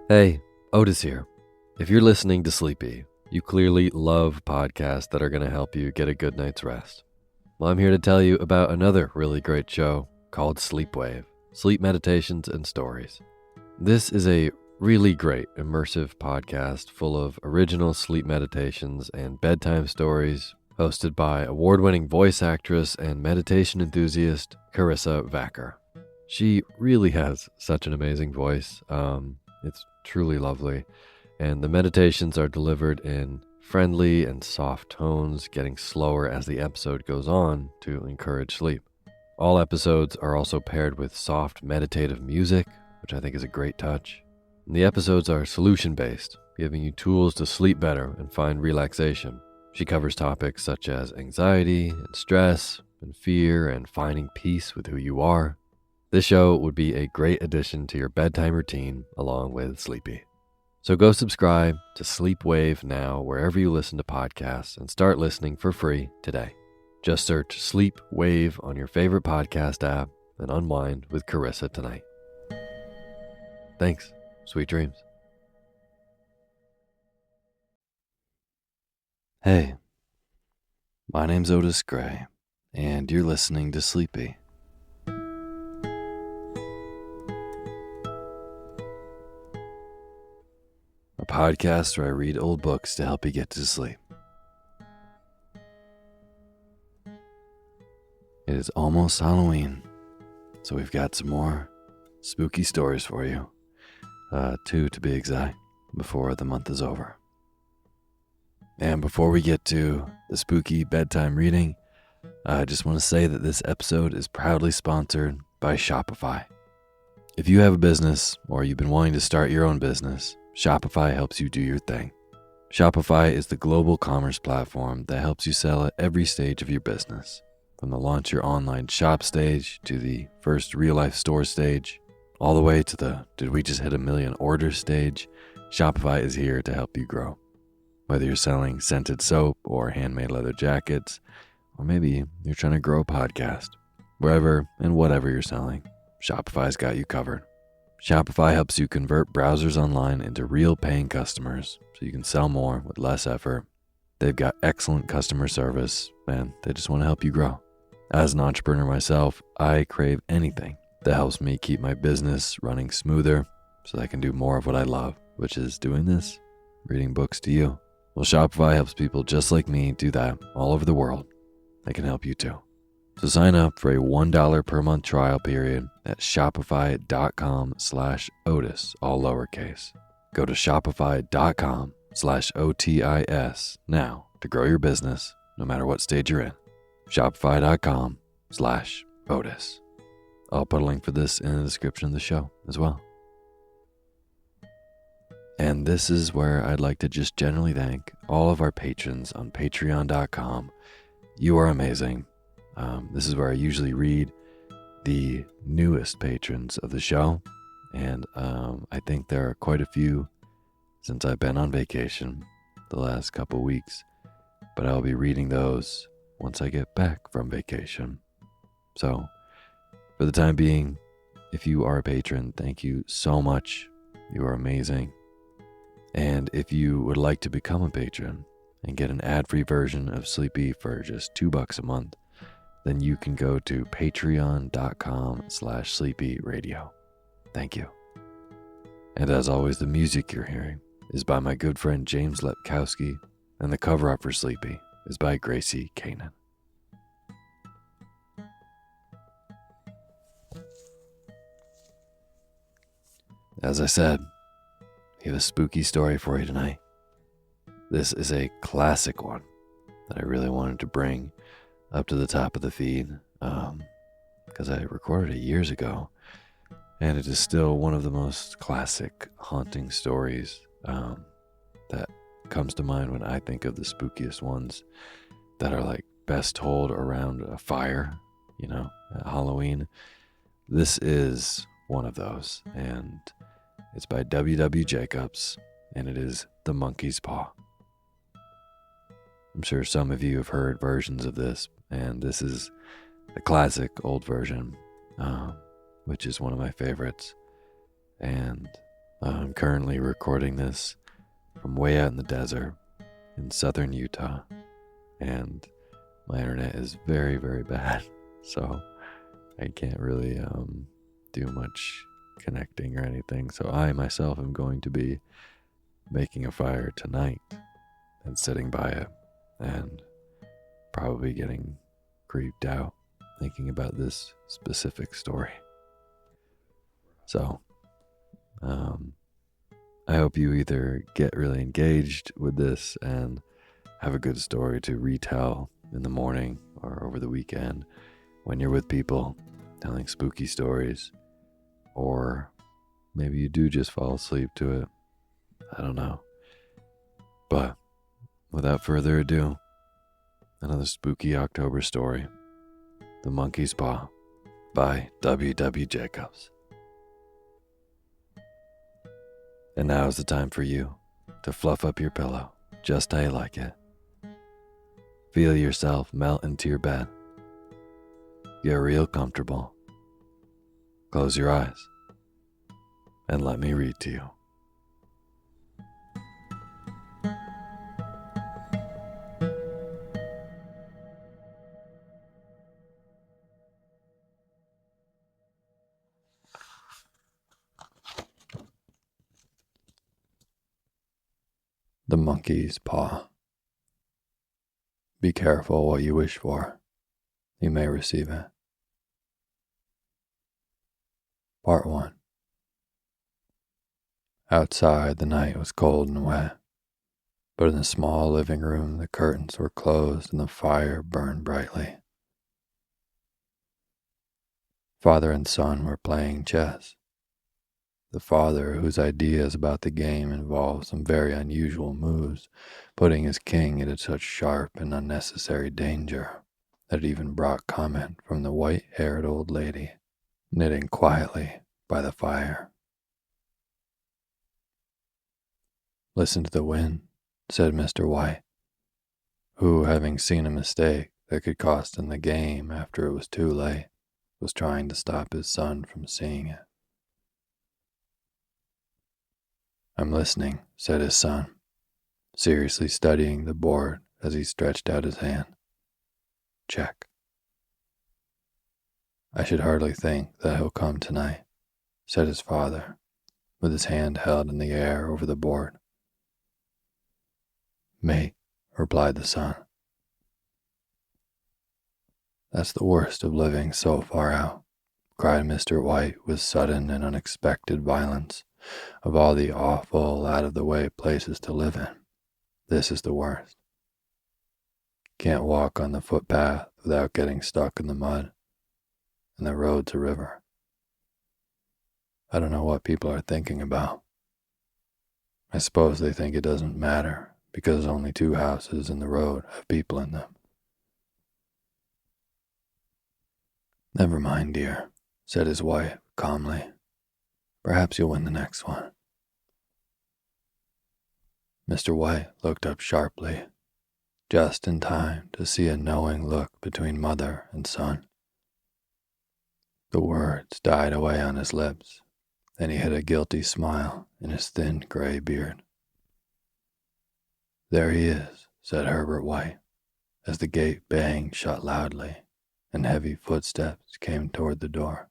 Hey, Otis here. If you're listening to Sleepy, you clearly love podcasts that are going to help you get a good night's rest. Well, I'm here to tell you about another really great show called Sleepwave, Sleep Meditations and Stories. This is a really great immersive podcast full of original sleep meditations and bedtime stories, hosted by award-winning voice actress and meditation enthusiast Carissa Vacker. She really has such an amazing voice. It's truly lovely, and the meditations are delivered in friendly and soft tones, getting slower as the episode goes on to encourage sleep. All episodes are also paired with soft meditative music, which I think is a great touch. And the episodes are solution-based, giving you tools to sleep better and find relaxation. She covers topics such as anxiety and stress and fear and finding peace with who you are. This show would be a great addition to your bedtime routine along with Sleepy. So go subscribe to Sleepwave now wherever you listen to podcasts and start listening for free today. Just search Sleepwave on your favorite podcast app and unwind with Carissa tonight. Thanks. Sweet dreams. Hey, my name's Otis Gray, and you're listening to Sleepy. A podcast where I read old books to help you get to sleep. It is almost Halloween, so we've got some more spooky stories for you. 2 to be exact, before the month is over. And before we get to the spooky bedtime reading, I just want to say that this episode is proudly sponsored by Shopify. If you have a business or you've been wanting to start your own business, Shopify helps you do your thing. Shopify is the global commerce platform that helps you sell at every stage of your business, from the launch your online shop stage to the first real-life store stage, all the way to the did we just hit 1 million orders stage. Shopify is here to help you grow. Whether you're selling scented soap or handmade leather jackets, or maybe you're trying to grow a podcast, wherever and whatever you're selling, Shopify's got you covered. Shopify helps you convert browsers online into real paying customers so you can sell more with less effort. They've got excellent customer service, and they just want to help you grow. As an entrepreneur myself, I crave anything that helps me keep my business running smoother so that I can do more of what I love, which is doing this, reading books to you. Well, Shopify helps people just like me do that all over the world. They can help you too. So sign up for a $1 per month trial period at shopify.com/Otis, all lowercase. Go to shopify.com/OTIS now to grow your business no matter what stage you're in. Shopify.com/Otis. I'll put a link for this in the description of the show as well. And this is where I'd like to just generally thank all of our patrons on patreon.com. You are amazing. This is where I usually read the newest patrons of the show. And I think there are quite a few since I've been on vacation the last couple weeks. But I'll be reading those once I get back from vacation. So for the time being, if you are a patron, thank you so much. You are amazing. And if you would like to become a patron and get an ad-free version of Sleepy for just $2 a month, then you can go to patreon.com/sleepyradio. Thank you. And as always, the music you're hearing is by my good friend James Lepkowski, and the cover art for Sleepy is by Gracie Kanan. As I said, we have a spooky story for you tonight. This is a classic one that I really wanted to bring up to the top of the feed because I recorded it years ago, and it is still one of the most classic haunting stories that comes to mind when I think of the spookiest ones that are like best told around a fire, at Halloween. This is one of those, and it's by W.W. Jacobs, and it is The Monkey's Paw. I'm sure some of you have heard versions of this, and this is the classic old version, which is one of my favorites. And I'm currently recording this from way out in the desert in southern Utah, and my internet is very, very bad, so I can't really do much connecting or anything. So I myself am going to be making a fire tonight and sitting by it and probably getting creeped out thinking about this specific story. So I hope you either get really engaged with this and have a good story to retell in the morning or over the weekend when you're with people telling spooky stories, or maybe you do just fall asleep to it. I don't know. But without further ado, another spooky October story, The Monkey's Paw by W.W. Jacobs. And now is the time for you to fluff up your pillow just how you like it. Feel yourself melt into your bed. Get real comfortable. Close your eyes and let me read to you. The Monkey's Paw. Be careful what you wish for. You may receive it. Part 1. Outside, the night was cold and wet, but in the small living room, the curtains were closed and the fire burned brightly. Father and son were playing chess. The father, whose ideas about the game involved some very unusual moves, putting his king into such sharp and unnecessary danger that it even brought comment from the white-haired old lady, knitting quietly by the fire. "Listen to the wind," said Mr. White, who, having seen a mistake that could cost him the game after it was too late, was trying to stop his son from seeing it. "I'm listening," said his son, seriously studying the board as he stretched out his hand. "Check." "I should hardly think that he'll come tonight," said his father, with his hand held in the air over the board. "Mate," replied the son. "That's the worst of living so far out," cried Mr. White with sudden and unexpected violence. "Of all the awful, out-of-the-way places to live in, this is the worst. Can't walk on the footpath without getting stuck in the mud, and the road's a river. I don't know what people are thinking about. I suppose they think it doesn't matter because only 2 houses in the road have people in them." "Never mind, dear," said his wife calmly. "Perhaps you'll win the next one." Mr. White looked up sharply, just in time to see a knowing look between mother and son. The words died away on his lips, and he hid a guilty smile in his thin gray beard. "There he is," said Herbert White, as the gate banged shut loudly and heavy footsteps came toward the door.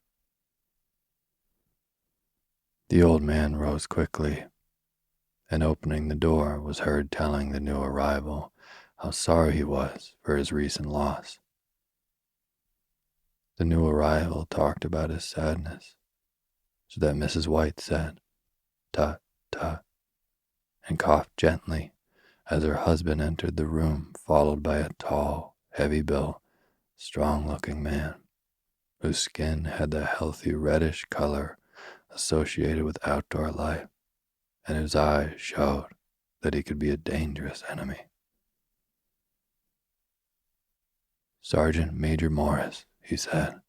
The old man rose quickly, and opening the door was heard telling the new arrival how sorry he was for his recent loss. The new arrival talked about his sadness, so that Mrs. White said, "Tut, tut," and coughed gently as her husband entered the room, followed by a tall, heavy-built, strong-looking man, whose skin had the healthy reddish color associated with outdoor life, and whose eyes showed that he could be a dangerous enemy. "Sergeant Major Morris," he said,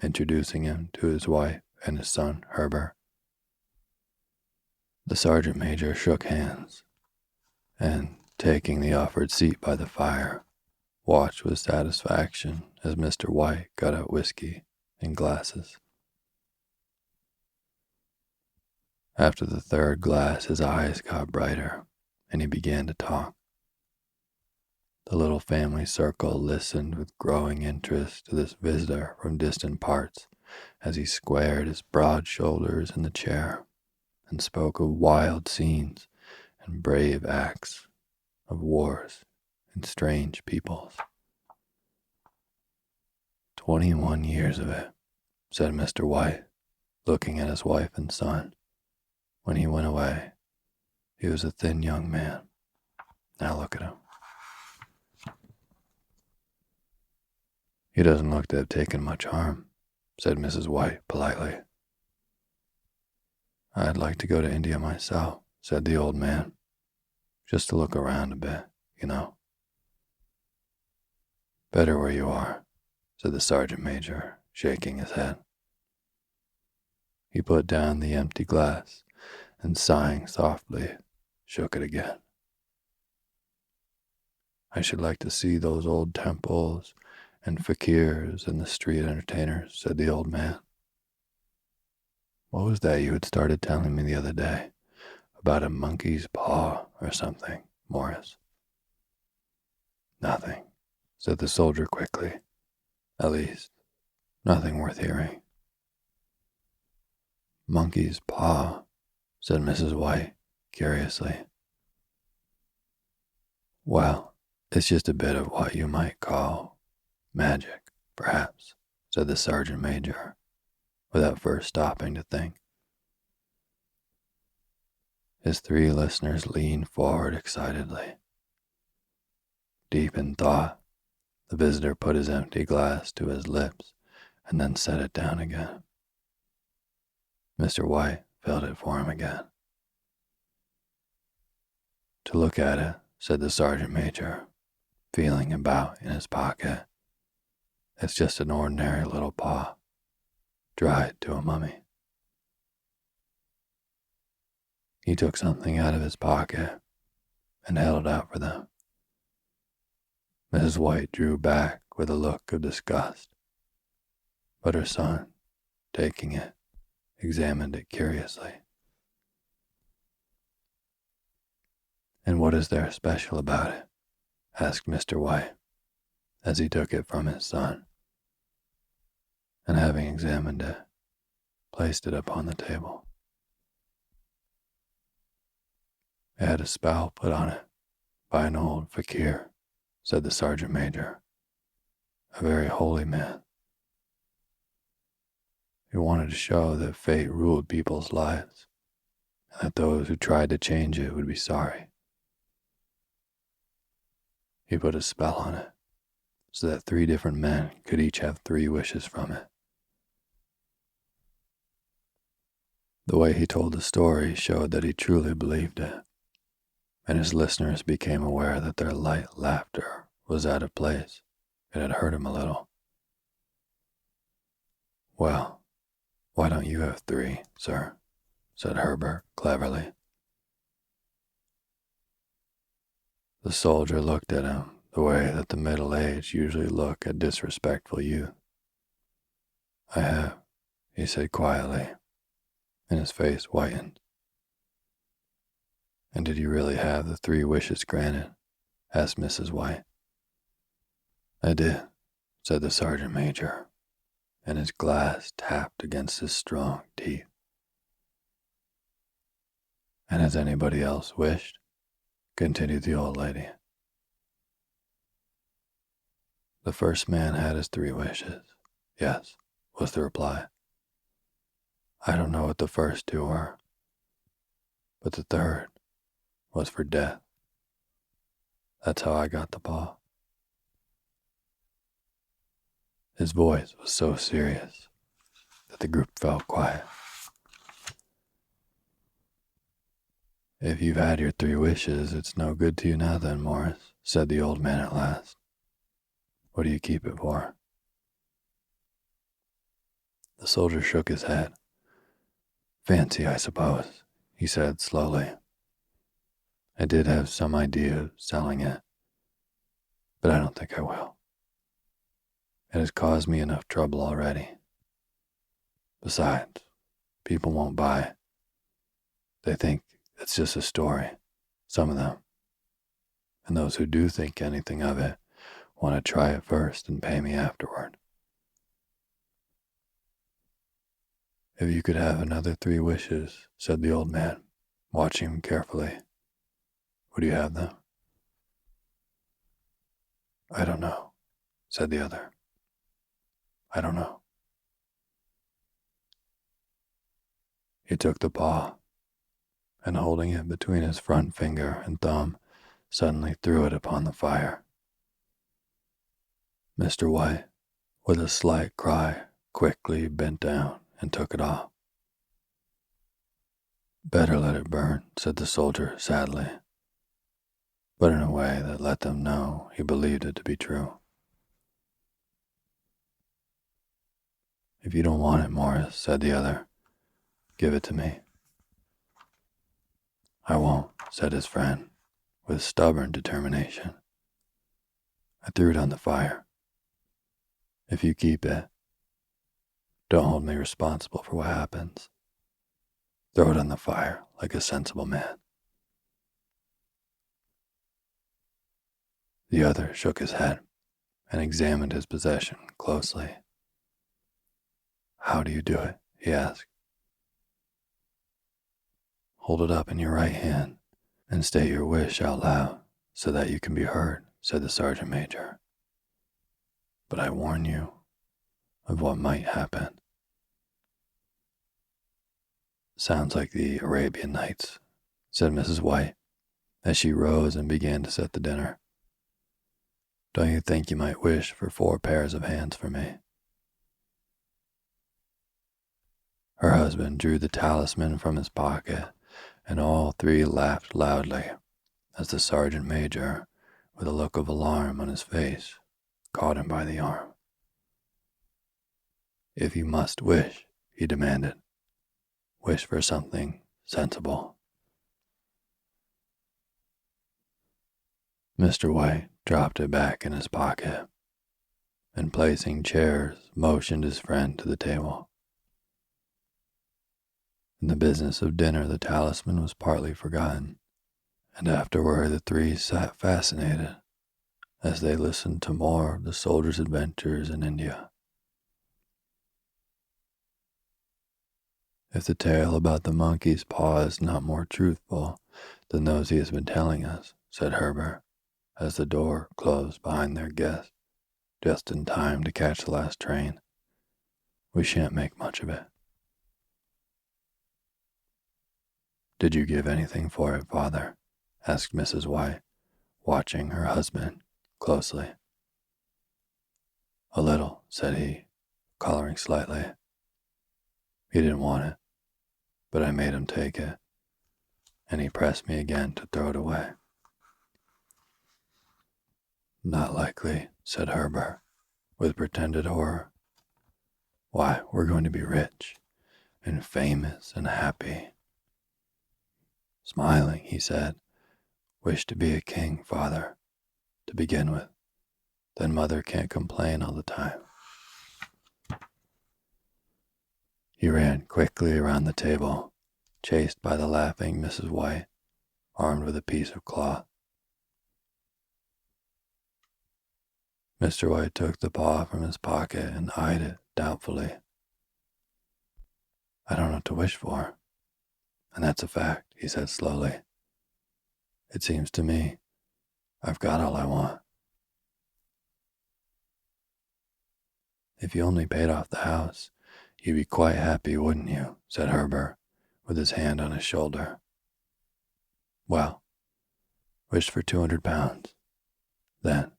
introducing him to his wife and his son Herbert. The sergeant major shook hands, and, taking the offered seat by the fire, watched with satisfaction as Mr. White got out whiskey in glasses. After the third glass, his eyes got brighter, and he began to talk. The little family circle listened with growing interest to this visitor from distant parts as he squared his broad shoulders in the chair and spoke of wild scenes and brave acts, of wars and strange peoples. 21 years of it, said Mr. White, looking at his wife and son. When he went away, he was a thin young man. Now look at him. He doesn't look to have taken much harm, said Mrs. White politely. I'd like to go to India myself, said the old man, just to look around a bit, you know. Better where you are, said the sergeant major, shaking his head. He put down the empty glass and, sighing softly, shook it again. I should like to see those old temples and fakirs and the street entertainers, said the old man. What was that you had started telling me the other day about a monkey's paw or something, Morris? Nothing, said the soldier quickly. At least, nothing worth hearing. Monkey's paw, said Mrs. White, curiously. Well, it's just a bit of what you might call magic, perhaps, said the sergeant major, without first stopping to think. His three listeners leaned forward excitedly. Deep in thought, the visitor put his empty glass to his lips and then set it down again. Mr. White filled it for him again. To look at it, said the sergeant major, feeling about in his pocket. It's just an ordinary little paw, dried to a mummy. He took something out of his pocket and held it out for them. Mrs. White drew back with a look of disgust, but her son, taking it, examined it curiously. And what is there special about it? Asked Mr. White, as he took it from his son, and having examined it, placed it upon the table. It had a spell put on it by an old fakir, said the sergeant major, a very holy man. He wanted to show that fate ruled people's lives, and that those who tried to change it would be sorry. He put a spell on it, so that 3 different men could each have 3 wishes from it. The way he told the story showed that he truly believed it, and his listeners became aware that their light laughter was out of place. It had hurt him a little. Well, why don't you have 3, sir? Said Herbert cleverly. The soldier looked at him the way that the middle-aged usually look at disrespectful youth. I have, he said quietly, and his face whitened. And did you really have the 3 wishes granted? Asked Mrs. White. I did, said the sergeant major, and his glass tapped against his strong teeth. And has anybody else wished? Continued the old lady. The first man had his 3 wishes. Yes, was the reply. I don't know what the first 2 were, but the third was for death. That's how I got the paw. His voice was so serious that the group fell quiet. If you've had your 3 wishes, it's no good to you now then, Morris, said the old man at last. What do you keep it for? The soldier shook his head. Fancy, I suppose, he said slowly. I did have some idea of selling it, but I don't think I will. It has caused me enough trouble already. Besides, people won't buy it. They think it's just a story, some of them. And those who do think anything of it want to try it first and pay me afterward. If you could have another 3 wishes, said the old man, watching him carefully, would you have them? I don't know, said the other. I don't know. He took the paw, and holding it between his front finger and thumb, suddenly threw it upon the fire. Mr. White, with a slight cry, quickly bent down and took it off. Better let it burn, said the soldier sadly, but in a way that let them know he believed it to be true. If you don't want it, Morris, said the other, give it to me. I won't, said his friend, with stubborn determination. I threw it on the fire. If you keep it, don't hold me responsible for what happens. Throw it on the fire like a sensible man. The other shook his head and examined his possession closely. How do you do it? He asked. Hold it up in your right hand and state your wish out loud so that you can be heard, said the sergeant major. But I warn you of what might happen. Sounds like the Arabian Nights, said Mrs. White, as she rose and began to set the dinner. Don't you think you might wish for 4 pairs of hands for me? Her husband drew the talisman from his pocket, and all 3 laughed loudly as the sergeant major, with a look of alarm on his face, caught him by the arm. If you must wish, he demanded, wish for something sensible. Mr. White dropped it back in his pocket, and placing chairs, motioned his friend to the table. In the business of dinner, the talisman was partly forgotten, and afterward the 3 sat fascinated as they listened to more of the soldier's adventures in India. If the tale about the monkey's paw is not more truthful than those he has been telling us, said Herbert, as the door closed behind their guest, just in time to catch the last train, we shan't make much of it. Did you give anything for it, father? Asked Mrs. White, watching her husband closely. A little, said he, coloring slightly. He didn't want it, but I made him take it, and he pressed me again to throw it away. Not likely, said Herbert, with pretended horror. Why, we're going to be rich, and famous, and happy. Smiling, he said, wish to be a king, father, to begin with. Then mother can't complain all the time. He ran quickly around the table, chased by the laughing Mrs. White, armed with a piece of cloth. Mr. White took the paw from his pocket and eyed it doubtfully. I don't know what to wish for, and that's a fact, he said slowly. It seems to me I've got all I want. If you only paid off the house, you'd be quite happy, wouldn't you? Said Herbert, with his hand on his shoulder. Well, wish for 200 pounds. Then,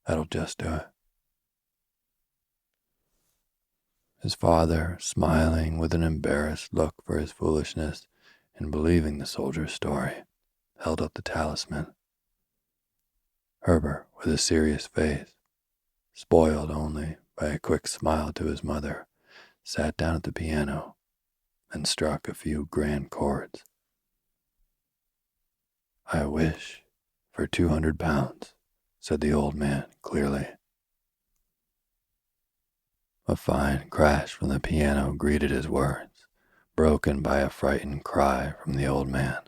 that'll just do it. His father, smiling with an embarrassed look for his foolishness in believing the soldier's story, held up the talisman. Herbert, with a serious face, spoiled only by a quick smile to his mother, sat down at the piano and struck a few grand chords. I wish for 200 pounds, said the old man clearly. A fine crash from the piano greeted his words, broken by a frightened cry from the old man.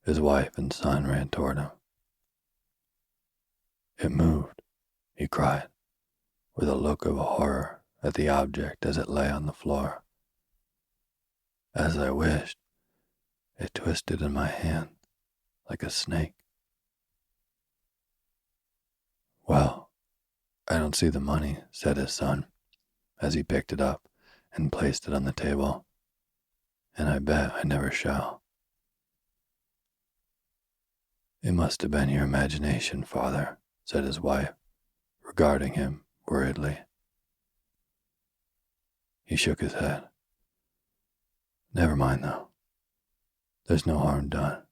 His wife and son ran toward him. "It moved," he cried, with a look of horror at the object as it lay on the floor. "As I wished, it twisted in my hand like a snake." "Well, I don't see the money," said his son, as he picked it up and placed it on the table, "and I bet I never shall." "It must have been your imagination, father," said his wife, regarding him worriedly. He shook his head. "Never mind, though. There's no harm done.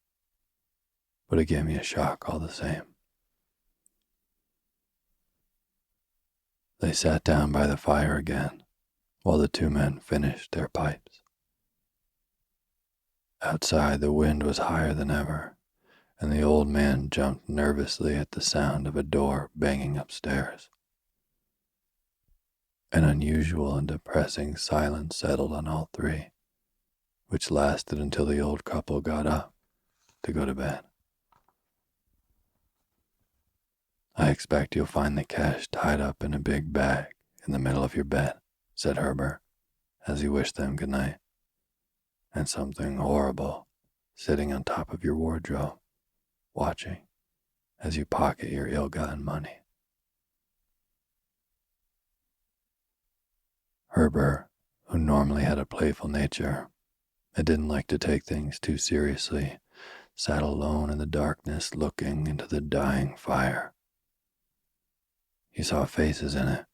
But it gave me a shock all the same." They sat down by the fire again while the two men finished their pipes. Outside, the wind was higher than ever, and the old man jumped nervously at the sound of a door banging upstairs. An unusual and depressing silence settled on all three, which lasted until the old couple got up to go to bed. "I expect you'll find the cash tied up in a big bag in the middle of your bed," said Herbert, as he wished them good night, "and something horrible sitting on top of your wardrobe, watching as you pocket your ill-gotten money." Herbert, who normally had a playful nature and didn't like to take things too seriously, sat alone in the darkness looking into the dying fire. He saw faces in it,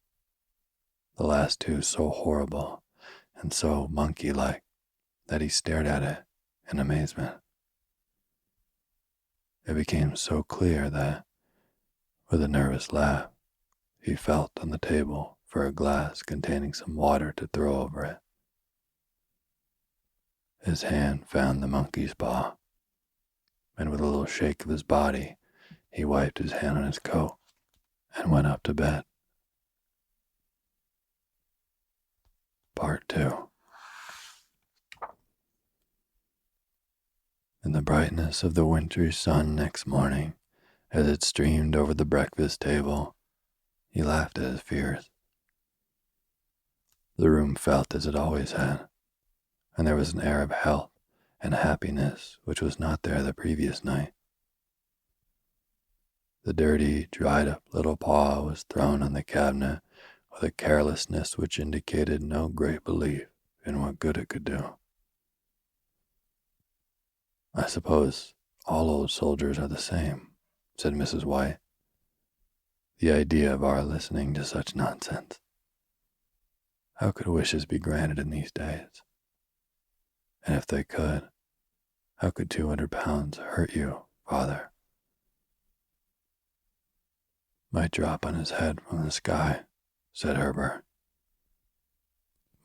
the last two so horrible and so monkey-like that he stared at it in amazement. It became so clear that, with a nervous laugh, he felt on the table for a glass containing some water to throw over it. His hand found the monkey's paw, and with a little shake of his body, he wiped his hand on his coat and went up to bed. Part 2. In the brightness of the wintry sun next morning, as it streamed over the breakfast table, he laughed at his fears. The room felt as it always had, and there was an air of health and happiness which was not there the previous night. The dirty, dried-up little paw was thrown on the cabinet with a carelessness which indicated no great belief in what good it could do. "I suppose all old soldiers are the same," said Mrs. White. "The idea of our listening to such nonsense. How could wishes be granted in these days? And if they could, how could 200 pounds hurt you, father?" "Might drop on his head from the sky," said Herbert.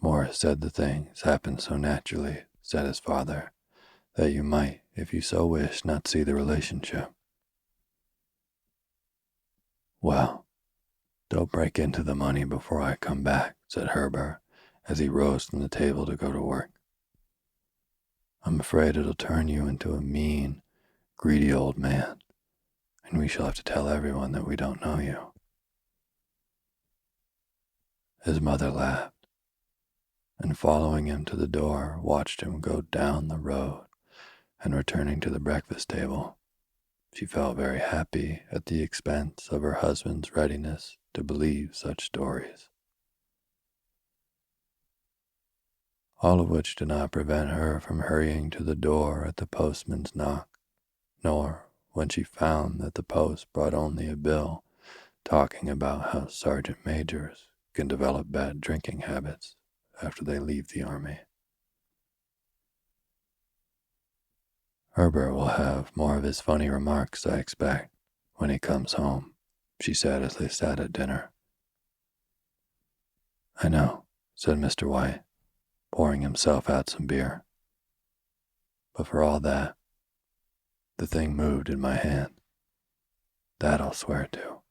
"Morris said the things happened so naturally," said his father, "that you might, if you so wished, not see the relationship." "Well, don't break into the money before I come back," said Herbert, as he rose from the table to go to work. "I'm afraid it'll turn you into a mean, greedy old man, and we shall have to tell everyone that we don't know you." His mother laughed, and following him to the door, watched him go down the road, and returning to the breakfast table, she felt very happy at the expense of her husband's readiness to believe such stories. All of which did not prevent her from hurrying to the door at the postman's knock, nor when she found that the post brought only a bill talking about how sergeant majors can develop bad drinking habits after they leave the army. "Herbert will have more of his funny remarks, I expect, when he comes home," she said as they sat at dinner. "I know," said Mr. White, pouring himself out some beer. "But for all that, the thing moved in my hand. That I'll swear to."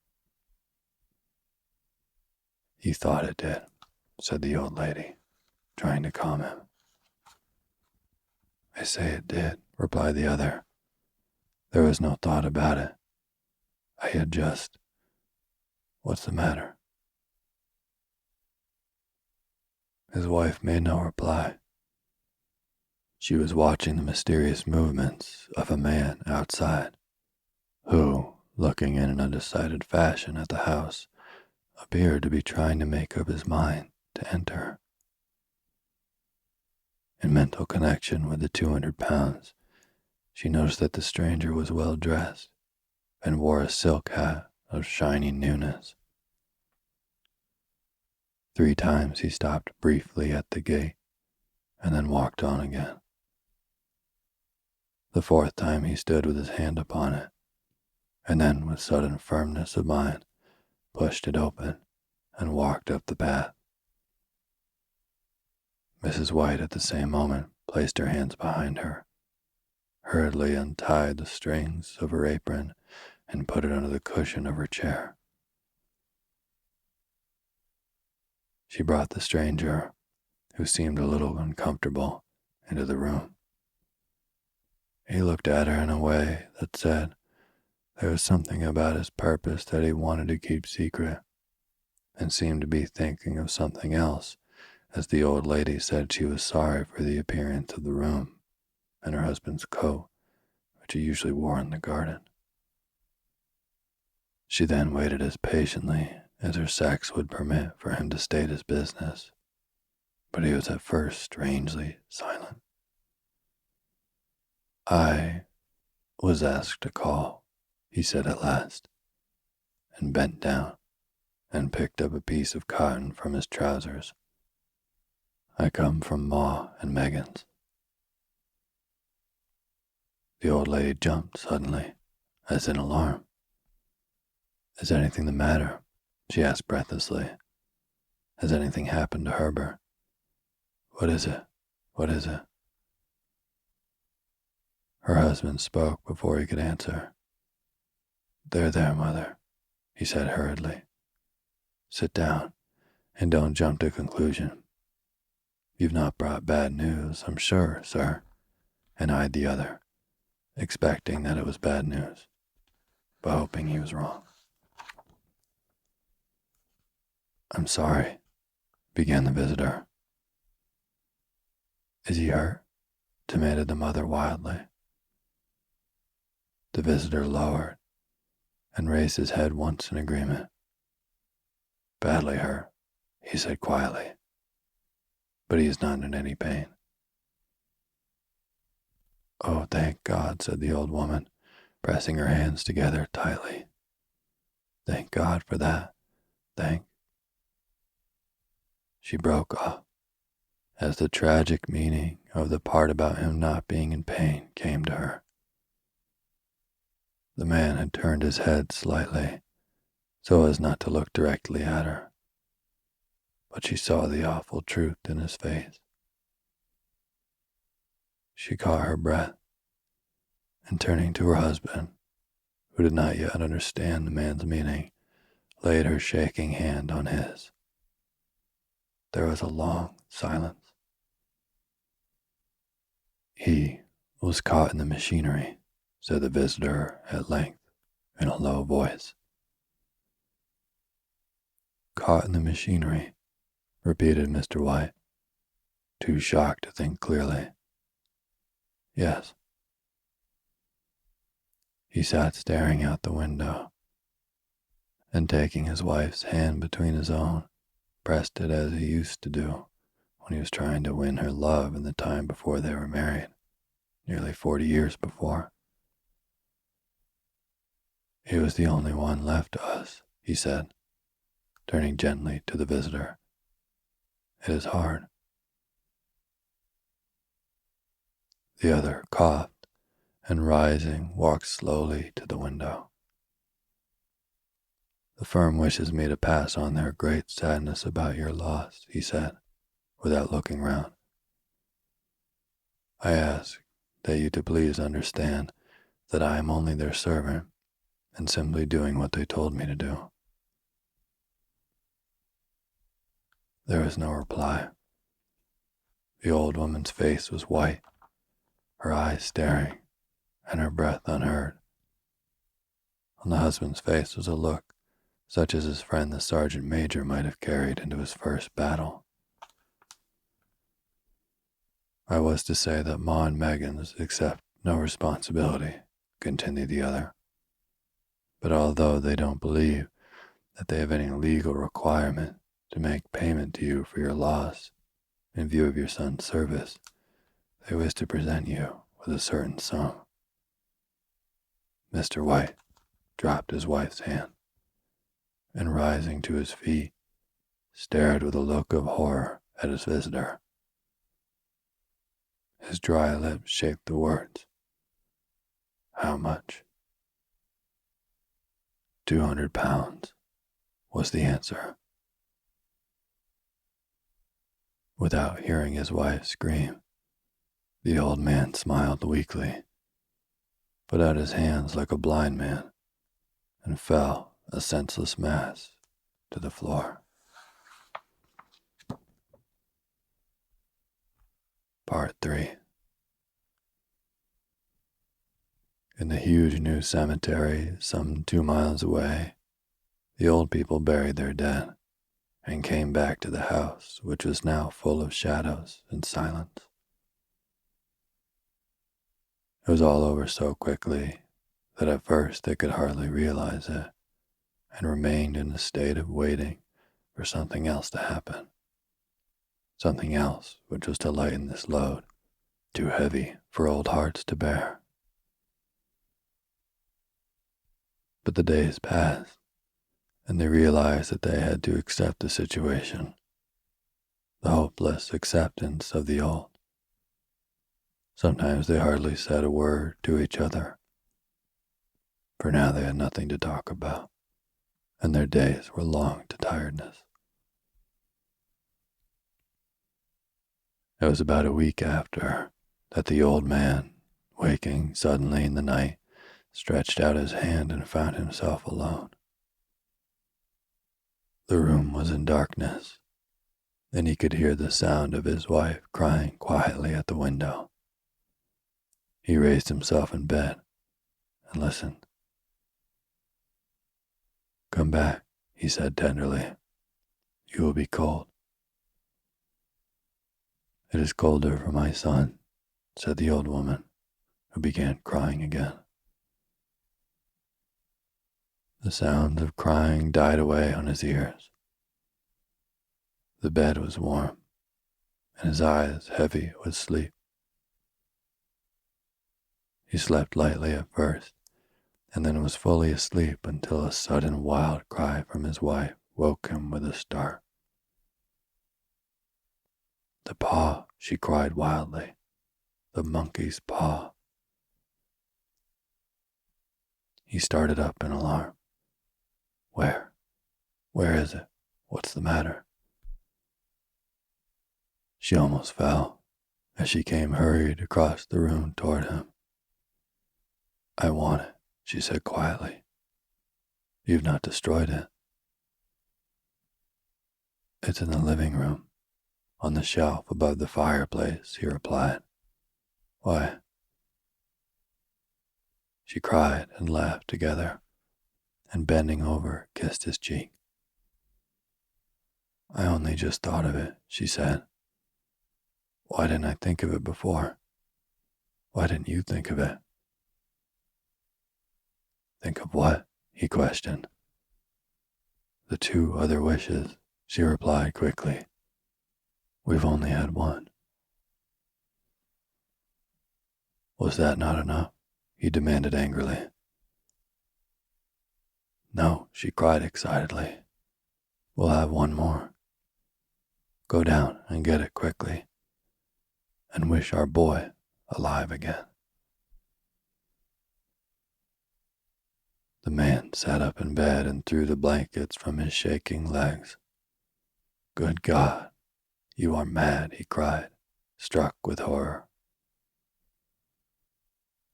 "You thought it did," said the old lady, trying to calm him. "I say it did," replied the other. "There was no thought about it. I had just— What's the matter?" His wife made no reply. She was watching the mysterious movements of a man outside, who, looking in an undecided fashion at the house, appeared to be trying to make up his mind to enter. In mental connection with the 200 pounds, she noticed that the stranger was well dressed and wore a silk hat of shining newness. 3 times he stopped briefly at the gate and then walked on again. The 4th time he stood with his hand upon it, and then with sudden firmness of mind pushed it open and walked up the path. Mrs. White at the same moment placed her hands behind her, hurriedly untied the strings of her apron, and put it under the cushion of her chair. She brought the stranger, who seemed a little uncomfortable, into the room. He looked at her in a way that said there was something about his purpose that he wanted to keep secret, and seemed to be thinking of something else as the old lady said she was sorry for the appearance of the room and her husband's coat, which he usually wore in the garden. She then waited as patiently as her sex would permit for him to state his business, but he was at first strangely silent. "I was asked to call," he said at last, and bent down and picked up a piece of cotton from his trousers. "I come from Ma and Megan's." The old lady jumped suddenly, as in alarm. "Is anything the matter?" she asked breathlessly. "Has anything happened to Herbert? What is it? What is it?" Her husband spoke before he could answer. There, mother," he said hurriedly. "Sit down, and don't jump to conclusion. You've not brought bad news, I'm sure, sir," and eyed the other, expecting that it was bad news, but hoping he was wrong. "I'm sorry," began the visitor. "Is he hurt?" demanded the mother wildly. The visitor lowered and raised his head once in agreement. "Badly hurt," he said quietly, "but he is not in any pain." "Oh, thank God," said the old woman, pressing her hands together tightly. "Thank God for that. Thank—" She broke off as the tragic meaning of the part about him not being in pain came to her. The man had turned his head slightly so as not to look directly at her, but she saw the awful truth in his face. She caught her breath, and turning to her husband, who did not yet understand the man's meaning, laid her shaking hand on his. There was a long silence. "He was caught in the machinery," said the visitor at length in a low voice. "Caught in the machinery," repeated Mr. White, too shocked to think clearly. "Yes." He sat staring out the window, and taking his wife's hand between his own, pressed it as he used to do when he was trying to win her love in the time before they were married, nearly 40 years before. "He was the only one left to us," he said, turning gently to the visitor. "It is hard." The other coughed, and rising, walked slowly to the window. "The firm wishes me to pass on their great sadness about your loss," he said, without looking round. "I ask that you to please understand that I am only their servant and simply doing what they told me to do." There was no reply. The old woman's face was white, her eyes staring and her breath unheard. On the husband's face was a look such as his friend the sergeant major might have carried into his first battle. I was to say that Ma and Meggins accept no responsibility, continued the other. But although they don't believe that they have any legal requirement to make payment to you for your loss in view of your son's service, they wish to present you with a certain sum. Mr. White dropped his wife's hand and, rising to his feet, stared with a look of horror at his visitor. His dry lips shaped the words, "How much?" £200 was the answer. Without hearing his wife scream, the old man smiled weakly, put out his hands like a blind man, and fell, a senseless mass, to the floor. Part 3. In the huge new cemetery some 2 miles away, the old people buried their dead and came back to the house, which was now full of shadows and silence. It was all over so quickly that at first they could hardly realize it, and remained in a state of waiting for something else to happen. Something else which was to lighten this load, too heavy for old hearts to bear. But the days passed, and they realized that they had to accept the situation, the hopeless acceptance of the old. Sometimes they hardly said a word to each other, for now they had nothing to talk about, and their days were long to tiredness. It was about a week after that the old man, waking suddenly in the night, stretched out his hand and found himself alone. The room was in darkness, and he could hear the sound of his wife crying quietly at the window. He raised himself in bed and listened. "Come back," he said tenderly. "You will be cold." "It is colder for my son," said the old woman, who began crying again. The sound of crying died away on his ears. The bed was warm, and his eyes heavy with sleep. He slept lightly at first, and then was fully asleep until a sudden wild cry from his wife woke him with a start. "The paw," she cried wildly. "The monkey's paw." He started up in alarm. Where? Where is it? What's the matter?" She almost fell as she came hurried across the room toward him. "I want it," she said quietly. "You've not destroyed it." "It's in the living room, on the shelf above the fireplace," he replied. "Why?" She cried and laughed together, and bending over, kissed his cheek. "I only just thought of it," she said. "Why didn't I think of it before? Why didn't you think of it?" "Think of what?" he questioned. "The 2 other wishes," she replied quickly. "We've only had one." "Was that not enough?" he demanded angrily. "No," she cried excitedly. "We'll have one more. Go down and get it quickly, and wish our boy alive again." The man sat up in bed and threw the blankets from his shaking legs. "Good God, you are mad," he cried, struck with horror.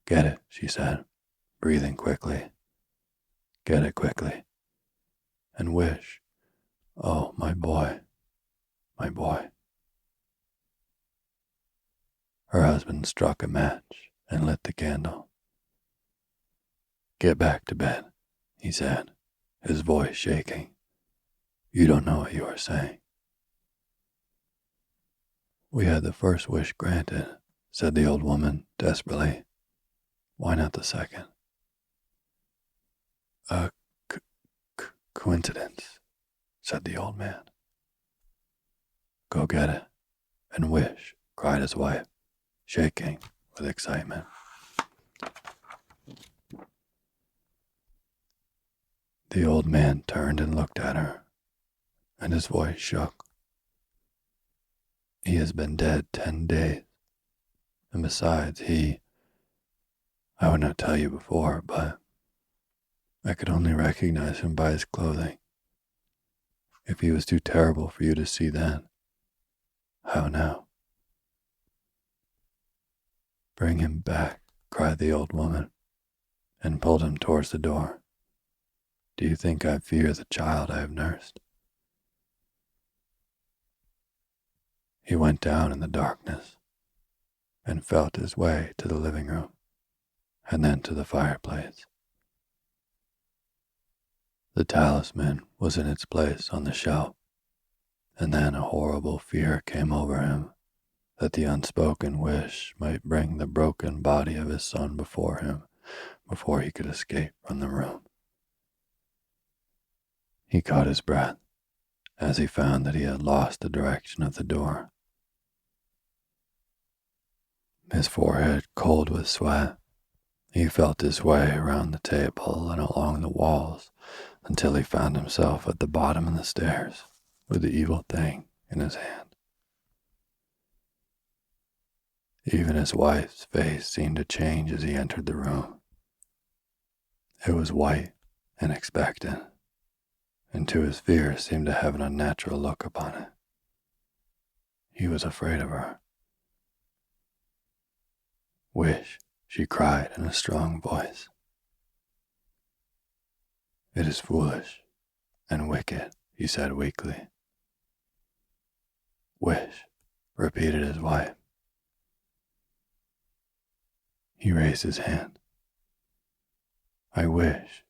"Get it," she said, breathing quickly. "Get it quickly, and wish, oh, my boy, my boy." Her husband struck a match and lit the candle. "Get back to bed," he said, his voice shaking. "You don't know what you are saying." "We had the first wish granted," said the old woman desperately. "Why not the second?" "A coincidence," said the old man. "Go get it and wish," cried his wife, shaking with excitement. The old man turned and looked at her, and his voice shook. "He has been dead 10 days, and besides, I would not tell you before, but I could only recognize him by his clothing. If he was too terrible for you to see then, how now?" "Bring him back," cried the old woman, and pulled him towards the door. "Do you think I fear the child I have nursed?" He went down in the darkness and felt his way to the living room and then to the fireplace. The talisman was in its place on the shelf, and then a horrible fear came over him that the unspoken wish might bring the broken body of his son before him before he could escape from the room. He caught his breath as he found that he had lost the direction of the door. His forehead cold with sweat, he felt his way around the table and along the walls until he found himself at the bottom of the stairs with the evil thing in his hand. Even his wife's face seemed to change as he entered the room. It was white and expectant, and to his fear seemed to have an unnatural look upon it. He was afraid of her. "Wish," she cried in a strong voice. "It is foolish and wicked," he said weakly. "Wish," repeated his wife. He raised his hand. "I wish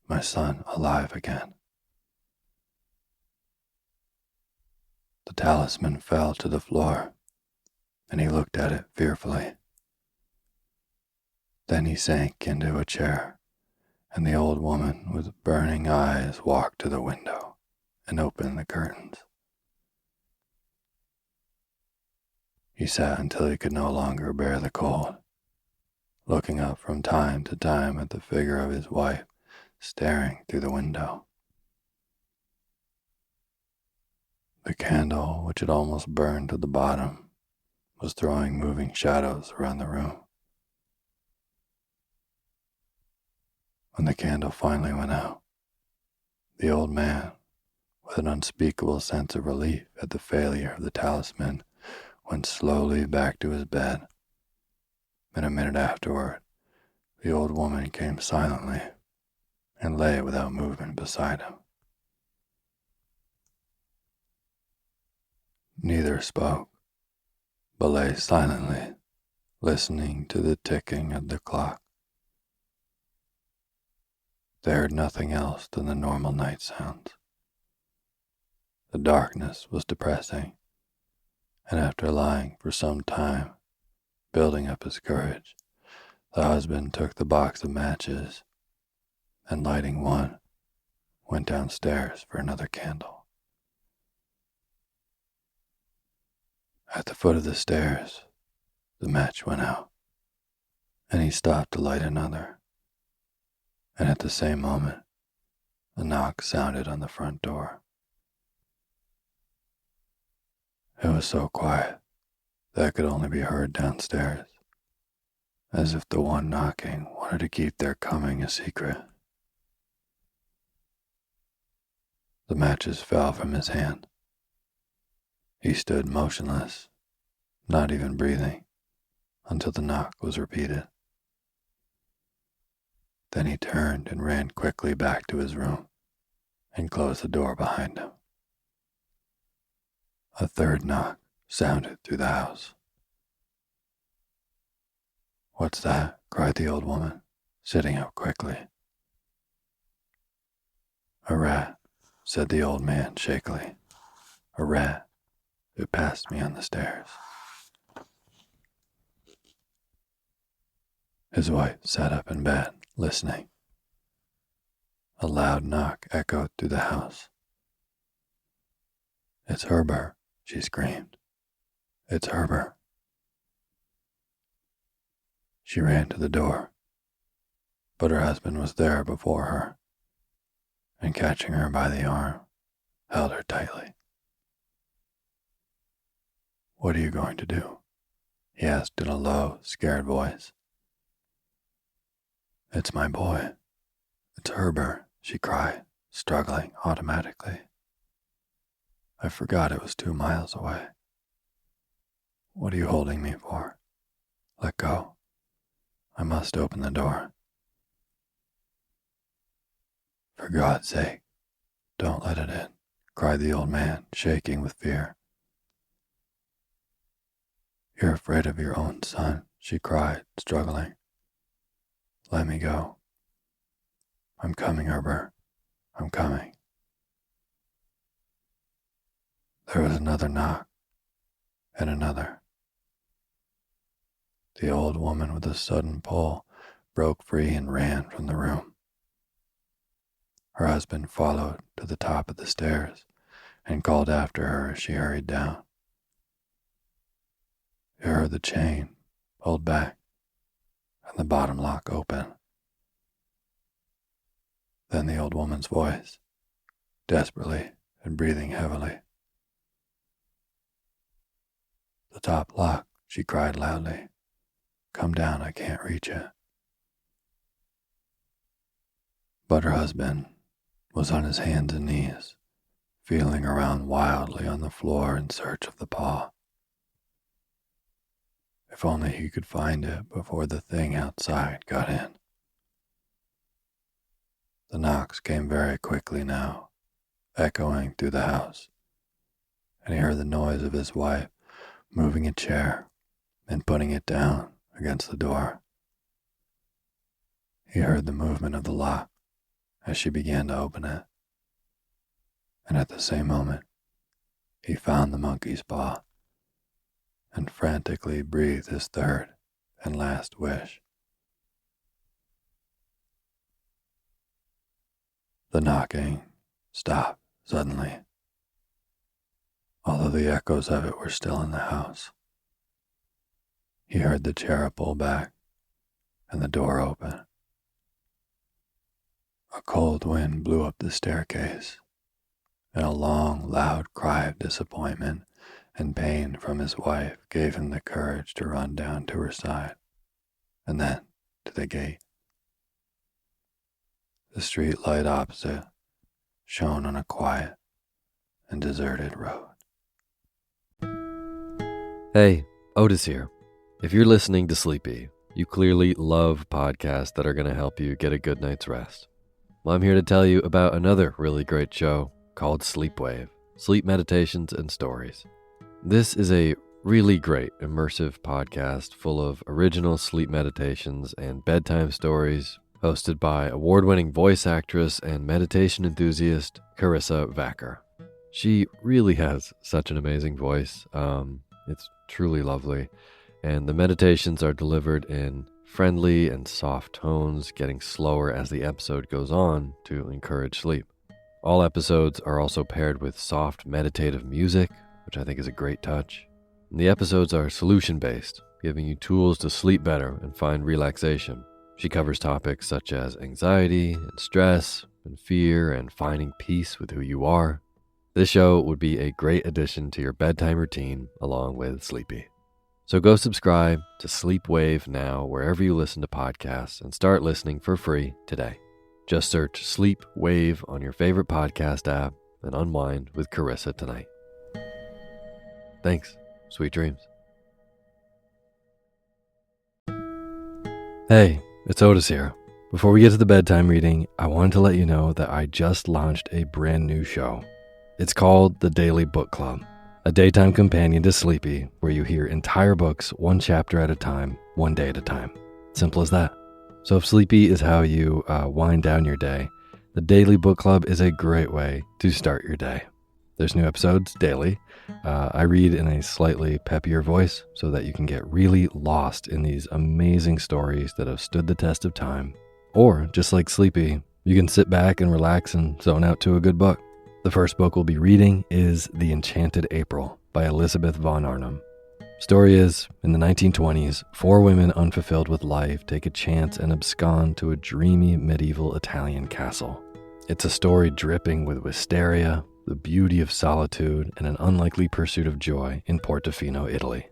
my son alive again." The talisman fell to the floor, and he looked at it fearfully. Then he sank into a chair, and the old woman with burning eyes walked to the window and opened the curtains. He sat until he could no longer bear the cold, looking up from time to time at the figure of his wife staring through the window. The candle, which had almost burned to the bottom, was throwing moving shadows around the room. When the candle finally went out, the old man, with an unspeakable sense of relief at the failure of the talisman, went slowly back to his bed, and a minute afterward, the old woman came silently and lay without movement beside him. Neither spoke, but lay silently, listening to the ticking of the clock. They heard nothing else than the normal night sounds. The darkness was depressing, and after lying for some time, building up his courage, the husband took the box of matches and, lighting one, went downstairs for another candle. At the foot of the stairs, the match went out, and he stopped to light another, and at the same moment, a knock sounded on the front door. It was so quiet that it could only be heard downstairs, as if the one knocking wanted to keep their coming a secret. The matches fell from his hand. He stood motionless, not even breathing, until the knock was repeated. Then he turned and ran quickly back to his room and closed the door behind him. A third knock sounded through the house. "What's that?" cried the old woman, sitting up quickly. "A rat," said the old man shakily. "A rat. It passed me on the stairs." His wife sat up in bed, listening. A loud knock echoed through the house. "It's Herbert," she screamed. "It's Herbert." She ran to the door, but her husband was there before her, and catching her by the arm, held her tightly. "What are you going to do?" he asked in a low, scared voice. "It's my boy. It's Herbert," she cried, struggling automatically. "I forgot it was 2 miles away. What are you holding me for? Let go. I must open the door." "For God's sake, don't let it in," cried the old man, shaking with fear. "You're afraid of your own son," she cried, struggling. "Let me go. I'm coming, Herbert. I'm coming." There was another knock, and another. The old woman, with a sudden pull, broke free and ran from the room. Her husband followed to the top of the stairs and called after her as she hurried down. He heard the chain pulled back and the bottom lock open. Then the old woman's voice, desperately and breathing heavily. "The top lock," she cried loudly. "Come down, I can't reach it." But her husband was on his hands and knees, feeling around wildly on the floor in search of the paw. If only he could find it before the thing outside got in. The knocks came very quickly now, echoing through the house, and he heard the noise of his wife moving a chair and putting it down against the door. He heard the movement of the lock as she began to open it, and at the same moment, he found the monkey's paw and frantically breathed his third and last wish. The knocking stopped suddenly, although the echoes of it were still in the house. He heard the chair pull back and the door open. A cold wind blew up the staircase, and a long, loud cry of disappointment and pain from his wife gave him the courage to run down to her side, and then to the gate. The street light opposite shone on a quiet and deserted road. Hey, Otis here. If you're listening to Sleepy, you clearly love podcasts that are going to help you get a good night's rest. Well, I'm here to tell you about another really great show called Sleepwave, Sleep Meditations and Stories. This is a really great immersive podcast full of original sleep meditations and bedtime stories, hosted by award-winning voice actress and meditation enthusiast Carissa Vacker. She really has such an amazing voice. It's truly lovely, and the meditations are delivered in friendly and soft tones, getting slower as the episode goes on to encourage sleep. All episodes are also paired with soft meditative music, which I think is a great touch. And the episodes are solution-based, giving you tools to sleep better and find relaxation. She covers topics such as anxiety and stress and fear and finding peace with who you are. This show would be a great addition to your bedtime routine along with Sleepy. So go subscribe to Sleepwave now wherever you listen to podcasts and start listening for free today. Just search Sleepwave on your favorite podcast app and unwind with Carissa tonight. Thanks. Sweet dreams. Hey, it's Otis here. Before we get to the bedtime reading, I wanted to let you know that I just launched a brand new show. It's called The Daily Book Club, a daytime companion to Sleepy where you hear entire books one chapter at a time, one day at a time. Simple as that. So if sleepy is how you wind down your day, the Daily Book Club is a great way to start your day. There's new episodes daily. I read in a slightly peppier voice so that you can get really lost in these amazing stories that have stood the test of time. Or, just like Sleepy, you can sit back and relax and zone out to a good book. The first book we'll be reading is The Enchanted April by Elizabeth von Arnim. Story is, in the 1920s, 4 women unfulfilled with life take a chance and abscond to a dreamy medieval Italian castle. It's a story dripping with wisteria, the beauty of solitude, and an unlikely pursuit of joy in Portofino, Italy.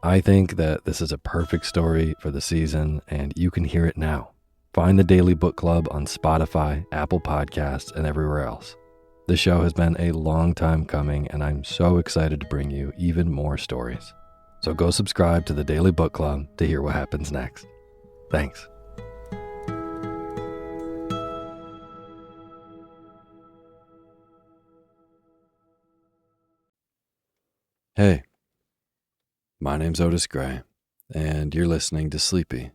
I think that this is a perfect story for the season, and you can hear it now. Find the Daily Book Club on Spotify, Apple Podcasts, and everywhere else. This show has been a long time coming, and I'm so excited to bring you even more stories. So go subscribe to the Daily Book Club to hear what happens next. Thanks. Hey, my name's Otis Gray, and you're listening to Sleepy.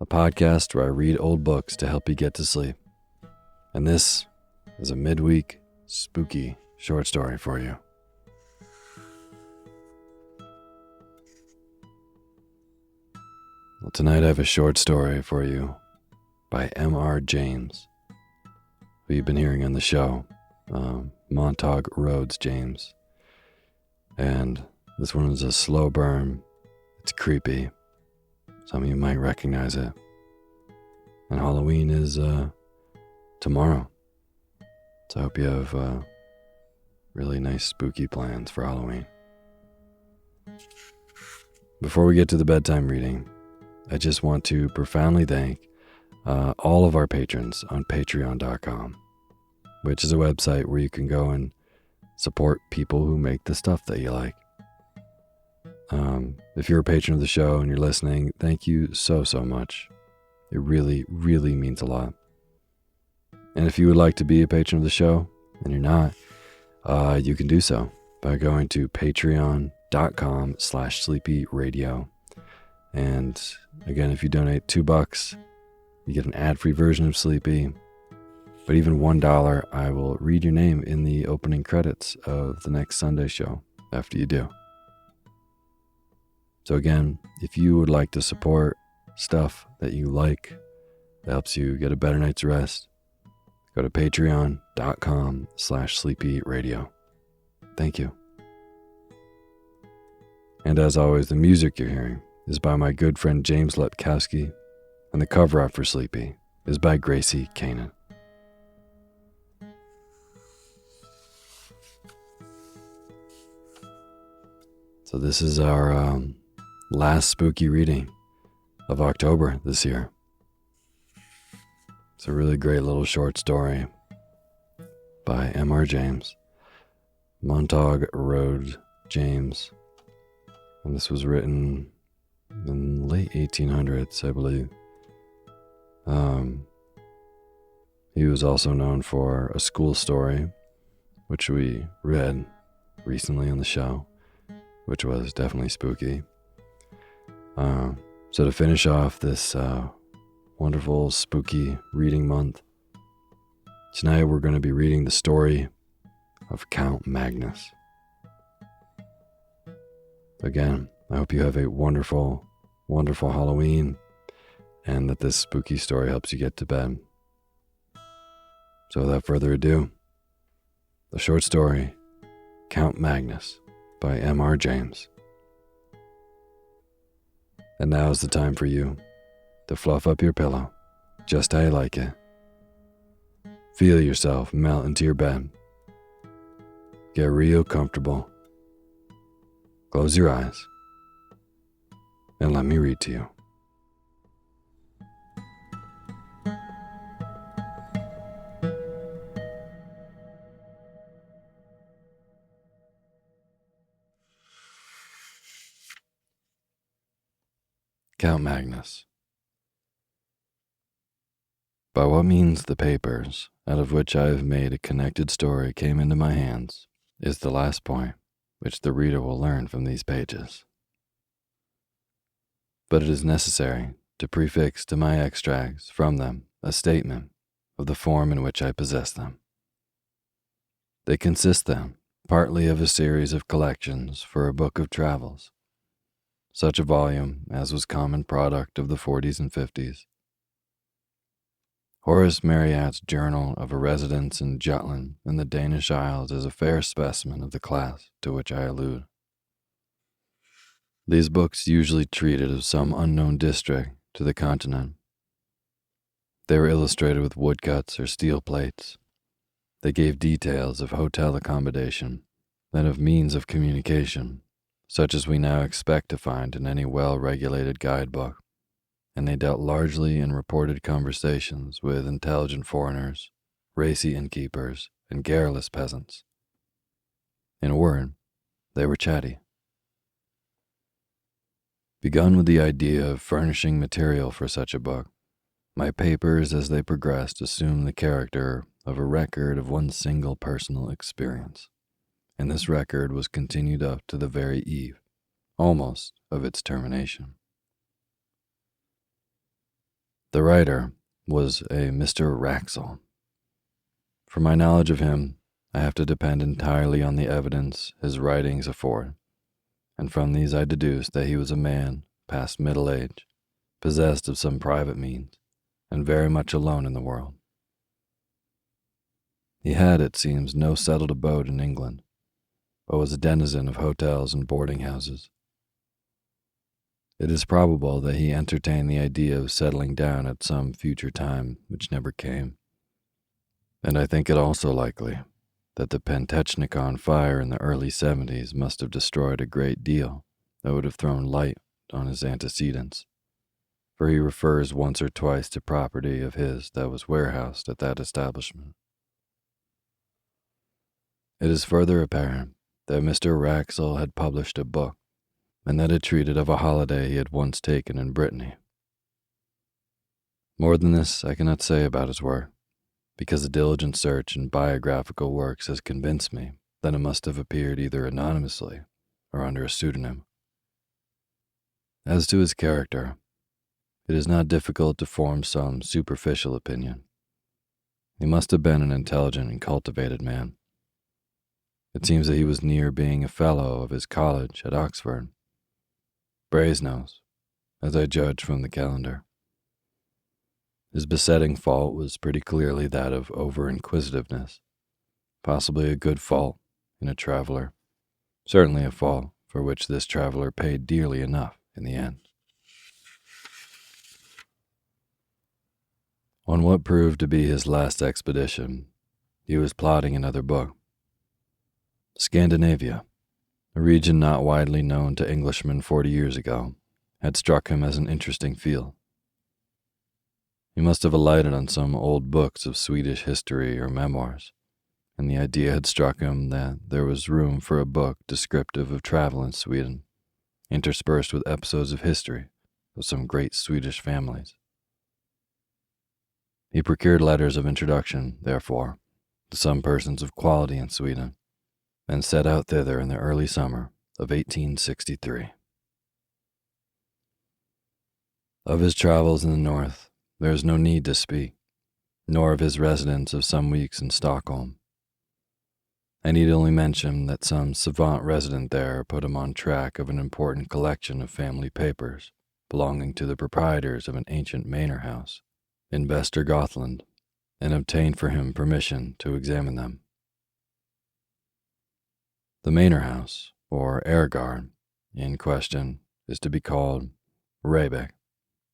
A podcast where I read old books to help you get to sleep. And this is a midweek spooky short story for you. Well, tonight I have a short story for you by M.R. James, who you've been hearing on the show, Montague Rhodes James. And this one is a slow burn. It's creepy. Some of you might recognize it. And Halloween is tomorrow. So I hope you have really nice spooky plans for Halloween. Before we get to the bedtime reading, I just want to profoundly thank all of our patrons on patreon.com, which is a website where you can go and support people who make the stuff that you like. If you're a patron of the show and you're listening, thank you so much. It really, really means a lot. And if you would like to be a patron of the show and you're not, you can do so by going to patreon.com/sleepyradio. And again, if you donate $2, you get an ad-free version of Sleepy. But even $1, I will read your name in the opening credits of the next Sunday show after you do. So again, if you would like to support stuff that you like, that helps you get a better night's rest, go to patreon.com/sleepyradio. Thank you. And as always, the music you're hearing is by my good friend James Lepkowski, and the cover art for Sleepy is by Gracie Kanan. So this is our last spooky reading of October this year. It's a really great little short story by M.R. James, Montague Rhodes James, and this was written in the late 1800s, I believe. He was also known for A School Story, which we read recently on the show, which was definitely spooky. So to finish off this wonderful spooky reading month, tonight we're going to be reading the story of Count Magnus. Again, I hope you have a wonderful, wonderful Halloween, and that this spooky story helps you get to bed. So without further ado, the short story, Count Magnus by M.R. James. And now is the time for you to fluff up your pillow just how you like it. Feel yourself melt into your bed. Get real comfortable. Close your eyes and let me read to you. Count Magnus. By what means the papers, out of which I have made a connected story, came into my hands, is the last point which the reader will learn from these pages. But it is necessary to prefix to my extracts from them a statement of the form in which I possess them. They consist then partly of a series of collections for a book of travels, such a volume as was common product of the 40s and 50s. Horace Marryat's Journal of a Residence in Jutland and the Danish Isles is a fair specimen of the class to which I allude. These books usually treated of some unknown district to the continent. They were illustrated with woodcuts or steel plates. They gave details of hotel accommodation and of means of communication, such as we now expect to find in any well-regulated guidebook, and they dealt largely in reported conversations with intelligent foreigners, racy innkeepers, and garrulous peasants. In a word, they were chatty. Begun with the idea of furnishing material for such a book, my papers as they progressed assumed the character of a record of one single personal experience, and this record was continued up to the very eve, almost, of its termination. The writer was a Mr. Wraxall. For my knowledge of him, I have to depend entirely on the evidence his writings afford, and from these I deduced that he was a man past middle age, possessed of some private means, and very much alone in the world. He had, it seems, no settled abode in England, but was a denizen of hotels and boarding houses. It is probable that he entertained the idea of settling down at some future time which never came, and I think it also likely that the Pantechnicon fire in the early 70s must have destroyed a great deal that would have thrown light on his antecedents, for he refers once or twice to property of his that was warehoused at that establishment. It is further apparent that Mr. Wraxall had published a book, and that it treated of a holiday he had once taken in Brittany. More than this I cannot say about his work, because a diligent search in biographical works has convinced me that it must have appeared either anonymously or under a pseudonym. As to his character, it is not difficult to form some superficial opinion. He must have been an intelligent and cultivated man. It seems that he was near being a fellow of his college at Oxford, Brasenose, as I judge from the calendar. His besetting fault was pretty clearly that of over-inquisitiveness, possibly a good fault in a traveler, certainly a fault for which this traveler paid dearly enough in the end. On what proved to be his last expedition, he was plotting another book. Scandinavia, a region not widely known to Englishmen 40 years ago, had struck him as an interesting field. He must have alighted on some old books of Swedish history or memoirs, and the idea had struck him that there was room for a book descriptive of travel in Sweden, interspersed with episodes of history of some great Swedish families. He procured letters of introduction, therefore, to some persons of quality in Sweden, and set out thither in the early summer of 1863. Of his travels in the north, there is no need to speak, nor of his residence of some weeks in Stockholm. I need only mention that some savant resident there put him on track of an important collection of family papers belonging to the proprietors of an ancient manor house in Västergötland, and obtained for him permission to examine them. The manor house, or Ehrgard, in question is to be called Rehbeck,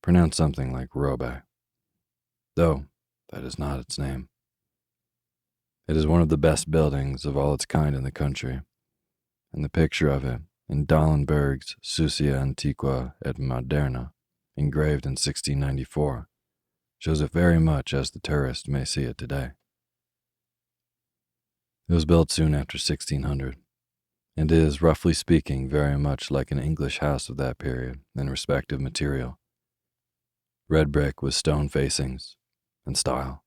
pronounced something like Roebeck, though that is not its name. It is one of the best buildings of all its kind in the country, and the picture of it in Dallenberg's Sucia Antiqua et Moderna, engraved in 1694, shows it very much as the tourist may see it today. It was built soon after 1600, and is, roughly speaking, very much like an English house of that period in respect of material. Red brick with stone facings and style.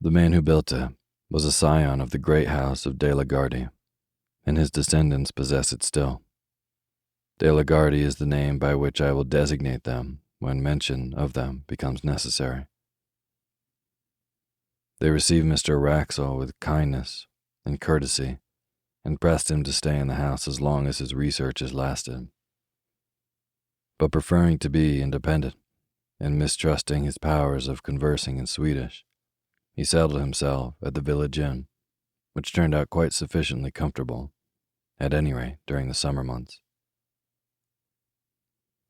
The man who built it was a scion of the great house of De la Gardie, and his descendants possess it still. De la Gardie is the name by which I will designate them when mention of them becomes necessary. They received Mr. Wraxall with kindness and courtesy, and pressed him to stay in the house as long as his researches lasted. But preferring to be independent, and mistrusting his powers of conversing in Swedish, he settled himself at the village inn, which turned out quite sufficiently comfortable, at any rate during the summer months.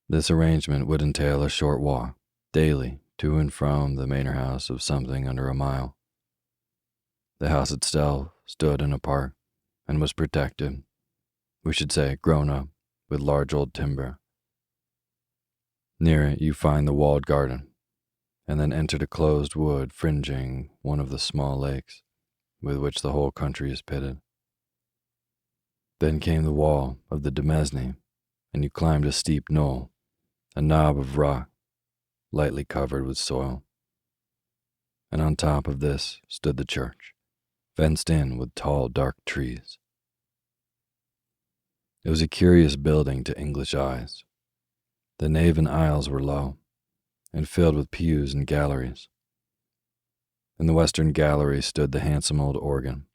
This arrangement would entail a short walk, daily, to and from the manor house of something under a mile. The house itself stood in a park, and was protected, we should say grown up, with large old timber. Near it you find the walled garden, and then entered a closed wood fringing one of the small lakes with which the whole country is pitted. Then came the wall of the Demesne, and you climbed a steep knoll, a knob of rock, lightly covered with soil. And on top of this stood the church, fenced in with tall, dark trees. It was a curious building to English eyes. The nave and aisles were low, and filled with pews and galleries. In the western gallery stood the handsome old organ,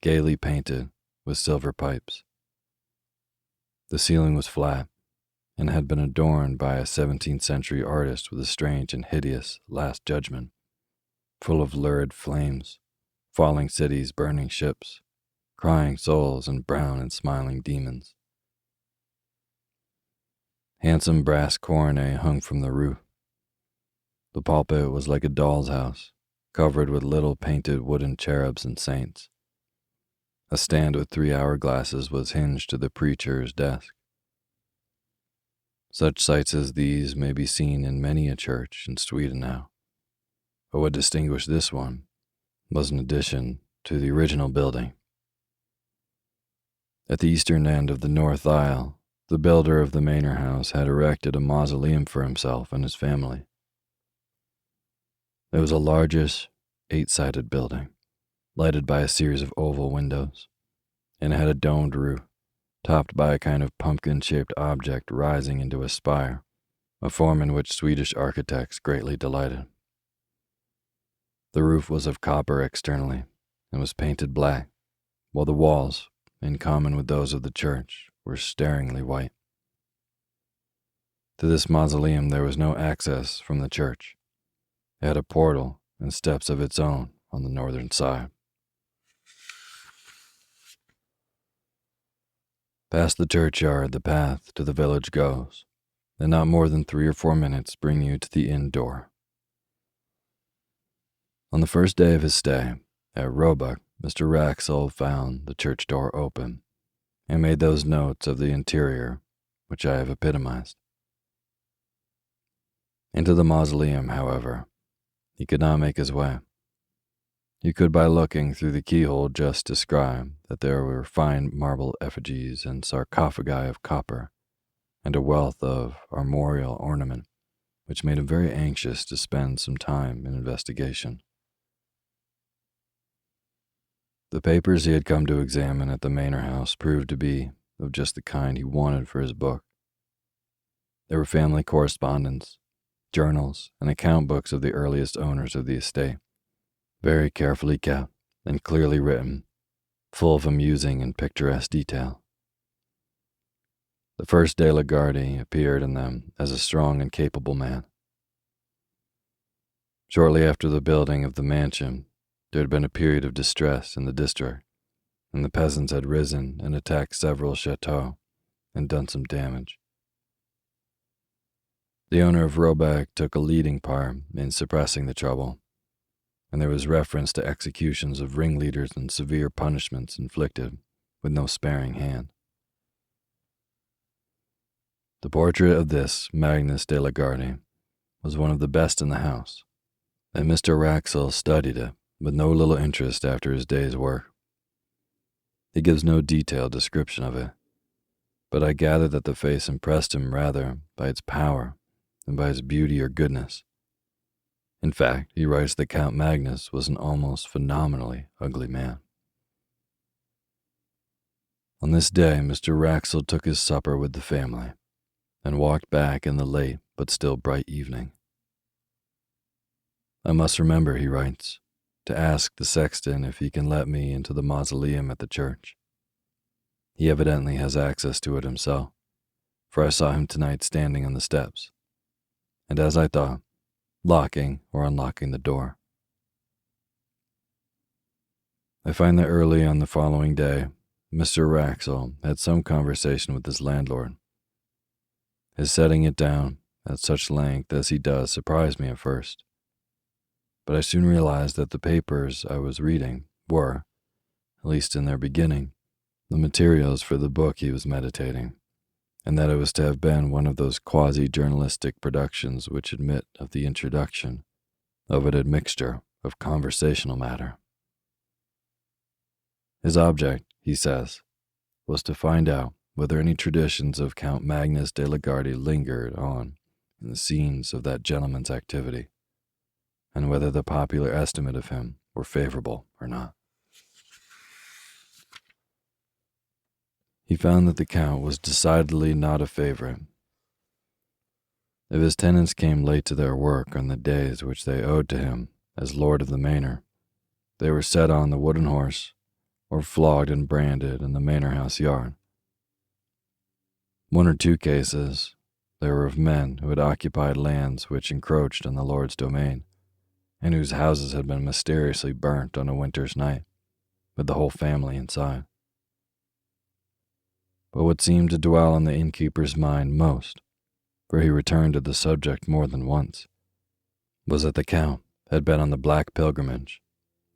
gaily painted with silver pipes. The ceiling was flat, and had been adorned by a 17th century artist with a strange and hideous Last Judgment, full of lurid flames, falling cities, burning ships, crying souls, and brown and smiling demons. Handsome brass coronae hung from the roof. The pulpit was like a doll's house, covered with little painted wooden cherubs and saints. A stand with 3 hourglasses was hinged to the preacher's desk. Such sights as these may be seen in many a church in Sweden now, but what distinguished this one was an addition to the original building. At the eastern end of the north aisle, the builder of the manor house had erected a mausoleum for himself and his family. It was a largish, 8-sided building, lighted by a series of oval windows, and had a domed roof, topped by a kind of pumpkin-shaped object rising into a spire, a form in which Swedish architects greatly delighted. The roof was of copper externally, and was painted black, while the walls, in common with those of the church, were staringly white. To this mausoleum there was no access from the church. It had a portal and steps of its own on the northern side. Past the churchyard the path to the village goes, and not more than 3 or 4 minutes bring you to the inn door. On the first day of his stay at Roebuck, Mr. Wraxall found the church door open, and made those notes of the interior which I have epitomized. Into the mausoleum, however, he could not make his way. You could, by looking through the keyhole just described, that there were fine marble effigies and sarcophagi of copper, and a wealth of armorial ornament, which made him very anxious to spend some time in investigation. The papers he had come to examine at the manor house proved to be of just the kind he wanted for his book. There were family correspondence, journals, and account books of the earliest owners of the estate, very carefully kept and clearly written, full of amusing and picturesque detail. The first De la Gardie appeared in them as a strong and capable man. Shortly after the building of the mansion, there had been a period of distress in the district, and the peasants had risen and attacked several chateaux and done some damage. The owner of Roebuck took a leading part in suppressing the trouble, and there was reference to executions of ringleaders and severe punishments inflicted with no sparing hand. The portrait of this Magnus de la Gardie was one of the best in the house, and Mr. Wraxall studied it with no little interest after his day's work. He gives no detailed description of it, but I gather that the face impressed him rather by its power than by its beauty or goodness. In fact, he writes that Count Magnus was an almost phenomenally ugly man. On this day, Mr. Wraxall took his supper with the family and walked back in the late but still bright evening. I must remember, he writes, to ask the sexton if he can let me into the mausoleum at the church. He evidently has access to it himself, for I saw him tonight standing on the steps, and as I thought, locking or unlocking the door. I find that early on the following day, Mr. Wraxall had some conversation with his landlord. His setting it down at such length as he does surprised me at first, but I soon realized that the papers I was reading were, at least in their beginning, the materials for the book he was meditating, and that it was to have been one of those quasi-journalistic productions which admit of the introduction of an admixture of conversational matter. His object, he says, was to find out whether any traditions of Count Magnus de la Gardie lingered on in the scenes of that gentleman's activity, and whether the popular estimate of him were favorable or not. He found that the Count was decidedly not a favorite. If his tenants came late to their work on the days which they owed to him as lord of the manor, they were set on the wooden horse or flogged and branded in the manor house yard. One or two cases there were of men who had occupied lands which encroached on the lord's domain, and whose houses had been mysteriously burnt on a winter's night, with the whole family inside. But what seemed to dwell on the innkeeper's mind most, for he returned to the subject more than once, was that the Count had been on the Black Pilgrimage,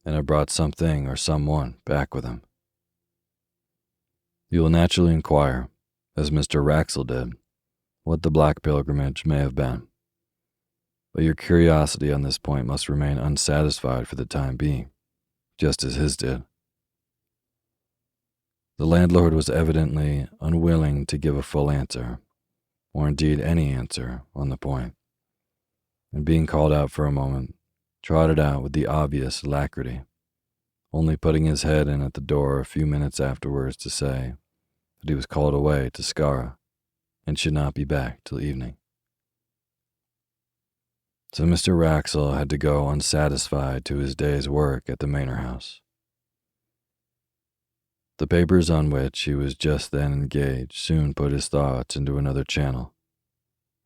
and had brought something or someone back with him. You will naturally inquire, as Mr. Wraxall did, what the Black Pilgrimage may have been, but your curiosity on this point must remain unsatisfied for the time being, just as his did. The landlord was evidently unwilling to give a full answer, or indeed any answer, on the point, and being called out for a moment, trotted out with the obvious alacrity, only putting his head in at the door a few minutes afterwards to say that he was called away to Skara and should not be back till evening. So Mr. Wraxall had to go unsatisfied to his day's work at the manor house. The papers on which he was just then engaged soon put his thoughts into another channel,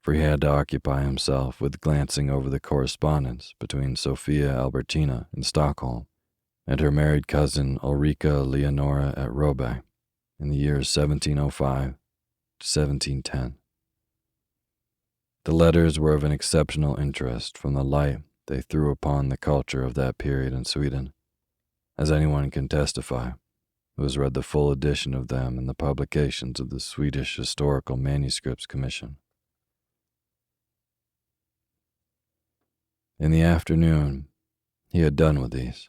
for he had to occupy himself with glancing over the correspondence between Sophia Albertina in Stockholm and her married cousin Ulrika Leonora at Råbäck in the years 1705 to 1710. The letters were of an exceptional interest from the light they threw upon the culture of that period in Sweden, as anyone can testify who has read the full edition of them in the publications of the Swedish Historical Manuscripts Commission. In the afternoon, he had done with these,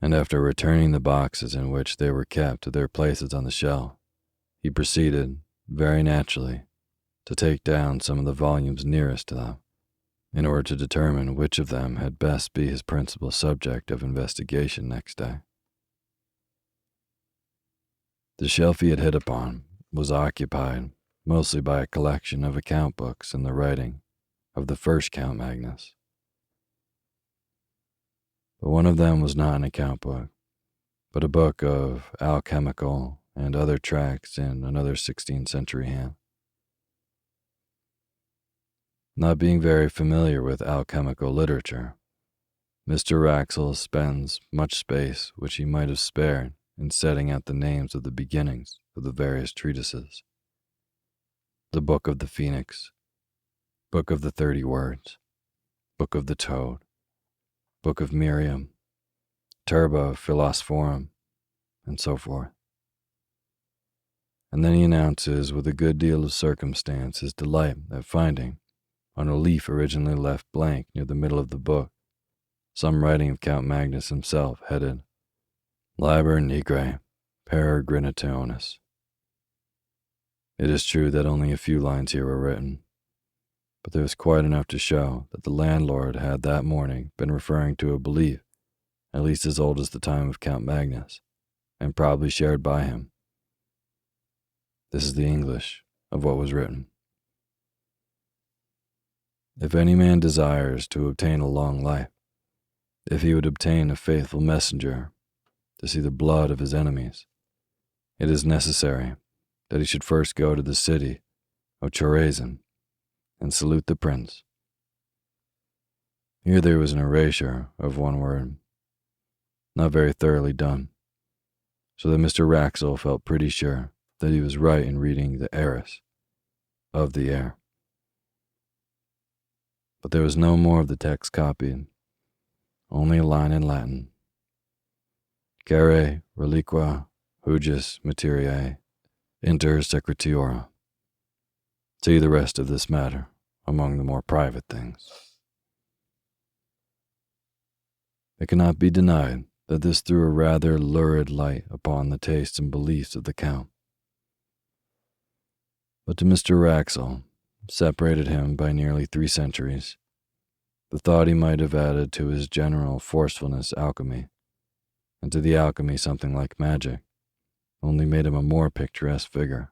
and after returning the boxes in which they were kept to their places on the shelf, he proceeded, very naturally, to take down some of the volumes nearest to them, in order to determine which of them had best be his principal subject of investigation next day. The shelf he had hit upon was occupied mostly by a collection of account books in the writing of the first Count Magnus. But one of them was not an account book, but a book of alchemical and other tracts in another 16th century hand. Not being very familiar with alchemical literature, Mr. Wraxall spends much space which he might have spared in setting out the names of the beginnings of the various treatises. The Book of the Phoenix, Book of the 30 Words, Book of the Toad, Book of Miriam, Turba Philosophorum, and so forth. And then he announces with a good deal of circumstance his delight at finding, on a leaf originally left blank near the middle of the book, some writing of Count Magnus himself headed Liber Nigrae Peregrinationis. It is true that only a few lines here were written, but there was quite enough to show that the landlord had that morning been referring to a belief at least as old as the time of Count Magnus, and probably shared by him. This is the English of what was written. If any man desires to obtain a long life, if he would obtain a faithful messenger to see the blood of his enemies, it is necessary that he should first go to the city of Chorazin and salute the prince. Here there was an erasure of one word, not very thoroughly done, so that Mr. Wraxall felt pretty sure that he was right in reading the heiress of the heir. But there was no more of the text copied, only a line in Latin. Care reliqua hujus materiae inter secretiora. See the rest of this matter among the more private things. It cannot be denied that this threw a rather lurid light upon the tastes and beliefs of the Count. But to Mr. Wraxall, separated him by nearly 3 centuries, the thought he might have added to his general forcefulness alchemy, and to the alchemy something like magic, only made him a more picturesque figure.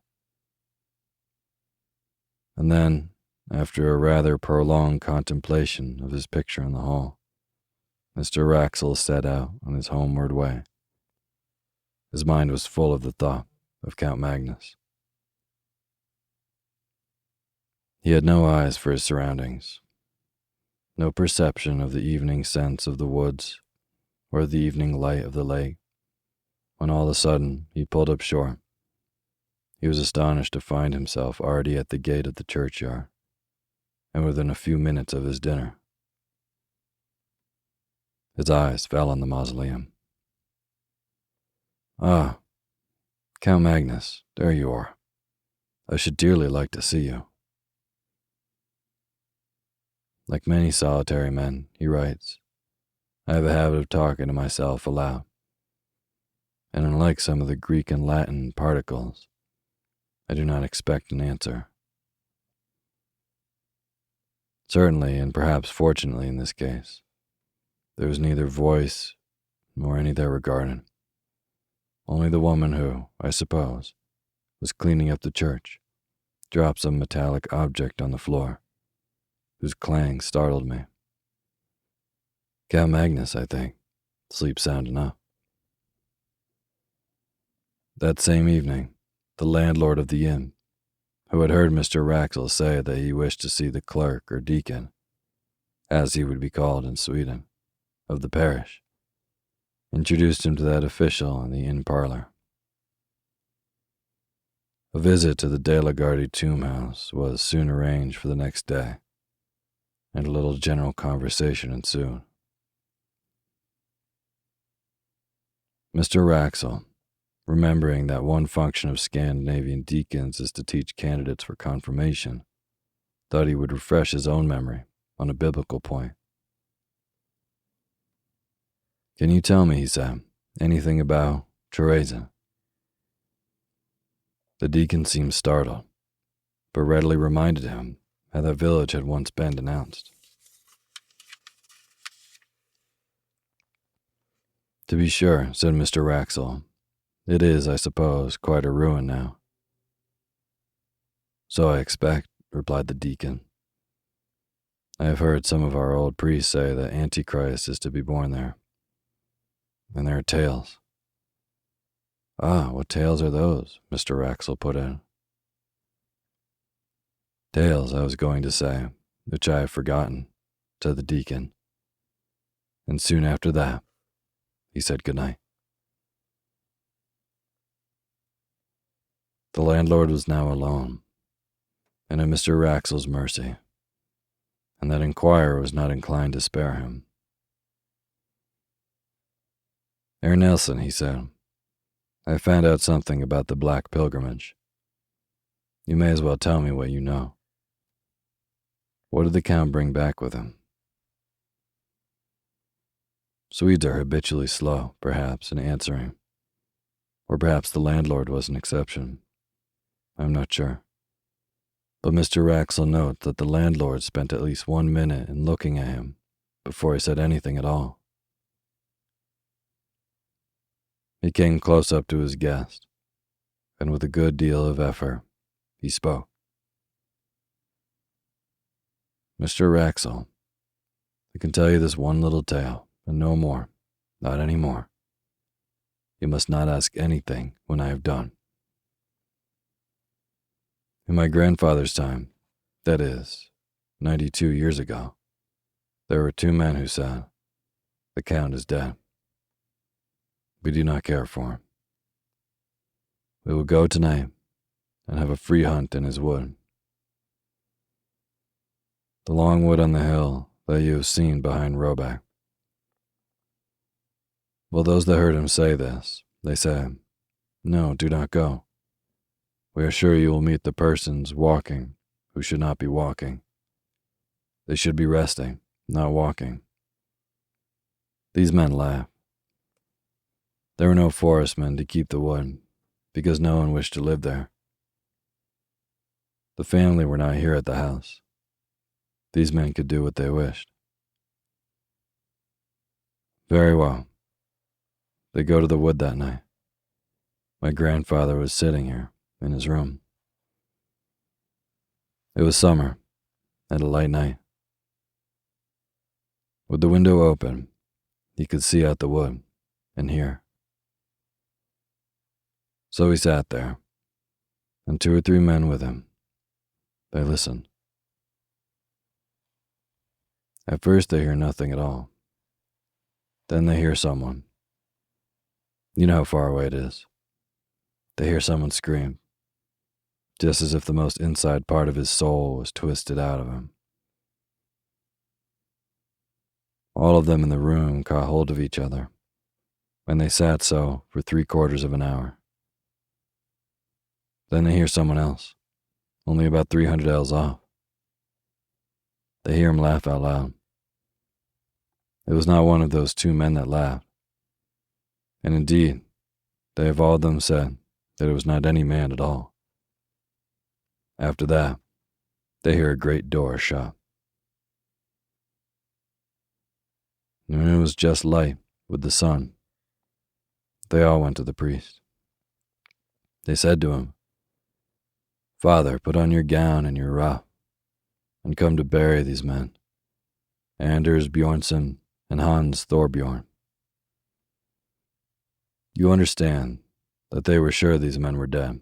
And then, after a rather prolonged contemplation of his picture in the hall, Mr. Wraxall set out on his homeward way. His mind was full of the thought of Count Magnus. He had no eyes for his surroundings, no perception of the evening scents of the woods or the evening light of the lake, when all of a sudden he pulled up short. He was astonished to find himself already at the gate of the churchyard, and within a few minutes of his dinner. His eyes fell on the mausoleum. Ah, Count Magnus, there you are. I should dearly like to see you. Like many solitary men, he writes, I have a habit of talking to myself aloud, and unlike some of the Greek and Latin particles, I do not expect an answer. Certainly, and perhaps fortunately in this case, there was neither voice nor any there regarded. Only the woman who, I suppose, was cleaning up the church, dropped some metallic object on the floor, whose clang startled me. Count Magnus, I think. Sleep sound enough. That same evening, the landlord of the inn, who had heard Mr. Wraxall say that he wished to see the clerk or deacon, as he would be called in Sweden, of the parish, introduced him to that official in the inn parlor. A visit to the De la Gardie tomb house was soon arranged for the next day, and a little general conversation ensued. Mr. Wraxall, remembering that one function of Scandinavian deacons is to teach candidates for confirmation, thought he would refresh his own memory on a biblical point. Can you tell me, he said, anything about Chorazin? The deacon seemed startled, but readily reminded him how that village had once been denounced. To be sure, said Mr. Wraxall, it is, I suppose, quite a ruin now. So I expect, replied the deacon. I have heard some of our old priests say that Antichrist is to be born there. And there are tales. Ah, what tales are those? Mr. Wraxall put in. Tales, I was going to say, which I have forgotten, said the deacon. And soon after that, he said good night. The landlord was now alone, and at Mr. Wraxall's mercy, and that inquirer was not inclined to spare him. Herr Nelson, he said, I found out something about the Black Pilgrimage. You may as well tell me what you know. What did the Count bring back with him? Swedes are habitually slow, perhaps, in answering, or perhaps the landlord was an exception. I'm not sure. But Mr. Raxel notes that the landlord spent at least 1 minute in looking at him before he said anything at all. He came close up to his guest, and with a good deal of effort, he spoke. Mr. Raxel, I can tell you this one little tale, and no more, not any more. You must not ask anything when I have done. In my grandfather's time, that is, 92 years ago, there were 2 men who said, "The Count is dead. We do not care for him. We will go tonight and have a free hunt in his wood. The long wood on the hill that you have seen behind Roebuck." Well, those that heard him say this, they said, "No, do not go. We are sure you will meet the persons walking who should not be walking. They should be resting, not walking." These men laughed. There were no forestmen to keep the wood, because no one wished to live there. The family were not here at the house. These men could do what they wished. Very well. They go to the wood that night. My grandfather was sitting here in his room. It was summer, and a light night. With the window open, he could see out the wood and hear. So he sat there, and 2 or 3 men with him. They listened. At first they hear nothing at all. Then they hear someone. You know how far away it is. They hear someone scream, just as if the most inside part of his soul was twisted out of him. All of them in the room caught hold of each other, and they sat so for 3/4 of an hour. Then they hear someone else, only about 300 ells off. They hear him laugh out loud. It was not one of those 2 men that laughed. And indeed, they have all of them said that it was not any man at all. After that, they hear a great door shut. And when it was just light with the sun, they all went to the priest. They said to him, "Father, put on your gown and your ruff, and come to bury these men, Anders Bjornson and Hans Thorbjorn." You understand that they were sure these men were dead.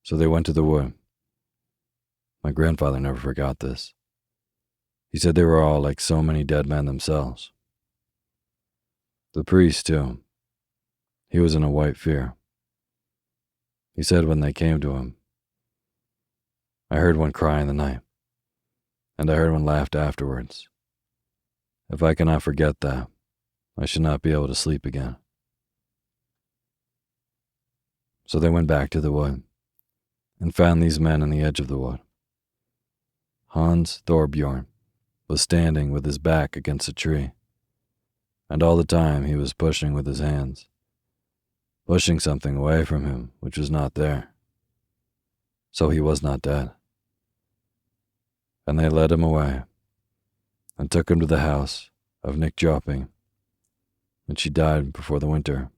So they went to the wood. My grandfather never forgot this. He said they were all like so many dead men themselves. The priest, too, he was in a white fear. He said when they came to him, "I heard one cry in the night, and I heard one laughed afterwards. If I cannot forget that, I should not be able to sleep again." So they went back to the wood and found these men on the edge of the wood. Hans Thorbjorn was standing with his back against a tree, and all the time he was pushing with his hands, pushing something away from him which was not there. So he was not dead. And they led him away and took him to the house of Nick Jopping, and she died before the winter.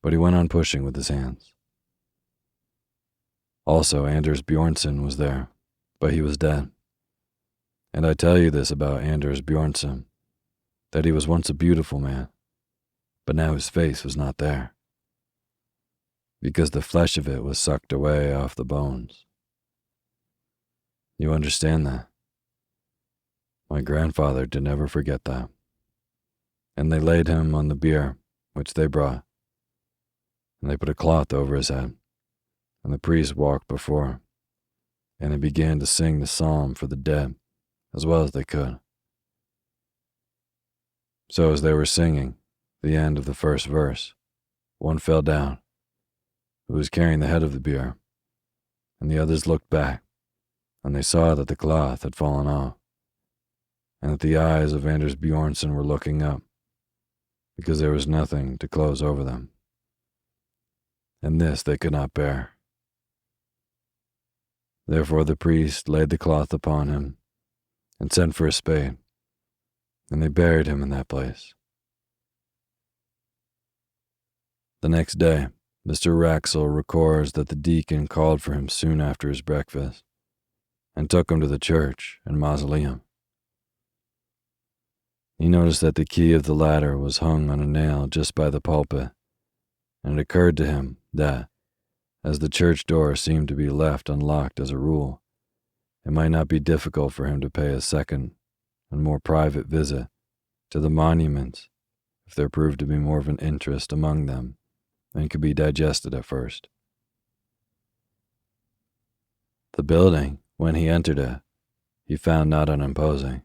But he went on pushing with his hands. Also, Anders Bjornson was there, but he was dead. And I tell you this about Anders Bjornson, that he was once a beautiful man, but now his face was not there, because the flesh of it was sucked away off the bones. You understand that? My grandfather did never forget that. And they laid him on the bier which they brought, and they put a cloth over his head, and the priest walked before, and they began to sing the psalm for the dead as well as they could. So as they were singing the end of the first verse, one fell down, who was carrying the head of the bier, and the others looked back, and they saw that the cloth had fallen off, and that the eyes of Anders Bjornson were looking up, because there was nothing to close over them. And this they could not bear. Therefore the priest laid the cloth upon him and sent for a spade, and they buried him in that place. The next day, Mr. Wraxall records that the deacon called for him soon after his breakfast and took him to the church and mausoleum. He noticed that the key of the latter was hung on a nail just by the pulpit, and it occurred to him that, as the church door seemed to be left unlocked as a rule, it might not be difficult for him to pay a second and more private visit to the monuments if there proved to be more of an interest among them than could be digested at first. The building, when he entered it, he found not unimposing.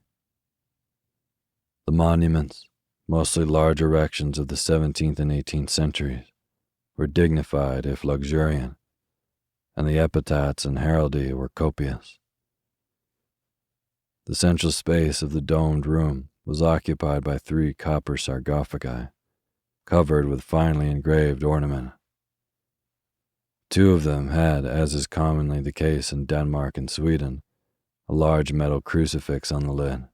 The monuments, mostly large erections of the 17th and 18th centuries, were dignified if luxuriant, and the epitaphs and heraldry were copious. The central space of the domed room was occupied by 3 copper sarcophagi, covered with finely engraved ornament. 2 of them had, as is commonly the case in Denmark and Sweden, a large metal crucifix on the lid.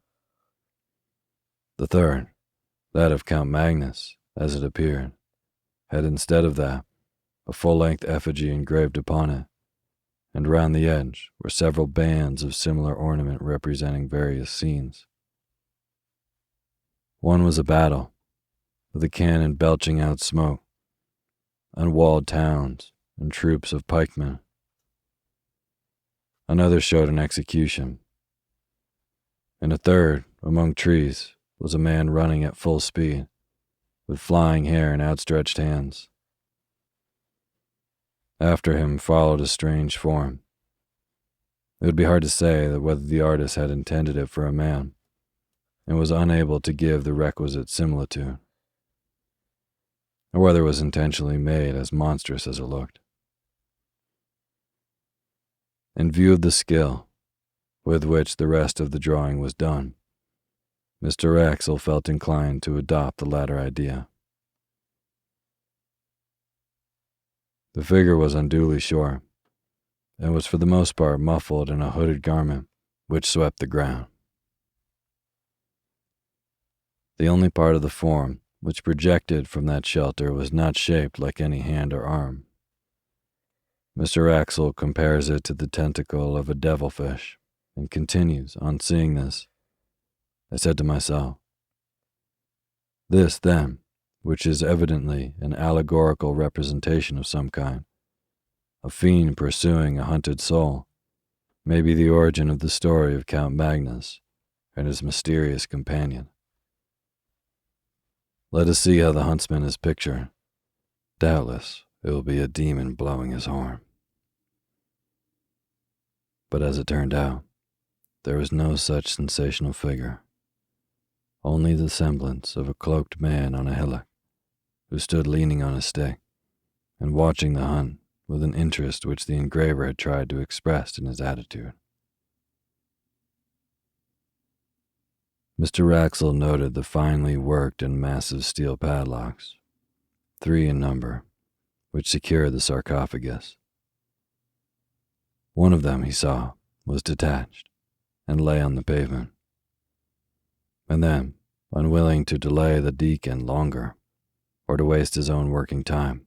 The third, that of Count Magnus, as it appeared, had instead of that a full-length effigy engraved upon it, and round the edge were several bands of similar ornament representing various scenes. One was a battle, with a cannon belching out smoke, unwalled towns, and troops of pikemen. Another showed an execution. In a third, among trees, was a man running at full speed, with flying hair and outstretched hands. After him followed a strange form. It would be hard to say that whether the artist had intended it for a man, and was unable to give the requisite similitude, or whether it was intentionally made as monstrous as it looked. In view of the skill with which the rest of the drawing was done, Mr. Wraxall felt inclined to adopt the latter idea. The figure was unduly short, and was for the most part muffled in a hooded garment which swept the ground. The only part of the form which projected from that shelter was not shaped like any hand or arm. Mr. Wraxall compares it to the tentacle of a devilfish, and continues, on seeing this, I said to myself, this, then, which is evidently an allegorical representation of some kind, a fiend pursuing a hunted soul, may be the origin of the story of Count Magnus and his mysterious companion. Let us see how the huntsman is pictured. Doubtless, it will be a demon blowing his horn. But as it turned out, there was no such sensational figure, only the semblance of a cloaked man on a hillock, who stood leaning on a stick and watching the hunt with an interest which the engraver had tried to express in his attitude. Mr. Wraxall noted the finely worked and massive steel padlocks, 3 in number, which secured the sarcophagus. One of them, he saw, was detached and lay on the pavement. And then, unwilling to delay the deacon longer, or to waste his own working time,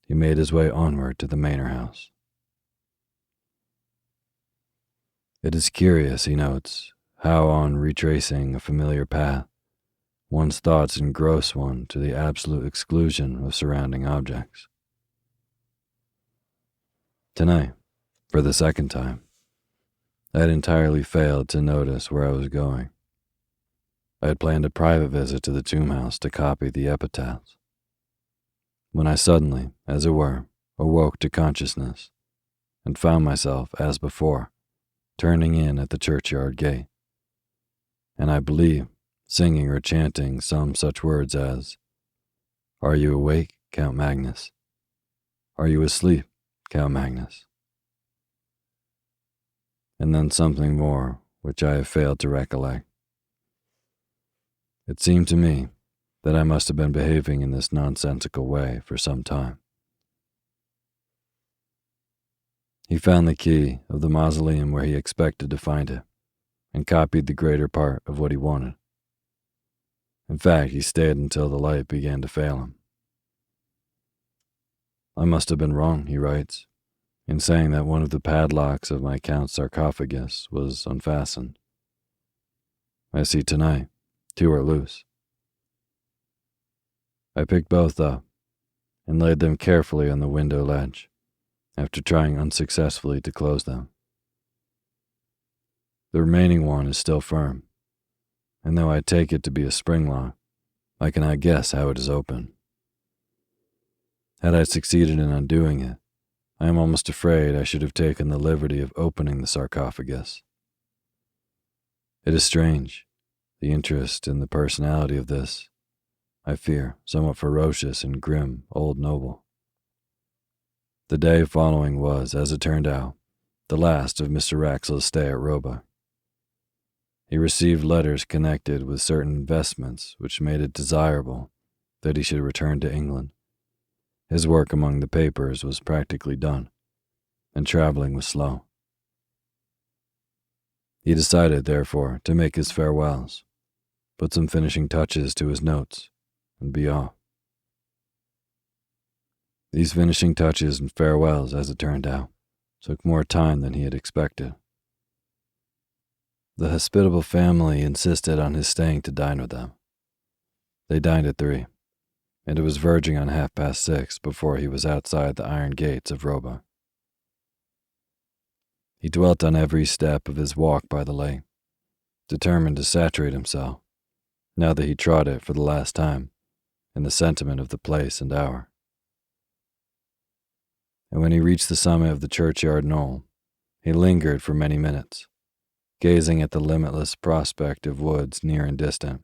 he made his way onward to the manor house. It is curious, he notes, how on retracing a familiar path, one's thoughts engross one to the absolute exclusion of surrounding objects. Tonight, for the second time, I had entirely failed to notice where I was going. I had planned a private visit to the tomb house to copy the epitaphs, when I suddenly, as it were, awoke to consciousness and found myself, as before, turning in at the churchyard gate, and I believe singing or chanting some such words as, "Are you awake, Count Magnus? Are you asleep, Count Magnus?" And then something more which I have failed to recollect. It seemed to me that I must have been behaving in this nonsensical way for some time. He found the key of the mausoleum where he expected to find it, and copied the greater part of what he wanted. In fact, he stayed until the light began to fail him. I must have been wrong, he writes, in saying that one of the padlocks of my count's sarcophagus was unfastened. I see tonight, 2 are loose. I picked both up and laid them carefully on the window ledge, after trying unsuccessfully to close them. The remaining one is still firm, and though I take it to be a spring lock, I cannot guess how it is open. Had I succeeded in undoing it, I am almost afraid I should have taken the liberty of opening the sarcophagus. It is strange, the interest in the personality of this, I fear, somewhat ferocious and grim old noble. The day following was, as it turned out, the last of Mr. Wraxall's stay at Roebuck. He received letters connected with certain investments which made it desirable that he should return to England. His work among the papers was practically done, and traveling was slow. He decided, therefore, to make his farewells, put some finishing touches to his notes, and be off. These finishing touches and farewells, as it turned out, took more time than he had expected. The hospitable family insisted on his staying to dine with them. They dined at 3, and it was verging on 6:30 before he was outside the iron gates of Roebuck. He dwelt on every step of his walk by the lake, determined to saturate himself, now that he trod it for the last time, in the sentiment of the place and hour. And when he reached the summit of the churchyard knoll, he lingered for many minutes, gazing at the limitless prospect of woods near and distant,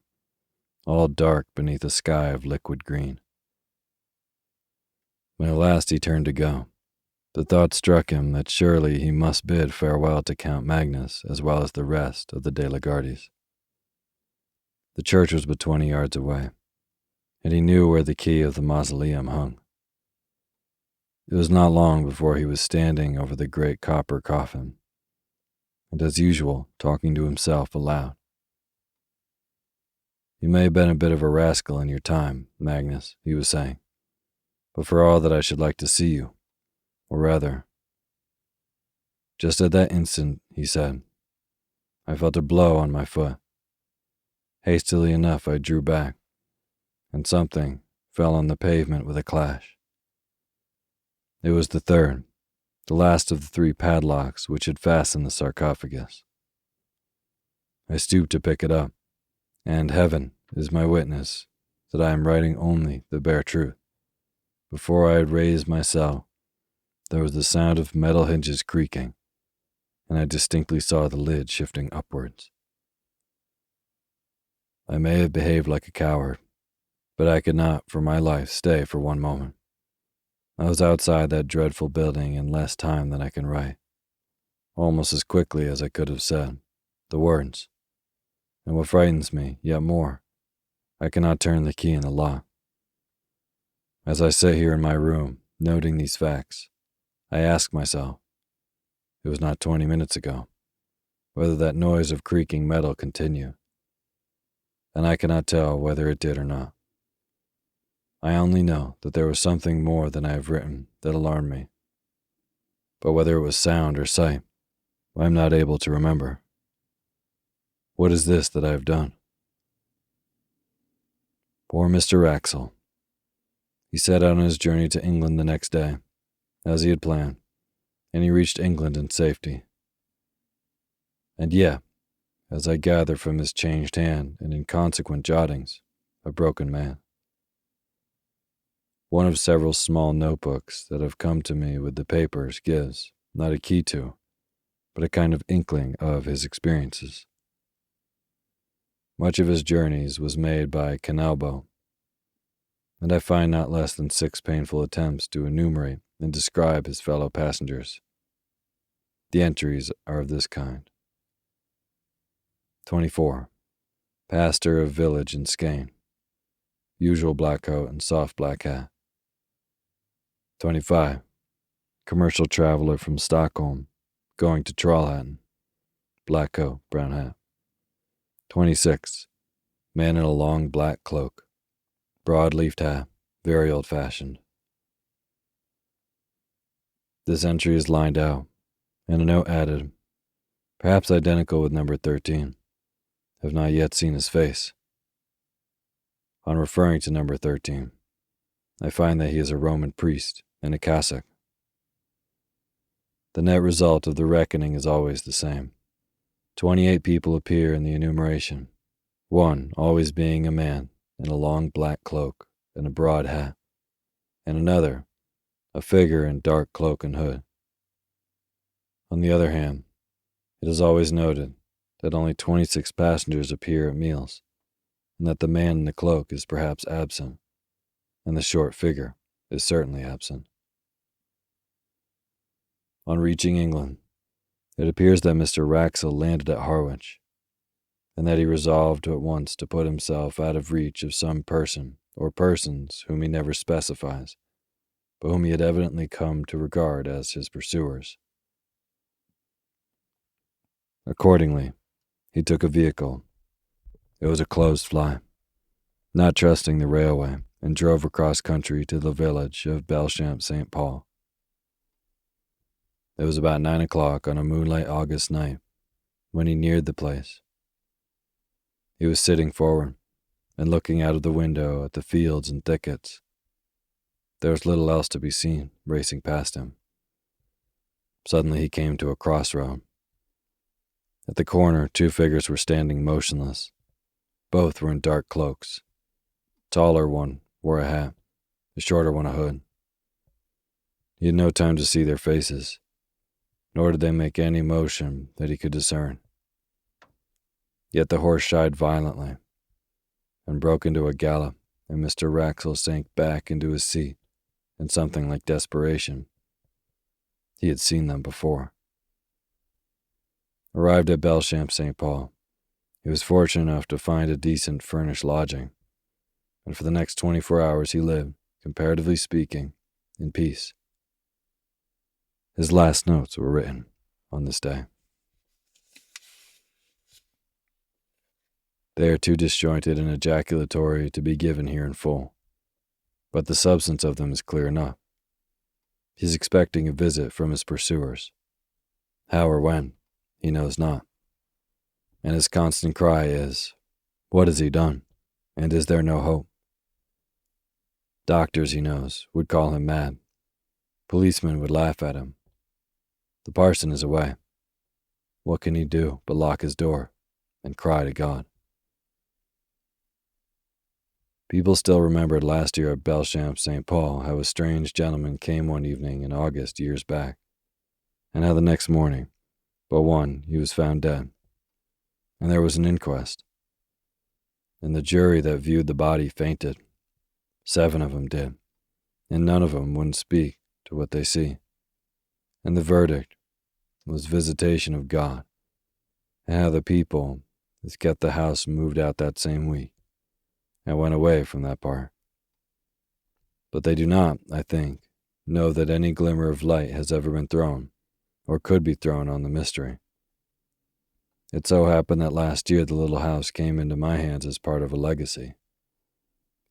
all dark beneath a sky of liquid green. When at last he turned to go, the thought struck him that surely he must bid farewell to Count Magnus as well as the rest of the De la Gardies. The church was but 20 yards away, and he knew where the key of the mausoleum hung. It was not long before he was standing over the great copper coffin, and as usual, talking to himself aloud. "You may have been a bit of a rascal in your time, Magnus," he was saying, "but for all that I should like to see you, or rather..." Just at that instant, he said, I felt a blow on my foot. Hastily enough, I drew back, and something fell on the pavement with a clash. It was the third, the last of the 3 padlocks which had fastened the sarcophagus. I stooped to pick it up, and heaven is my witness that I am writing only the bare truth. Before I had raised myself, there was the sound of metal hinges creaking, and I distinctly saw the lid shifting upwards. I may have behaved like a coward, but I could not, for my life, stay for one moment. I was outside that dreadful building in less time than I can write, almost as quickly as I could have said the words. And what frightens me, yet more, I cannot turn the key in the lock. As I sit here in my room, noting these facts, I ask myself, it was not 20 minutes ago, whether that noise of creaking metal continued. And I cannot tell whether it did or not. I only know that there was something more than I have written that alarmed me. But whether it was sound or sight, I am not able to remember. What is this that I have done? Poor Mr. Wraxall. He set out on his journey to England the next day, as he had planned, and he reached England in safety. And yet, as I gather from his changed hand and inconsequent jottings, a broken man. One of several small notebooks that have come to me with the papers gives, not a key to, but a kind of inkling of his experiences. Much of his journeys was made by canal boat, and I find not less than 6 painful attempts to enumerate and describe his fellow passengers. The entries are of this kind. 24. Pastor of village in Skane. Usual black coat and soft black hat. 25. Commercial traveler from Stockholm, going to Trollhättan. Black coat, brown hat. 26. Man in a long black cloak. Broad-leafed hat, very old-fashioned. This entry is lined out, and a note added, perhaps identical with number 13. Have not yet seen his face. On referring to number 13, I find that he is a Roman priest in a cassock. The net result of the reckoning is always the same. 28 people appear in the enumeration, one always being a man in a long black cloak and a broad hat, and another, a figure in dark cloak and hood. On the other hand, it is always noted that only 26 passengers appear at meals, and that the man in the cloak is perhaps absent, and the short figure is certainly absent. On reaching England, it appears that Mr. Wraxall landed at Harwich, and that he resolved at once to put himself out of reach of some person or persons whom he never specifies, but whom he had evidently come to regard as his pursuers. Accordingly, he took a vehicle. It was a closed fly, not trusting the railway, and drove across country to the village of Belchamp St. Paul. It was about 9 o'clock on a moonlight August night when he neared the place. He was sitting forward and looking out of the window at the fields and thickets. There was little else to be seen racing past him. Suddenly he came to a crossroad. At the corner, two figures were standing motionless. Both were in dark cloaks. The taller one wore a hat, the shorter one a hood. He had no time to see their faces, nor did they make any motion that he could discern. Yet the horse shied violently and broke into a gallop, and Mr. Wraxall sank back into his seat in something like desperation. He had seen them before. Arrived at Belchamp St. Paul, he was fortunate enough to find a decent furnished lodging, and for the next 24 hours he lived, comparatively speaking, in peace. His last notes were written on this day. They are too disjointed and ejaculatory to be given here in full, but the substance of them is clear enough. He is expecting a visit from his pursuers. How or when, he knows not. And his constant cry is, what has he done, and is there no hope? Doctors, he knows, would call him mad. Policemen would laugh at him. The parson is away. What can he do but lock his door and cry to God? People still remembered last year at Belchamp St. Paul how a strange gentleman came one evening in August years back, and how the next morning, but one, he was found dead, and there was an inquest. And the jury that viewed the body fainted. 7 of them did, and none of them wouldn't speak to what they see. And the verdict was visitation of God, and how the people that kept the house moved out that same week and went away from that part. But they do not, I think, know that any glimmer of light has ever been thrown, or could be thrown on the mystery. It so happened that last year the little house came into my hands as part of a legacy.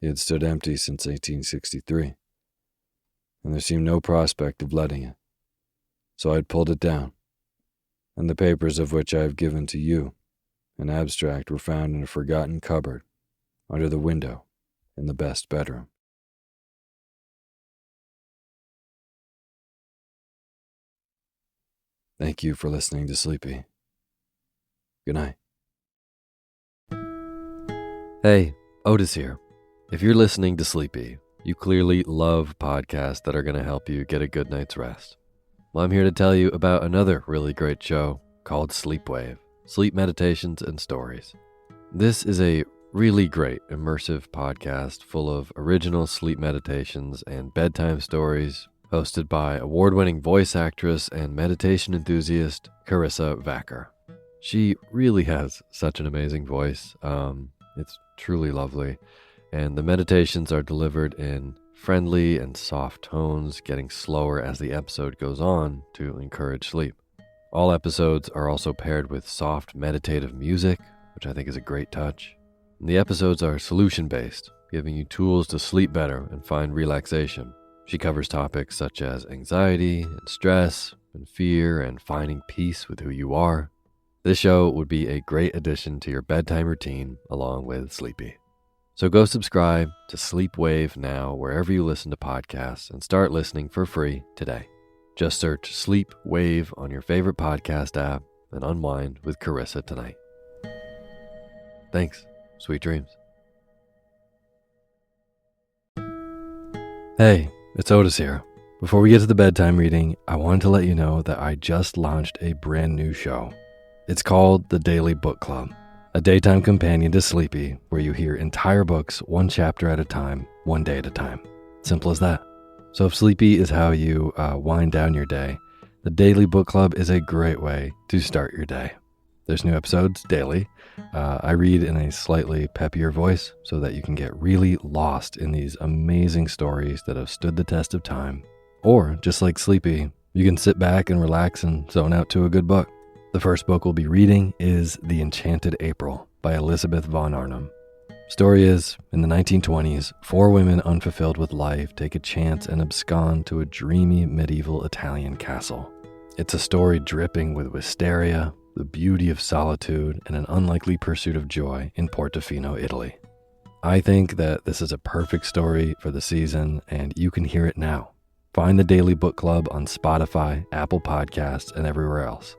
It had stood empty since 1863, and there seemed no prospect of letting it. So I had pulled it down, and the papers of which I have given to you an abstract were found in a forgotten cupboard under the window in the best bedroom. Thank you for listening to Sleepy. Good night. Hey, Otis here. If you're listening to Sleepy, you clearly love podcasts that are going to help you get a good night's rest. Well, I'm here to tell you about another really great show called Sleepwave, Sleep Meditations and Stories. This is a really great immersive podcast full of original sleep meditations and bedtime stories, hosted by award-winning voice actress and meditation enthusiast Carissa Vacker. She really has such an amazing voice. It's truly lovely. And the meditations are delivered in friendly and soft tones, getting slower as the episode goes on to encourage sleep. All episodes are also paired with soft meditative music, which I think is a great touch. And the episodes are solution-based, giving you tools to sleep better and find relaxation. She covers topics such as anxiety and stress and fear and finding peace with who you are. This show would be a great addition to your bedtime routine along with Sleepy. So go subscribe to Sleep Wave now wherever you listen to podcasts and start listening for free today. Just search Sleep Wave on your favorite podcast app and unwind with Carissa tonight. Thanks. Sweet dreams. Hey, it's Otis here. Before we get to the bedtime reading, I wanted to let you know that I just launched a brand new show. It's called The Daily Book Club, a daytime companion to Sleepy where you hear entire books one chapter at a time, one day at a time. Simple as that. So if Sleepy is how you wind down your day, the Daily Book Club is a great way to start your day. There's new episodes daily. I read in a slightly peppier voice so that you can get really lost in these amazing stories that have stood the test of time. Or, just like Sleepy, you can sit back and relax and zone out to a good book. The first book we'll be reading is The Enchanted April by Elizabeth von Arnim. Story is, in the 1920s, 4 women unfulfilled with life take a chance and abscond to a dreamy medieval Italian castle. It's a story dripping with wisteria, the beauty of solitude, and an unlikely pursuit of joy in Portofino, Italy. I think that this is a perfect story for the season, and you can hear it now. Find the Daily Book Club on Spotify, Apple Podcasts, and everywhere else.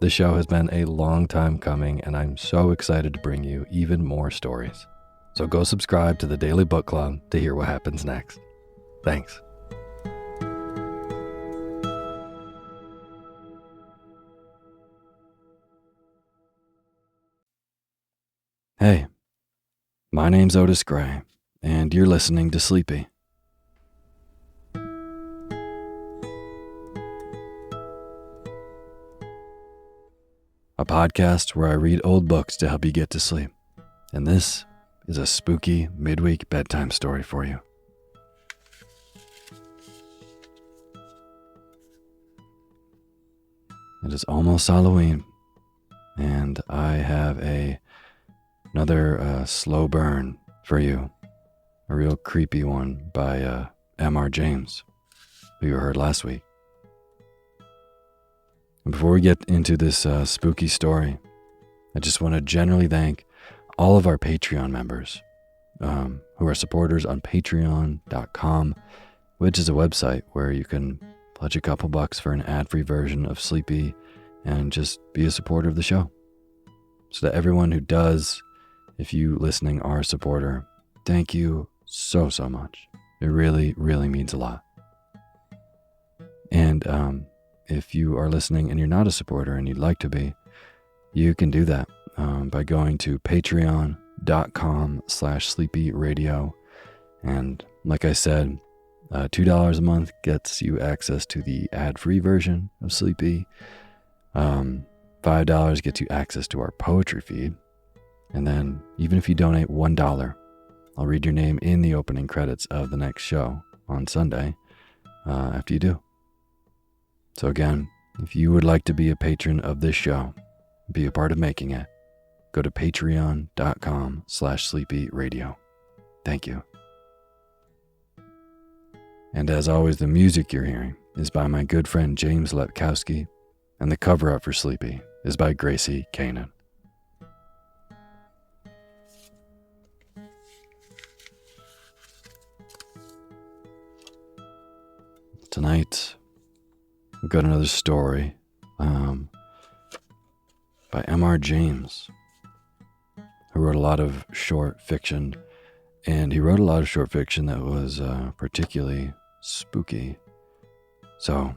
This show has been a long time coming, and I'm so excited to bring you even more stories. So go subscribe to the Daily Book Club to hear what happens next. Thanks. Hey, my name's Otis Gray, and you're listening to Sleepy. A podcast where I read old books to help you get to sleep. And this is a spooky midweek bedtime story for you. It is almost Halloween, and I have another slow burn for you. A real creepy one by M.R. James, who you heard last week. And before we get into this spooky story, I just want to generally thank all of our Patreon members who are supporters on patreon.com, which is a website where you can pledge a couple bucks for an ad-free version of Sleepy and just be a supporter of the show. So to everyone who does, if you listening are a supporter, thank you so much. It really, really means a lot. And if you are listening and you're not a supporter and you'd like to be, you can do that by going to patreon.com/sleepyradio. And like I said, $2 a month gets you access to the ad-free version of Sleepy. $5 gets you access to our poetry feed. And then even if you donate $1, I'll read your name in the opening credits of the next show on Sunday after you do. So again, if you would like to be a patron of this show, be a part of making it, go to patreon.com/sleepyradio. Thank you. And as always, the music you're hearing is by my good friend James Lepkowski, and the cover art for Sleepy is by Gracie Kanan. Tonight, we've got another story by M.R. James, who wrote a lot of short fiction, and he wrote a lot of short fiction that was particularly spooky. So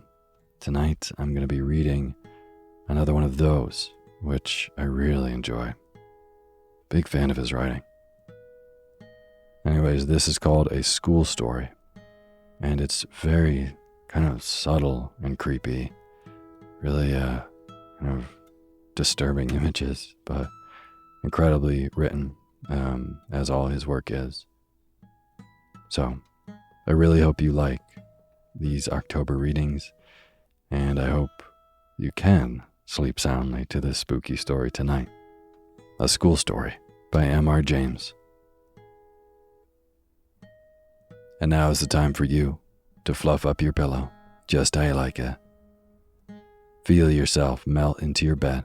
tonight I'm going to be reading another one of those, which I really enjoy. Big fan of his writing. Anyways, this is called A School Story, and it's very kind of subtle and creepy, really kind of disturbing images, but incredibly written, as all his work is. So, I really hope you like these October readings, and I hope you can sleep soundly to this spooky story tonight. A School Story by M.R. James. And now is the time for you to fluff up your pillow just how you like it. Feel yourself melt into your bed.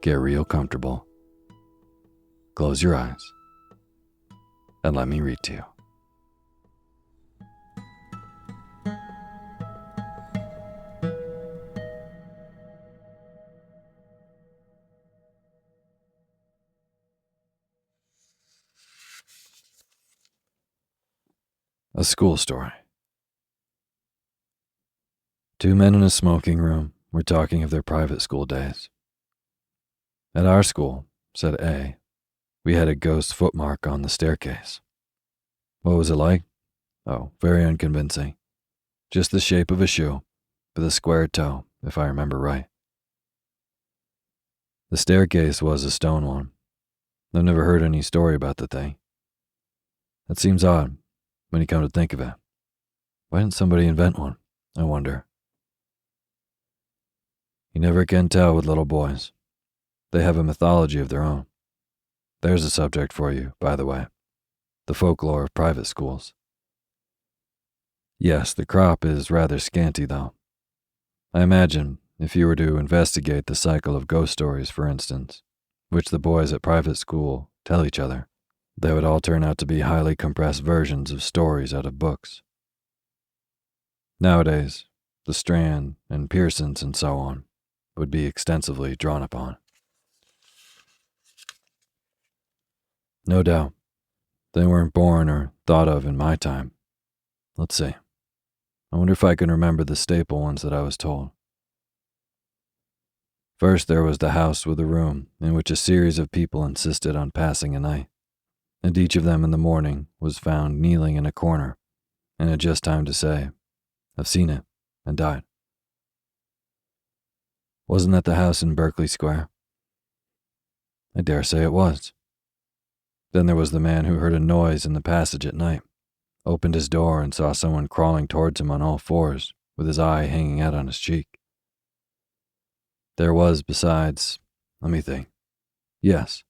Get real comfortable. Close your eyes and let me read to you. A School Story. Two men in a smoking room were talking of their private school days. At our school, said A, we had a ghost footmark on the staircase. What was it like? Oh, very unconvincing. Just the shape of a shoe, with a square toe, if I remember right. The staircase was a stone one. I've never heard any story about the thing. That seems odd, when you come to think of it. Why didn't somebody invent one, I wonder? You never can tell with little boys. They have a mythology of their own. There's a subject for you, by the way. The folklore of private schools. Yes, the crop is rather scanty, though. I imagine if you were to investigate the cycle of ghost stories, for instance, which the boys at private school tell each other, they would all turn out to be highly compressed versions of stories out of books. Nowadays, the Strand and Pearsons and so on would be extensively drawn upon. No doubt. They weren't born or thought of in my time. Let's see. I wonder if I can remember the staple ones that I was told. First, there was the house with a room in which a series of people insisted on passing a night, and each of them in the morning was found kneeling in a corner and had just time to say, "I've seen it," and died. Wasn't that the house in Berkeley Square? I dare say it was. Then there was the man who heard a noise in the passage at night, opened his door and saw someone crawling towards him on all fours, with his eye hanging out on his cheek. There was, besides, let me think. Yes.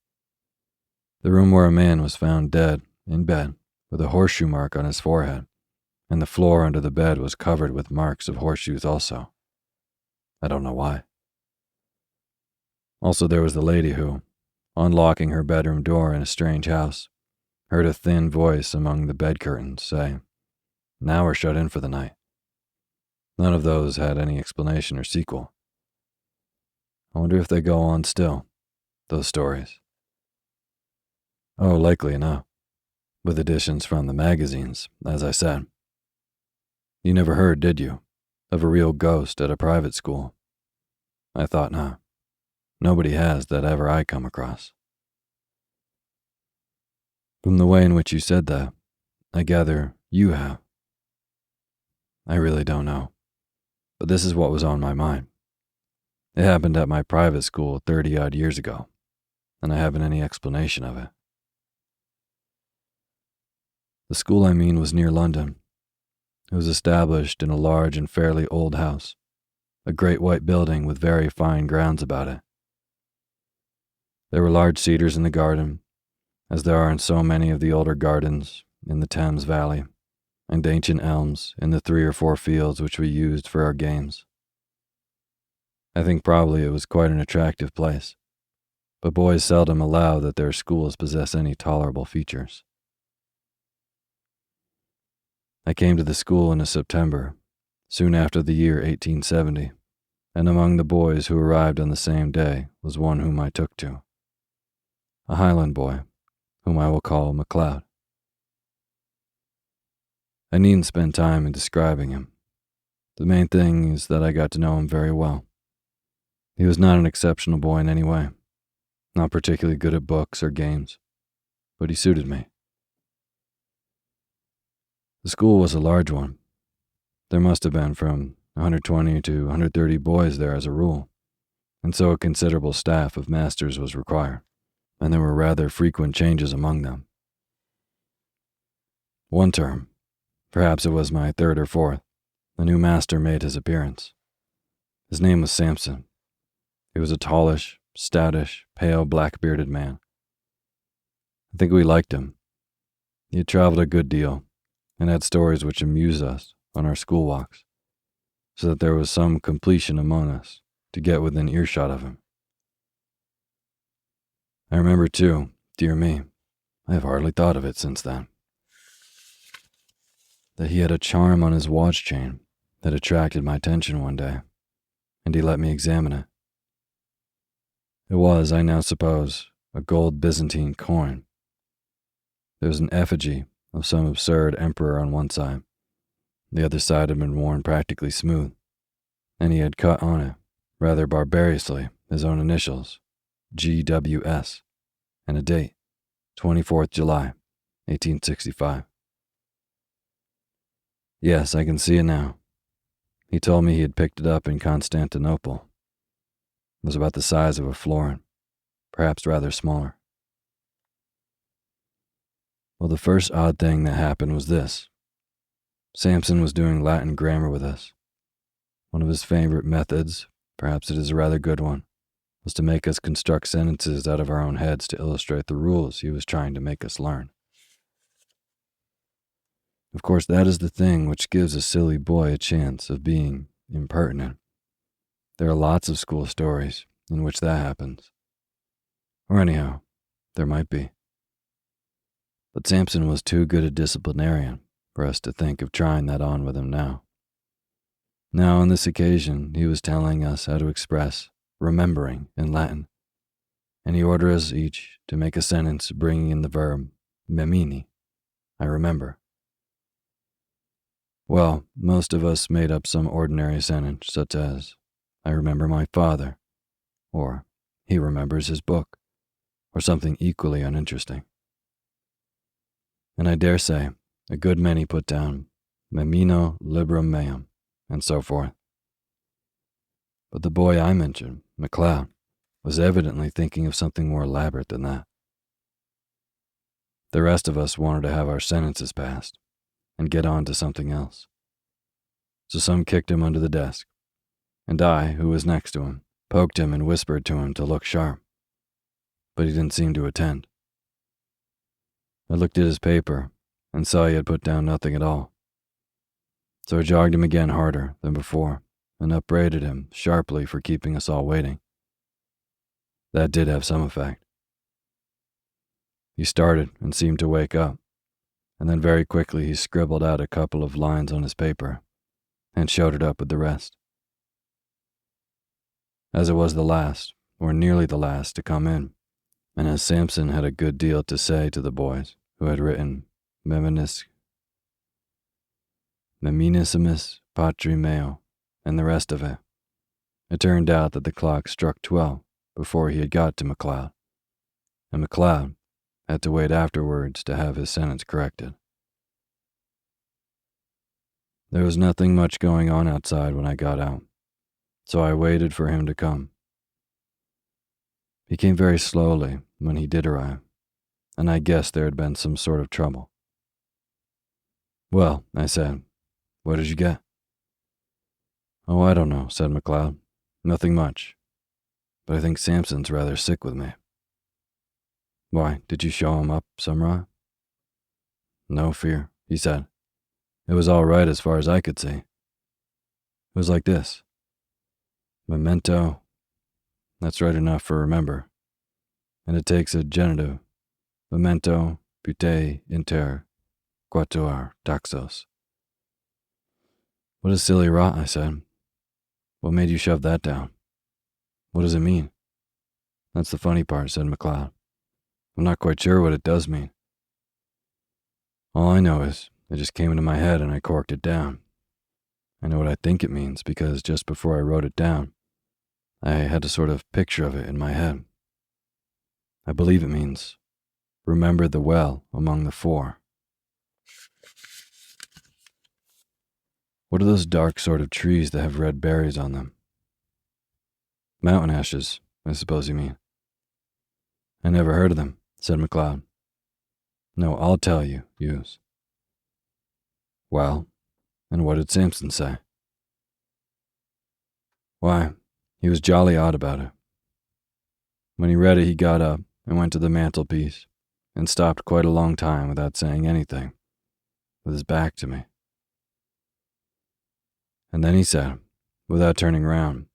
The room where a man was found dead, in bed, with a horseshoe mark on his forehead, and the floor under the bed was covered with marks of horseshoes also. I don't know why. Also, there was the lady who, unlocking her bedroom door in a strange house, heard a thin voice among the bed curtains say, "Now we're shut in for the night." None of those had any explanation or sequel. I wonder if they go on still, those stories. Oh, likely enough, with additions from the magazines, as I said. You never heard, did you, of a real ghost at a private school? I thought not. Nobody has that ever I come across. From the way in which you said that, I gather you have. I really don't know, but this is what was on my mind. It happened at my private school 30-odd years ago, and I haven't any explanation of it. The school I mean was near London. It was established in a large and fairly old house, a great white building with very fine grounds about it. There were large cedars in the garden, as there are in so many of the older gardens in the Thames Valley, and ancient elms in the 3 or 4 fields which we used for our games. I think probably it was quite an attractive place, but boys seldom allow that their schools possess any tolerable features. I came to the school in September, soon after the year 1870, and among the boys who arrived on the same day was one whom I took to. A Highland boy, whom I will call MacLeod. I needn't spend time in describing him. The main thing is that I got to know him very well. He was not an exceptional boy in any way, not particularly good at books or games, but he suited me. The school was a large one. There must have been from 120 to 130 boys there as a rule, and so a considerable staff of masters was required, and there were rather frequent changes among them. One term, perhaps it was my third or fourth, a new master made his appearance. His name was Samson. He was a tallish, stoutish, pale, black-bearded man. I think we liked him. He had traveled a good deal and had stories which amused us on our school walks, so that there was some completion among us to get within earshot of him. I remember, too, dear me, I have hardly thought of it since then, that he had a charm on his watch chain that attracted my attention one day, and he let me examine it. It was, I now suppose, a gold Byzantine coin. There was an effigy of some absurd emperor on one side. The other side had been worn practically smooth, and he had cut on it, rather barbarously, his own initials, GWS, and a date, 24th July, 1865. Yes, I can see it now. He told me he had picked it up in Constantinople. It was about the size of a florin, perhaps rather smaller. Well, the first odd thing that happened was this. Samson was doing Latin grammar with us. One of his favorite methods, perhaps it is a rather good one, was to make us construct sentences out of our own heads to illustrate the rules he was trying to make us learn. Of course, that is the thing which gives a silly boy a chance of being impertinent. There are lots of school stories in which that happens. Or anyhow, there might be. But Samson was too good a disciplinarian for us to think of trying that on with him now. Now, on this occasion, he was telling us how to express remembering in Latin, and he ordered us each to make a sentence bringing in the verb memini, I remember. Well, most of us made up some ordinary sentence, such as, I remember my father, or he remembers his book, or something equally uninteresting. And I dare say a good many put down memino librum meum, and so forth. But the boy I mentioned, McLeod, was evidently thinking of something more elaborate than that. The rest of us wanted to have our sentences passed and get on to something else. So some kicked him under the desk, and I, who was next to him, poked him and whispered to him to look sharp. But he didn't seem to attend. I looked at his paper and saw he had put down nothing at all. So I jogged him again harder than before and upbraided him sharply for keeping us all waiting. That did have some effect. He started and seemed to wake up, and then very quickly he scribbled out a couple of lines on his paper and showed it up with the rest. As it was the last, or nearly the last, to come in, and as Samson had a good deal to say to the boys who had written Meminissimus Patri Meo, and the rest of it, it turned out that the clock struck 12 before he had got to McLeod, and McLeod had to wait afterwards to have his sentence corrected. There was nothing much going on outside when I got out, so I waited for him to come. He came very slowly when he did arrive, and I guessed there had been some sort of trouble. Well, I said, what did you get? Oh, I don't know, said McLeod. Nothing much. But I think Samson's rather sick with me. Why, did you show him up some? No fear, he said. It was all right as far as I could see. It was like this. Memento, that's right enough for remember. And it takes a genitive. Memento pute inter quatuor taxos. What a silly rot, I said. What made you shove that down? What does it mean? That's the funny part, said McLeod. I'm not quite sure what it does mean. All I know is it just came into my head and I corked it down. I know what I think it means because just before I wrote it down, I had a sort of picture of it in my head. I believe it means, remember the well among the four. What are those dark sort of trees that have red berries on them? Mountain ashes, I suppose you mean. I never heard of them, said McLeod. No, I'll tell you, Hughes. Well, and what did Samson say? Why, he was jolly odd about it. When he read it, he got up and went to the mantelpiece and stopped quite a long time without saying anything, with his back to me. And then he said, without turning round,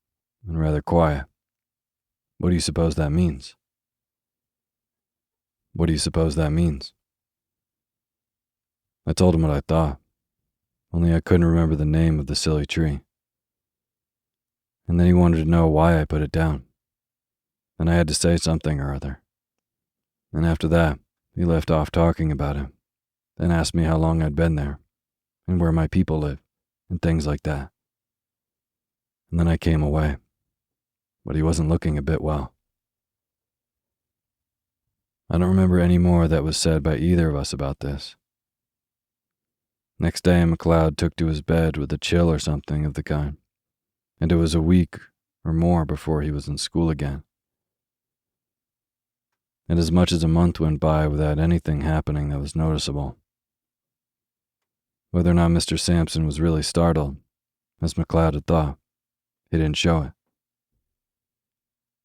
and rather quiet, "What do you suppose that means?" What do you suppose that means? I told him what I thought, only I couldn't remember the name of the silly tree. And then he wanted to know why I put it down, and I had to say something or other. And after that, he left off talking about it, and asked me how long I'd been there, and where my people lived, and things like that. And then I came away, but he wasn't looking a bit well. I don't remember any more that was said by either of us about this. Next day, McLeod took to his bed with a chill or something of the kind, and it was a week or more before he was in school again. And as much as a month went by without anything happening that was noticeable. Whether or not Mr. Sampson was really startled, as McLeod had thought, he didn't show it.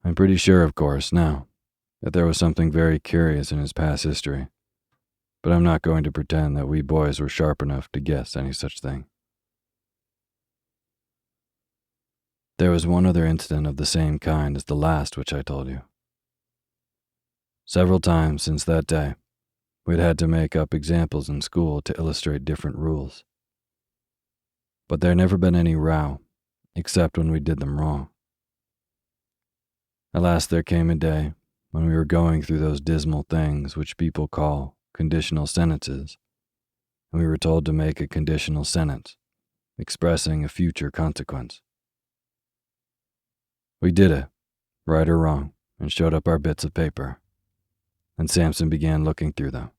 I'm pretty sure, of course, now, that there was something very curious in his past history, but I'm not going to pretend that we boys were sharp enough to guess any such thing. There was one other incident of the same kind as the last which I told you. Several times since that day, we'd had to make up examples in school to illustrate different rules. But there had never been any row, except when we did them wrong. At last there came a day when we were going through those dismal things which people call conditional sentences, and we were told to make a conditional sentence, expressing a future consequence. We did it, right or wrong, and showed up our bits of paper, and Samson began looking through them.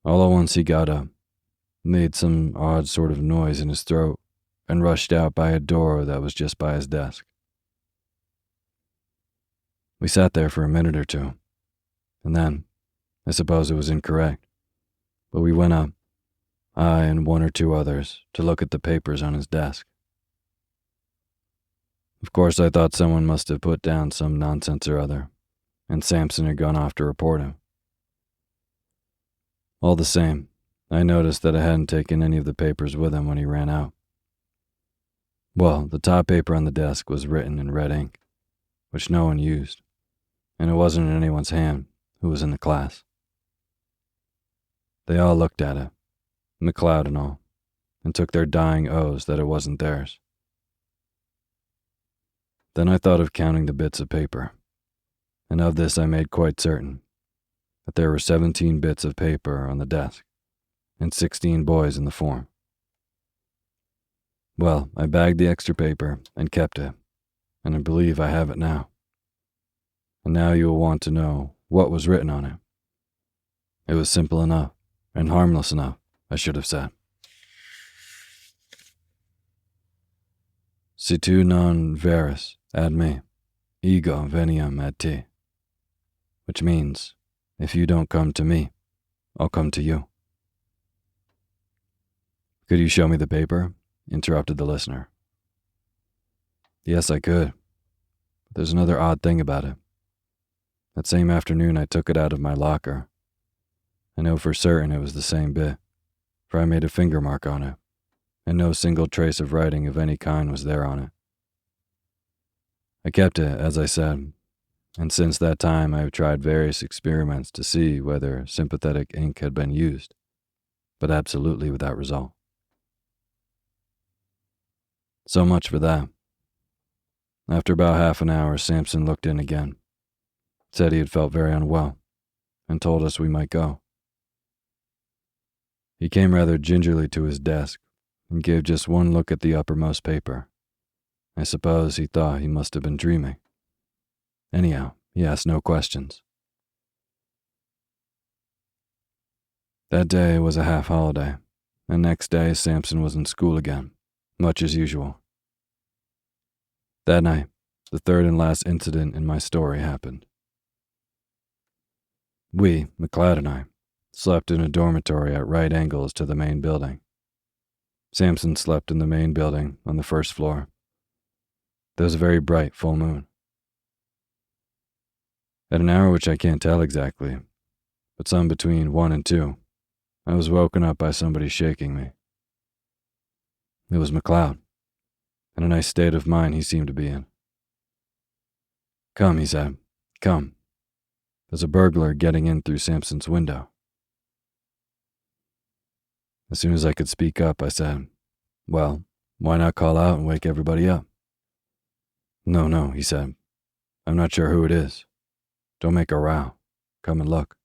All at once he got up, made some odd sort of noise in his throat, and rushed out by a door that was just by his desk. We sat there for a minute or two, and then, I suppose it was incorrect, but we went up, I and one or two others, to look at the papers on his desk. Of course, I thought someone must have put down some nonsense or other, and Samson had gone off to report him. All the same, I noticed that I hadn't taken any of the papers with him when he ran out. Well, the top paper on the desk was written in red ink, which no one used, and it wasn't in anyone's hand who was in the class. They all looked at it, McLeod and all, and took their dying oaths that it wasn't theirs. Then I thought of counting the bits of paper, and of this I made quite certain, that there were 17 bits of paper on the desk, and 16 boys in the form. Well, I bagged the extra paper and kept it, and I believe I have it now. And now you will want to know what was written on it. It was simple enough, and harmless enough, I should have said. Si tu non veris ad me, ego veniam ad te, which means, if you don't come to me, I'll come to you. Could you show me the paper? Interrupted the listener. Yes, I could. But there's another odd thing about it. That same afternoon I took it out of my locker. I know for certain it was the same bit, for I made a finger mark on it, and no single trace of writing of any kind was there on it. I kept it, as I said, and since that time I have tried various experiments to see whether sympathetic ink had been used, but absolutely without result. So much for that. After about half an hour, Samson looked in again, said he had felt very unwell, and told us we might go. He came rather gingerly to his desk and gave just one look at the uppermost paper. I suppose he thought he must have been dreaming. Anyhow, he asked no questions. That day was a half-holiday, and next day Samson was in school again, much as usual. That night, the third and last incident in my story happened. We, McLeod and I, slept in a dormitory at right angles to the main building. Sampson slept in the main building on the first floor. There was a very bright full moon. At an hour which I can't tell exactly, but some between 1 and 2, I was woken up by somebody shaking me. It was McLeod, and a nice state of mind he seemed to be in. "Come," he said, "come. There's a burglar getting in through Sampson's window." As soon as I could speak up, I said, "Well, why not call out and wake everybody up?" No, he said. "I'm not sure who it is. Don't make a row. Come and look."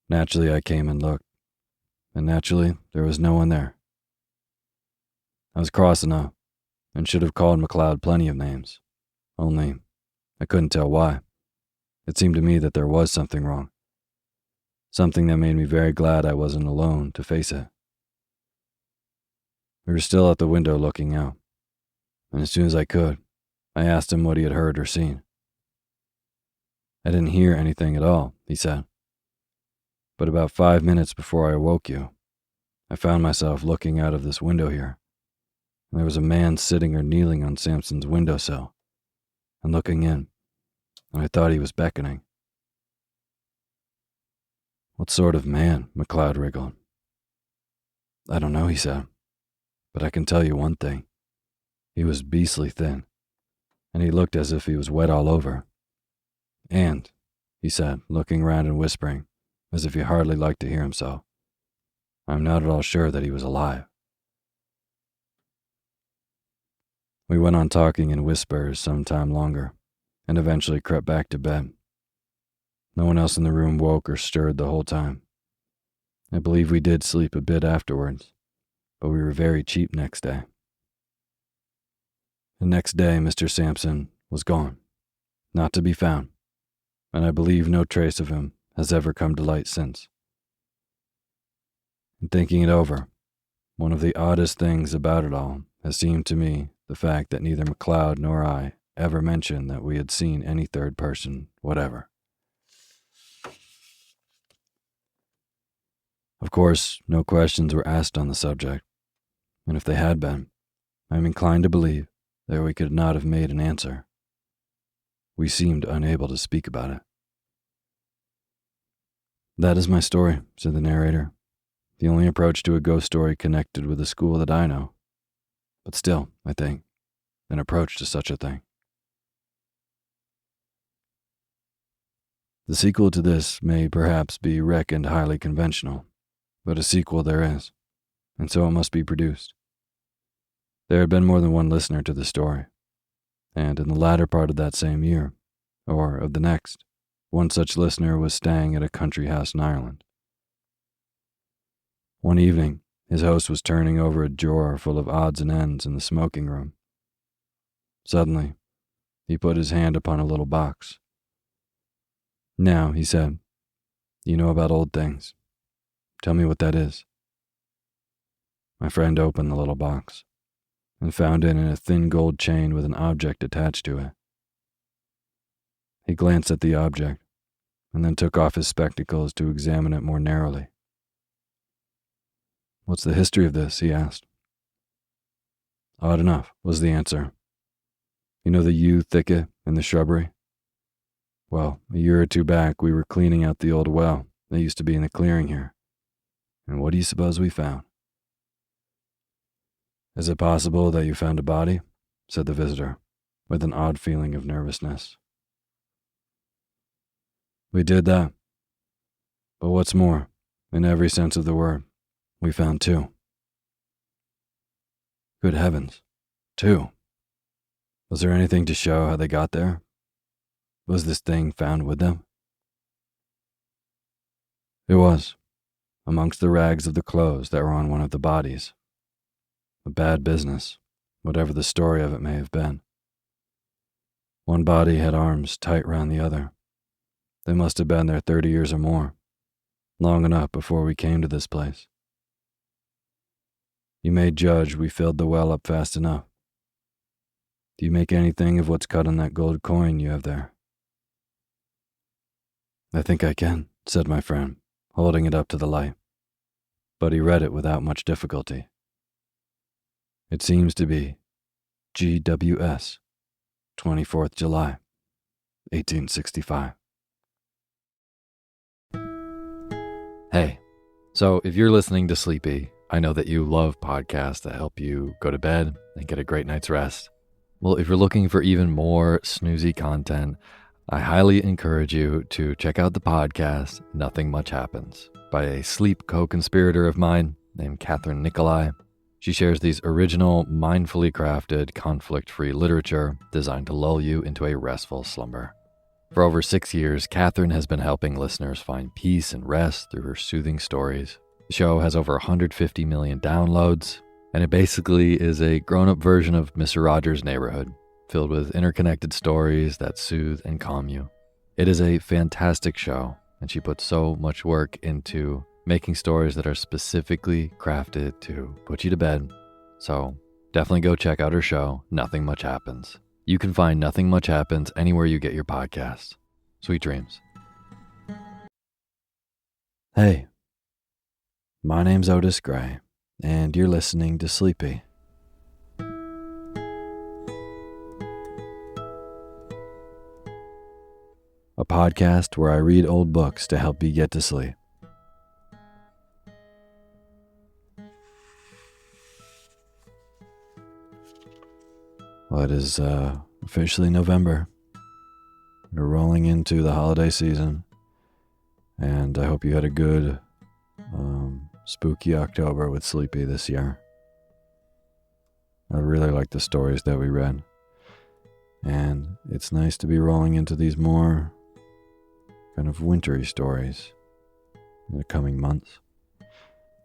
Naturally, I came and looked, and naturally, there was no one there. I was cross enough, and should have called McLeod plenty of names, only I couldn't tell why. It seemed to me that there was something wrong, something that made me very glad I wasn't alone to face it. We were still at the window looking out, and as soon as I could, I asked him what he had heard or seen. "I didn't hear anything at all," he said. "But about 5 minutes before I awoke you, I found myself looking out of this window here, and there was a man sitting or kneeling on Sampson's windowsill and looking in, and I thought he was beckoning." "What sort of man?" McLeod wriggled. "I don't know," he said, "but I can tell you one thing. He was beastly thin, and he looked as if he was wet all over. And," he said, looking around and whispering, as if he hardly liked to hear himself, "I'm not at all sure that he was alive." We went on talking in whispers some time longer, and eventually crept back to bed. No one else in the room woke or stirred the whole time. I believe we did sleep a bit afterwards, but we were very cheap next day. The next day, Mr. Sampson was gone, not to be found, and I believe no trace of him has ever come to light since. In thinking it over, one of the oddest things about it all has seemed to me the fact that neither McLeod nor I ever mentioned that we had seen any third person whatever. Of course, no questions were asked on the subject, and if they had been, I am inclined to believe that we could not have made an answer. We seemed unable to speak about it. "That is my story," said the narrator. "The only approach to a ghost story connected with the school that I know. But still, I think, an approach to such a thing." The sequel to this may perhaps be reckoned highly conventional, but a sequel there is, and so it must be produced. There had been more than one listener to the story, and in the latter part of that same year, or of the next, one such listener was staying at a country house in Ireland. One evening, his host was turning over a drawer full of odds and ends in the smoking room. Suddenly, he put his hand upon a little box. "Now," he said, "you know about old things. Tell me what that is." My friend opened the little box and found in it a thin gold chain with an object attached to it. He glanced at the object and then took off his spectacles to examine it more narrowly. "What's the history of this?" he asked. "Odd enough," was the answer. "You know the yew thicket in the shrubbery? Well, a year or two back, we were cleaning out the old well that used to be in the clearing here. And what do you suppose we found?" "Is it possible that you found a body?" said the visitor, with an odd feeling of nervousness. "We did that. But what's more, in every sense of the word, we found two." "Good heavens, two! Was there anything to show how they got there? Was this thing found with them?" "It was, amongst the rags of the clothes that were on one of the bodies. A bad business, whatever the story of it may have been. One body had arms tight round the other. They must have been there 30 years or more, long enough before we came to this place. You may judge we filled the well up fast enough. Do you make anything of what's cut on that gold coin you have there?" "I think I can," said my friend, holding it up to the light. But he read it without much difficulty. It seems to be GWS, 24th July, 1865. Hey, so if you're listening to Sleepy, I know that you love podcasts that help you go to bed and get a great night's rest. Well, if you're looking for even more snoozy content, I highly encourage you to check out the podcast Nothing Much Happens by a sleep co-conspirator of mine named Catherine Nicolai. She shares these original, mindfully crafted, conflict-free literature designed to lull you into a restful slumber. For over 6 years, Catherine has been helping listeners find peace and rest through her soothing stories. The show has over 150 million downloads, and it basically is a grown-up version of Mr. Rogers' Neighborhood, filled with interconnected stories that soothe and calm you. It is a fantastic show, and she puts so much work into making stories that are specifically crafted to put you to bed. So definitely go check out her show, Nothing Much Happens. You can find Nothing Much Happens anywhere you get your podcasts. Sweet dreams. Hey, my name's Otis Gray, and you're listening to Sleepy. A podcast where I read old books to help you get to sleep. Well, it is officially November. We're rolling into the holiday season, and I hope you had a good, spooky October with Sleepy this year. I really like the stories that we read, and it's nice to be rolling into these more kind of wintry stories in the coming months.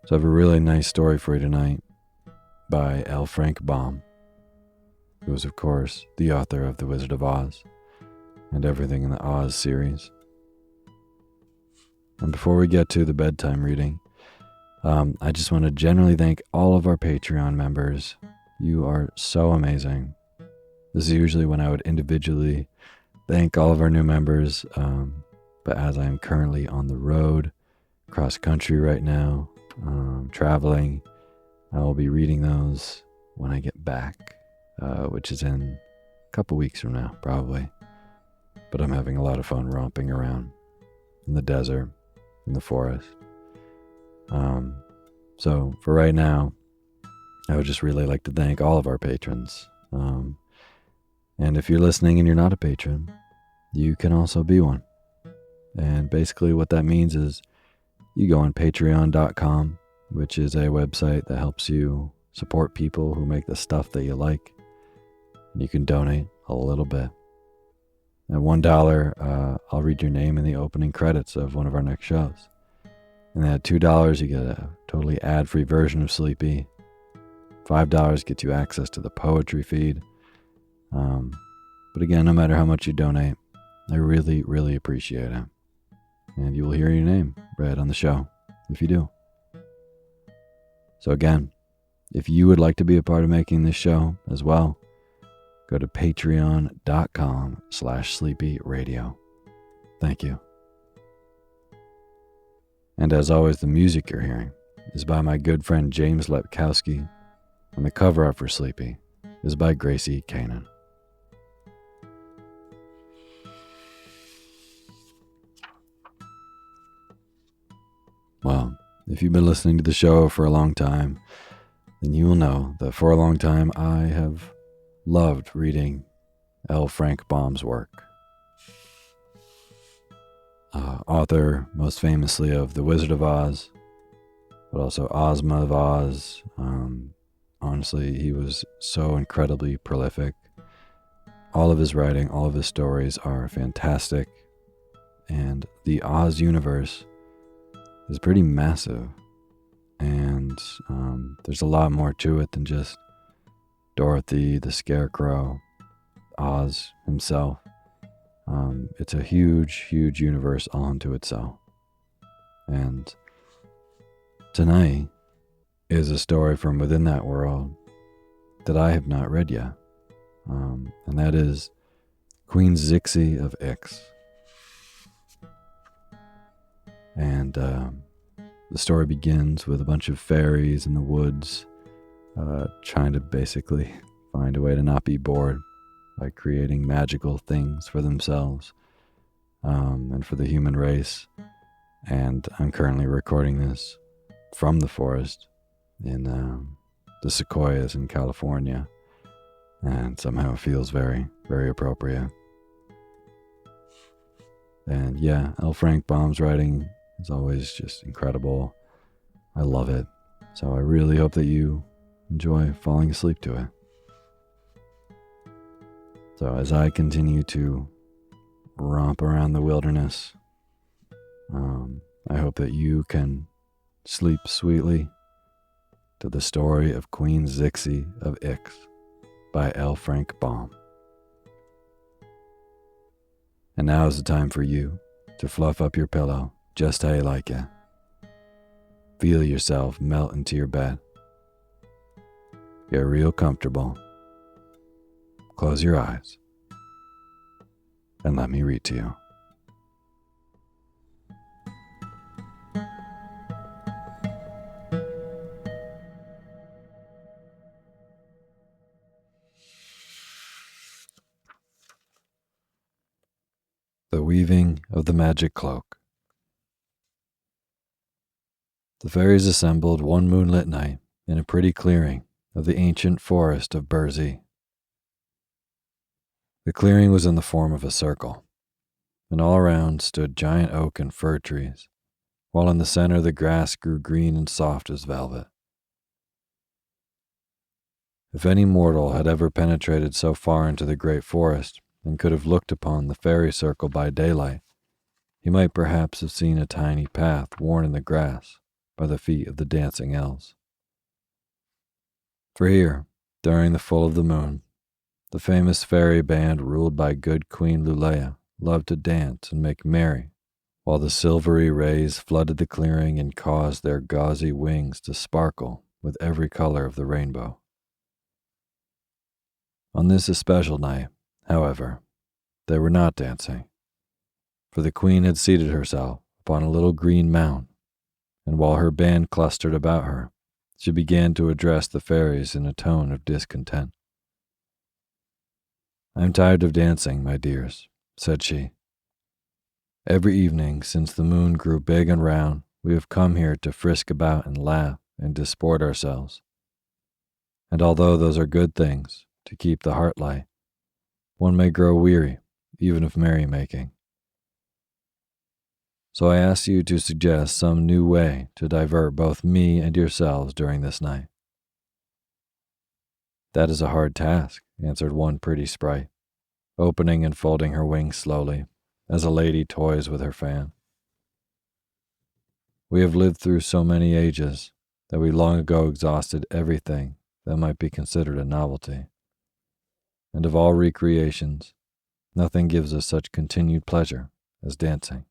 So I have a really nice story for you tonight by L. Frank Baum, who is, of course, the author of The Wizard of Oz and everything in the Oz series. And before we get to the bedtime reading, I just want to generally thank all of our Patreon members. You are so amazing. This is usually when I would individually thank all of our new members, but as I am currently on the road, cross country right now, traveling, I will be reading those when I get back, which is in a couple weeks from now, probably. But I'm having a lot of fun romping around in the desert, in the forest. So for right now, I would just really like to thank all of our patrons. And if you're listening and you're not a patron, you can also be one. And basically what that means is you go on patreon.com, which is a website that helps you support people who make the stuff that you like. And you can donate a little bit. At $1, I'll read your name in the opening credits of one of our next shows. And at $2, you get a totally ad-free version of Sleepy. $5 gets you access to the poetry feed. But again, no matter how much you donate, I really, really appreciate it. And you will hear your name read on the show if you do. So again, if you would like to be a part of making this show as well, go to patreon.com/sleepyradio. Thank you. And as always, the music you're hearing is by my good friend James Lepkowski, and the cover art for Sleepy is by Gracie Kanan. Well, if you've been listening to the show for a long time, then you will know that for a long time I have loved reading L. Frank Baum's work. Author, most famously, of The Wizard of Oz, but also Ozma of Oz. Honestly, he was so incredibly prolific. All of his writing, all of his stories are fantastic, and the Oz universe is pretty massive, and there's a lot more to it than just Dorothy, the Scarecrow, Oz himself. It's a huge, huge universe all unto itself. And tonight is a story from within that world that I have not read yet. And that is Queen Zixi of Ix. And the story begins with a bunch of fairies in the woods trying to basically find a way to not be bored by creating magical things for themselves and for the human race. And I'm currently recording this from the forest in the sequoias in California, and somehow it feels very, very appropriate. And yeah, L. Frank Baum's writing is always just incredible. I love it. So I really hope that you enjoy falling asleep to it. So as I continue to romp around the wilderness, I hope that you can sleep sweetly to the story of Queen Zixi of Ix by L. Frank Baum. And now is the time for you to fluff up your pillow just how you like it. Feel yourself melt into your bed. Get real comfortable. Close your eyes and let me read to you. The Weaving of the Magic Cloak. The fairies assembled one moonlit night in a pretty clearing of the ancient forest of Burzee. The clearing was in the form of a circle, and all around stood giant oak and fir trees, while in the center the grass grew green and soft as velvet. If any mortal had ever penetrated so far into the great forest and could have looked upon the fairy circle by daylight, he might perhaps have seen a tiny path worn in the grass by the feet of the dancing elves. For here, during the full of the moon, the famous fairy band ruled by good Queen Lulea loved to dance and make merry, while the silvery rays flooded the clearing and caused their gauzy wings to sparkle with every color of the rainbow. On this especial night, however, they were not dancing, for the queen had seated herself upon a little green mound, and while her band clustered about her, she began to address the fairies in a tone of discontent. "I am tired of dancing, my dears," said she. "Every evening since the moon grew big and round, we have come here to frisk about and laugh and disport ourselves. And although those are good things to keep the heart light, one may grow weary even of merrymaking. So I ask you to suggest some new way to divert both me and yourselves during this night." "That is a hard task," answered one pretty sprite, opening and folding her wings slowly, as a lady toys with her fan. "We have lived through so many ages that we long ago exhausted everything that might be considered a novelty. And of all recreations, nothing gives us such continued pleasure as dancing."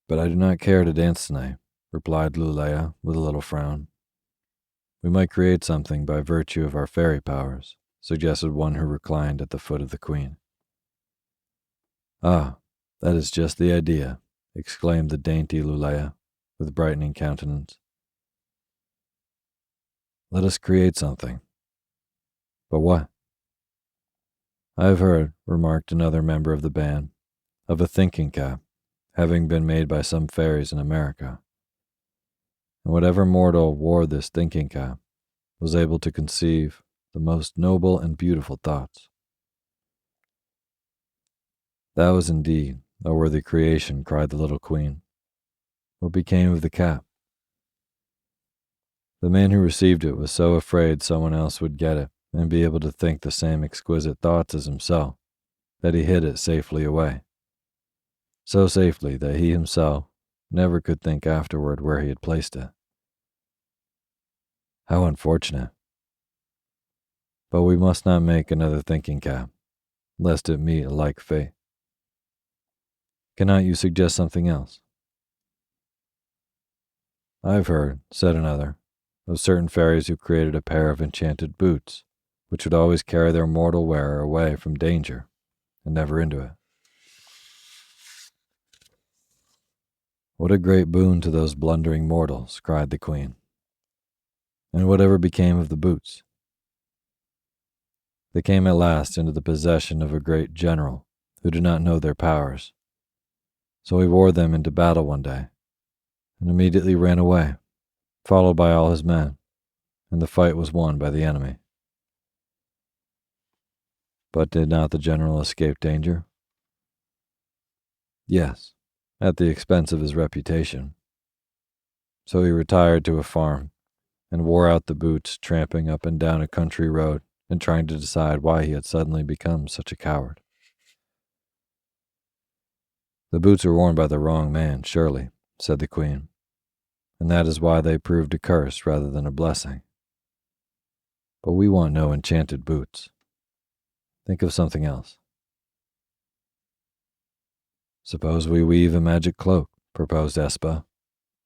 "But I do not care to dance tonight," replied Lulea with a little frown. "We might create something by virtue of our fairy powers," suggested one who reclined at the foot of the queen. "Ah, that is just the idea," exclaimed the dainty Lulea with brightening countenance. "Let us create something." "But what?" "I have heard," remarked another member of the band, "of a thinking cap having been made by some fairies in America. And whatever mortal wore this thinking cap was able to conceive the most noble and beautiful thoughts." "That was indeed a worthy creation," cried the little queen. "What became of the cap?" "The man who received it was so afraid someone else would get it and be able to think the same exquisite thoughts as himself that he hid it safely away. So safely that he himself never could think afterward where he had placed it." "How unfortunate. But we must not make another thinking cap, lest it meet a like fate. Cannot you suggest something else?" "I've heard," said another, "of certain fairies who created a pair of enchanted boots, which would always carry their mortal wearer away from danger and never into it." What a great boon to those blundering mortals, cried the queen. And whatever became of the boots? They came at last into the possession of a great general who did not know their powers. So he wore them into battle one day, and immediately ran away, followed by all his men, and the fight was won by the enemy. But did not the general escape danger? Yes, at the expense of his reputation. So he retired to a farm and wore out the boots tramping up and down a country road and trying to decide why he had suddenly become such a coward. The boots were worn by the wrong man, surely, said the queen, and that is why they proved a curse rather than a blessing. But we want no enchanted boots. Think of something else. Suppose we weave a magic cloak, proposed Espa,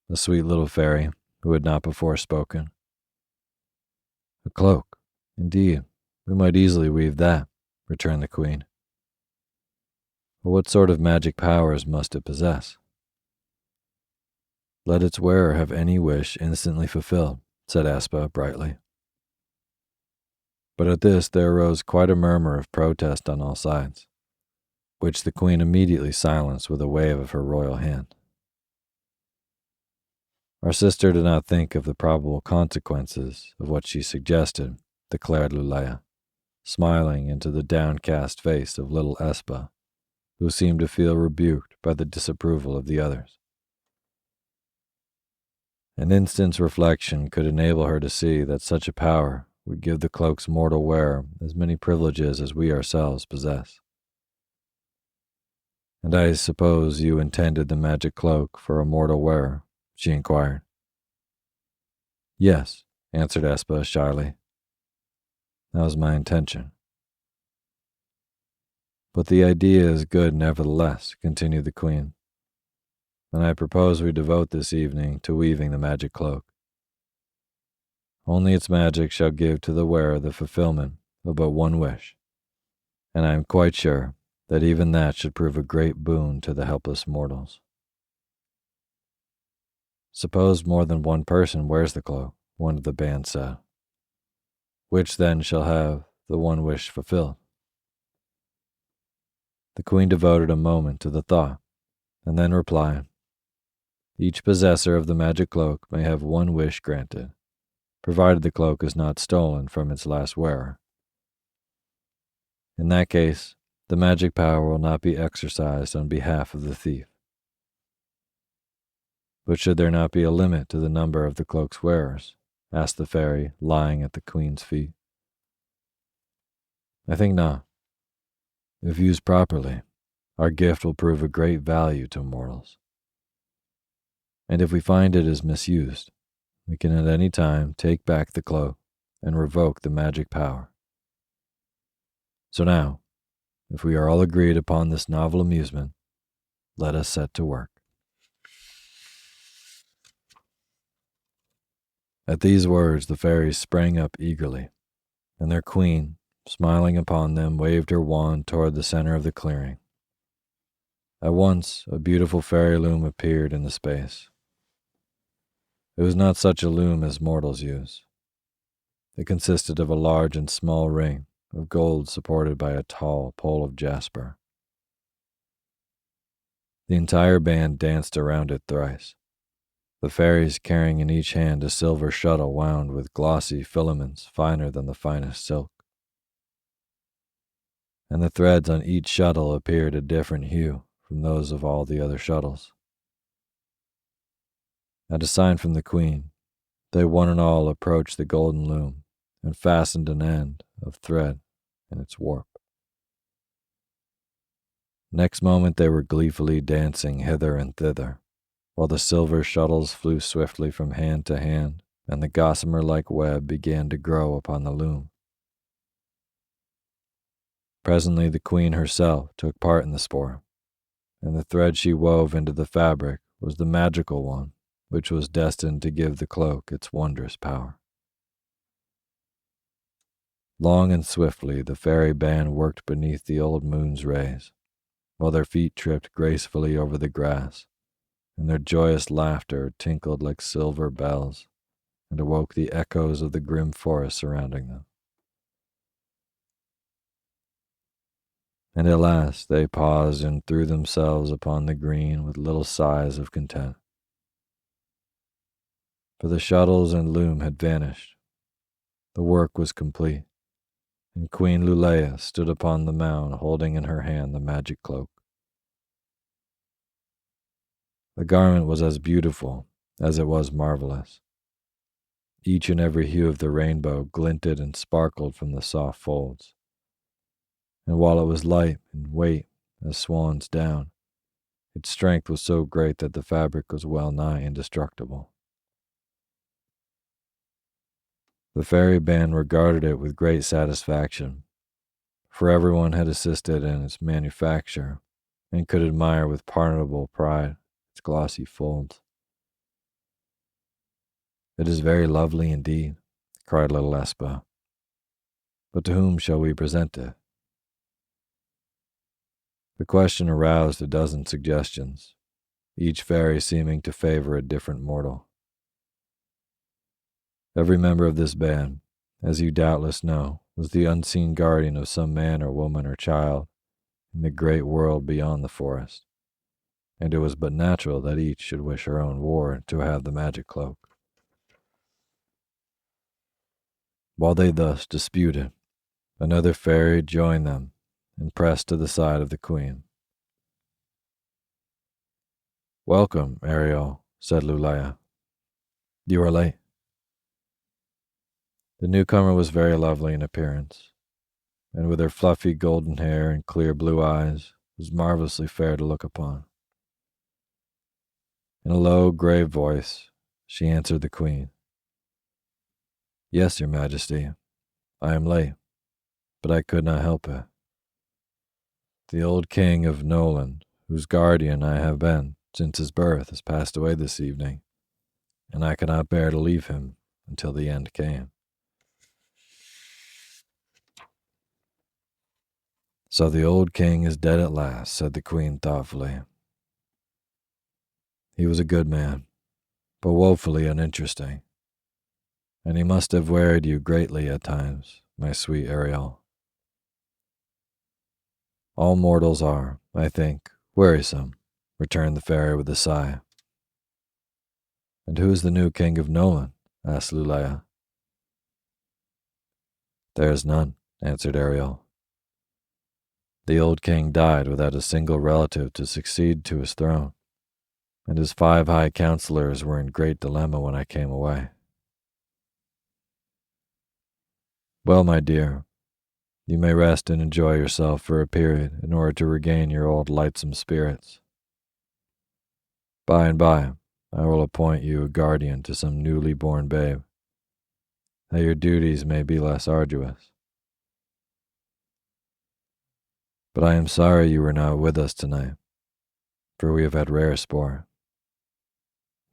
a sweet little fairy who had not before spoken. A cloak, indeed, we might easily weave that, returned the queen. But what sort of magic powers must it possess? Let its wearer have any wish instantly fulfilled, said Espa brightly. But at this there arose quite a murmur of protest on all sides, which the queen immediately silenced with a wave of her royal hand. Our sister did not think of the probable consequences of what she suggested, declared Lulea, smiling into the downcast face of little Espa, who seemed to feel rebuked by the disapproval of the others. An instant's reflection could enable her to see that such a power would give the cloak's mortal wearer as many privileges as we ourselves possess. And I suppose you intended the magic cloak for a mortal wearer, she inquired. Yes, answered Espa shyly. That was my intention. But the idea is good nevertheless, continued the queen, and I propose we devote this evening to weaving the magic cloak. Only its magic shall give to the wearer the fulfillment of but one wish, and I am quite sure that even that should prove a great boon to the helpless mortals. Suppose more than one person wears the cloak, one of the band said. Which then shall have the one wish fulfilled? The queen devoted a moment to the thought, and then replied, Each possessor of the magic cloak may have one wish granted, provided the cloak is not stolen from its last wearer. In that case, the magic power will not be exercised on behalf of the thief. But should there not be a limit to the number of the cloak's wearers? Asked the fairy, lying at the queen's feet. I think not. If used properly, our gift will prove of great value to mortals. And if we find it is misused, we can at any time take back the cloak and revoke the magic power. So now, if we are all agreed upon this novel amusement, let us set to work. At these words the fairies sprang up eagerly, and their queen, smiling upon them, waved her wand toward the center of the clearing. At once a beautiful fairy loom appeared in the space. It was not such a loom as mortals use. It consisted of a large and small ring of gold supported by a tall pole of jasper. The entire band danced around it thrice, the fairies carrying in each hand a silver shuttle wound with glossy filaments finer than the finest silk. And the threads on each shuttle appeared a different hue from those of all the other shuttles. At a sign from the queen, they one and all approached the golden loom and fastened an end of thread in its warp. Next moment they were gleefully dancing hither and thither, while the silver shuttles flew swiftly from hand to hand, and the gossamer-like web began to grow upon the loom. Presently the queen herself took part in the sport, and the thread she wove into the fabric was the magical one which was destined to give the cloak its wondrous power. Long and swiftly the fairy band worked beneath the old moon's rays, while their feet tripped gracefully over the grass, and their joyous laughter tinkled like silver bells and awoke the echoes of the grim forest surrounding them. And at last they paused and threw themselves upon the green with little sighs of content. For the shuttles and loom had vanished. The work was complete, and Queen Lulea stood upon the mound holding in her hand the magic cloak. The garment was as beautiful as it was marvelous. Each and every hue of the rainbow glinted and sparkled from the soft folds. And while it was light in weight as swan's down, its strength was so great that the fabric was well nigh indestructible. The fairy band regarded it with great satisfaction, for everyone had assisted in its manufacture and could admire with pardonable pride its glossy folds. "It is very lovely indeed," cried little Espa. "But to whom shall we present it?" The question aroused a dozen suggestions, each fairy seeming to favor a different mortal. Every member of this band, as you doubtless know, was the unseen guardian of some man or woman or child in the great world beyond the forest, and it was but natural that each should wish her own ward to have the magic cloak. While they thus disputed, another fairy joined them and pressed to the side of the queen. "Welcome, Ariel," said Lulea. "You are late." The newcomer was very lovely in appearance, and with her fluffy golden hair and clear blue eyes, was marvelously fair to look upon. In a low, grave voice, she answered the queen. "Yes, your majesty, I am late, but I could not help it. The old king of Noland, whose guardian I have been since his birth, has passed away this evening, and I could not bear to leave him until the end came." "So the old king is dead at last," said the queen thoughtfully. "He was a good man, but woefully uninteresting, and he must have wearied you greatly at times, my sweet Ariel." "All mortals are, I think, wearisome," returned the fairy with a sigh. "And who is the new king of Noland?" asked Lulea. "There is none," answered Ariel. "The old king died without a single relative to succeed to his throne, and his 5 high counselors were in great dilemma when I came away." "Well, my dear, you may rest and enjoy yourself for a period in order to regain your old lightsome spirits. By and by, I will appoint you a guardian to some newly born babe, that your duties may be less arduous. But I am sorry you were not with us tonight, for we have had rare sport.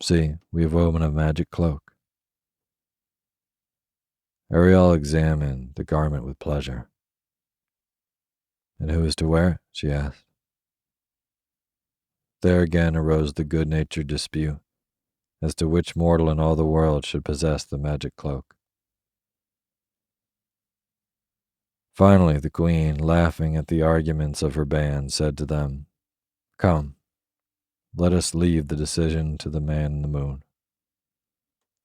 See, we have woven a magic cloak." Ariel examined the garment with pleasure. "And who is to wear it?" she asked. There again arose the good-natured dispute as to which mortal in all the world should possess the magic cloak. Finally, the queen, laughing at the arguments of her band, said to them, "Come, let us leave the decision to the man in the moon.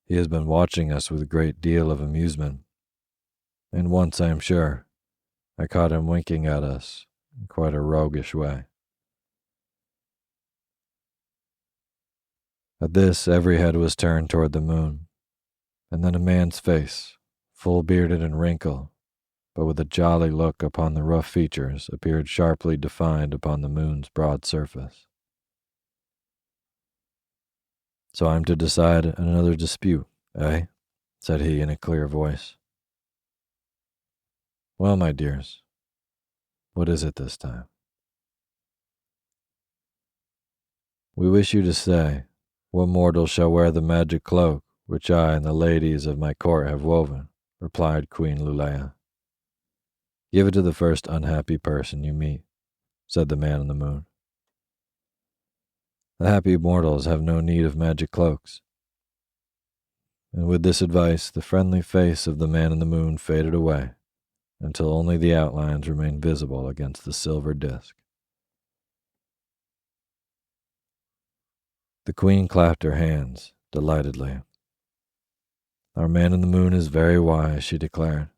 He has been watching us with a great deal of amusement, and once, I am sure, I caught him winking at us in quite a roguish way." At this, every head was turned toward the moon, and then a man's face, full bearded and wrinkled, but with a jolly look upon the rough features, appeared sharply defined upon the moon's broad surface. "So I'm to decide another dispute, eh?" said he in a clear voice. "Well, my dears, what is it this time?" "We wish you to say, what mortal shall wear the magic cloak which I and the ladies of my court have woven," replied Queen Lulea. "Give it to the first unhappy person you meet," said the man in the moon. The happy mortals have no need of magic cloaks. And with this advice, the friendly face of the man in the moon faded away, until only the outlines remained visible against the silver disk. The queen clapped her hands delightedly. Our man in the moon is very wise, she declared,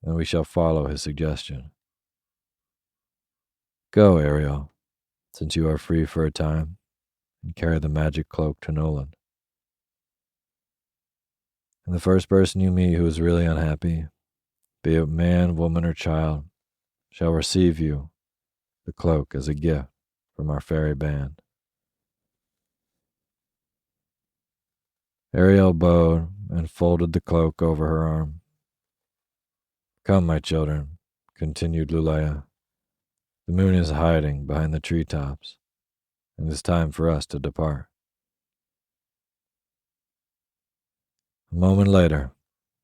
and we shall follow his suggestion. Go, Ariel, since you are free for a time, and carry the magic cloak to Noland. And the first person you meet who is really unhappy, be it man, woman, or child, shall receive you, the cloak, as a gift from our fairy band. Ariel bowed and folded the cloak over her arm. Come, my children, continued Lulea. The moon is hiding behind the treetops, and it is time for us to depart. A moment later,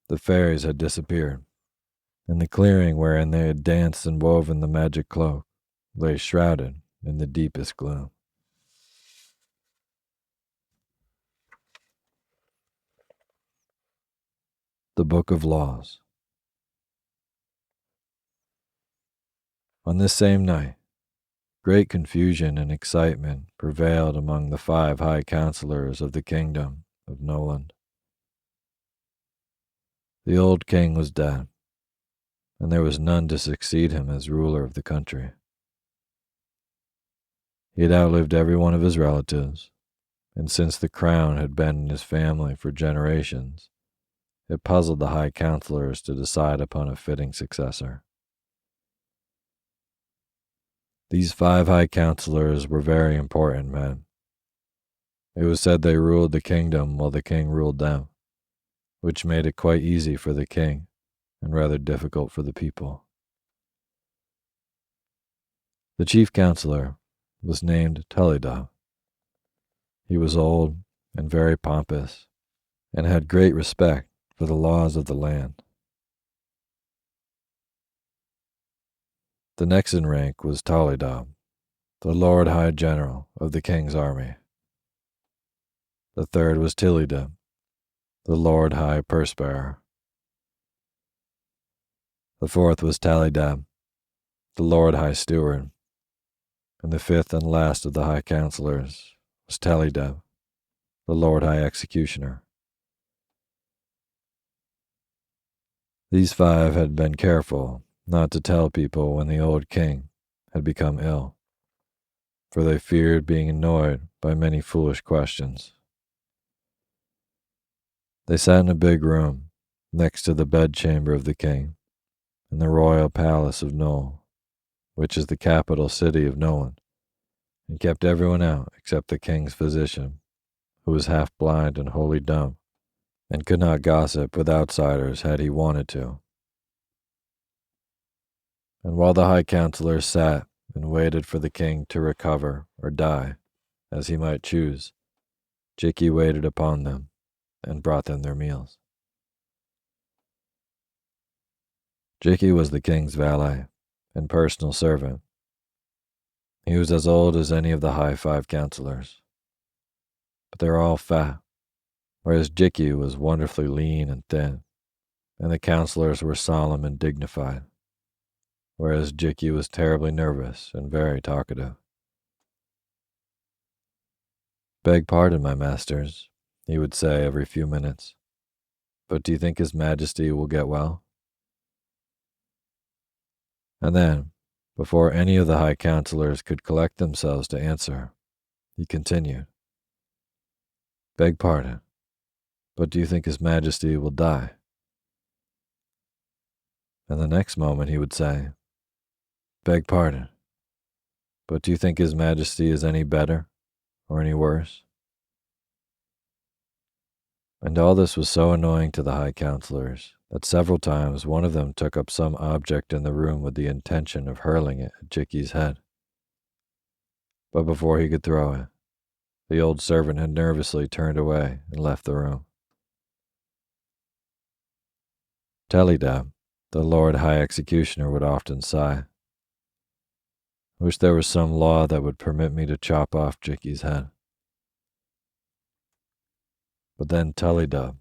the fairies had disappeared, and the clearing wherein they had danced and woven the magic cloak lay shrouded in the deepest gloom. The Book of Laws. On this same night, great confusion and excitement prevailed among the 5 high counselors of the kingdom of Noland. The old king was dead, and there was none to succeed him as ruler of the country. He had outlived every one of his relatives, and since the crown had been in his family for generations, it puzzled the high counselors to decide upon a fitting successor. These 5 high counselors were very important men. It was said they ruled the kingdom while the king ruled them, which made it quite easy for the king and rather difficult for the people. The chief counselor was named Telidav. He was old and very pompous, and had great respect for the laws of the land. The next in rank was Tolidab, the Lord High General of the king's army. The third was Tillydib, the Lord High Purse Bearer. The fourth was Talidab, the Lord High Steward. And the fifth and last of the high counselors was Talidab, the Lord High Executioner. These 5 had been careful not to tell people when the old king had become ill, for they feared being annoyed by many foolish questions. They sat in a big room next to the bedchamber of the king in the royal palace of Nol, which is the capital city of Noland, and kept everyone out except the king's physician, who was half blind and wholly dumb, and could not gossip with outsiders had he wanted to. And while the high counselors sat and waited for the king to recover or die, as he might choose, Jikki waited upon them and brought them their meals. Jikki was the king's valet and personal servant. He was as old as any of the high 5 counselors, but they were all fat, whereas Jikki was wonderfully lean and thin, and the counselors were solemn and dignified, whereas Jikki was terribly nervous and very talkative. Beg pardon, my masters, he would say every few minutes, but do you think His Majesty will get well? And then, before any of the high counselors could collect themselves to answer, he continued, Beg pardon, but do you think His Majesty will die? And the next moment he would say, Beg pardon, but do you think His Majesty is any better or any worse? And all this was so annoying to the high counselors that several times one of them took up some object in the room with the intention of hurling it at Jikki's head. But before he could throw it, the old servant had nervously turned away and left the room. Tellydab, the Lord High Executioner, would often sigh. I wish there was some law that would permit me to chop off Jicky's head. But then Tullydub,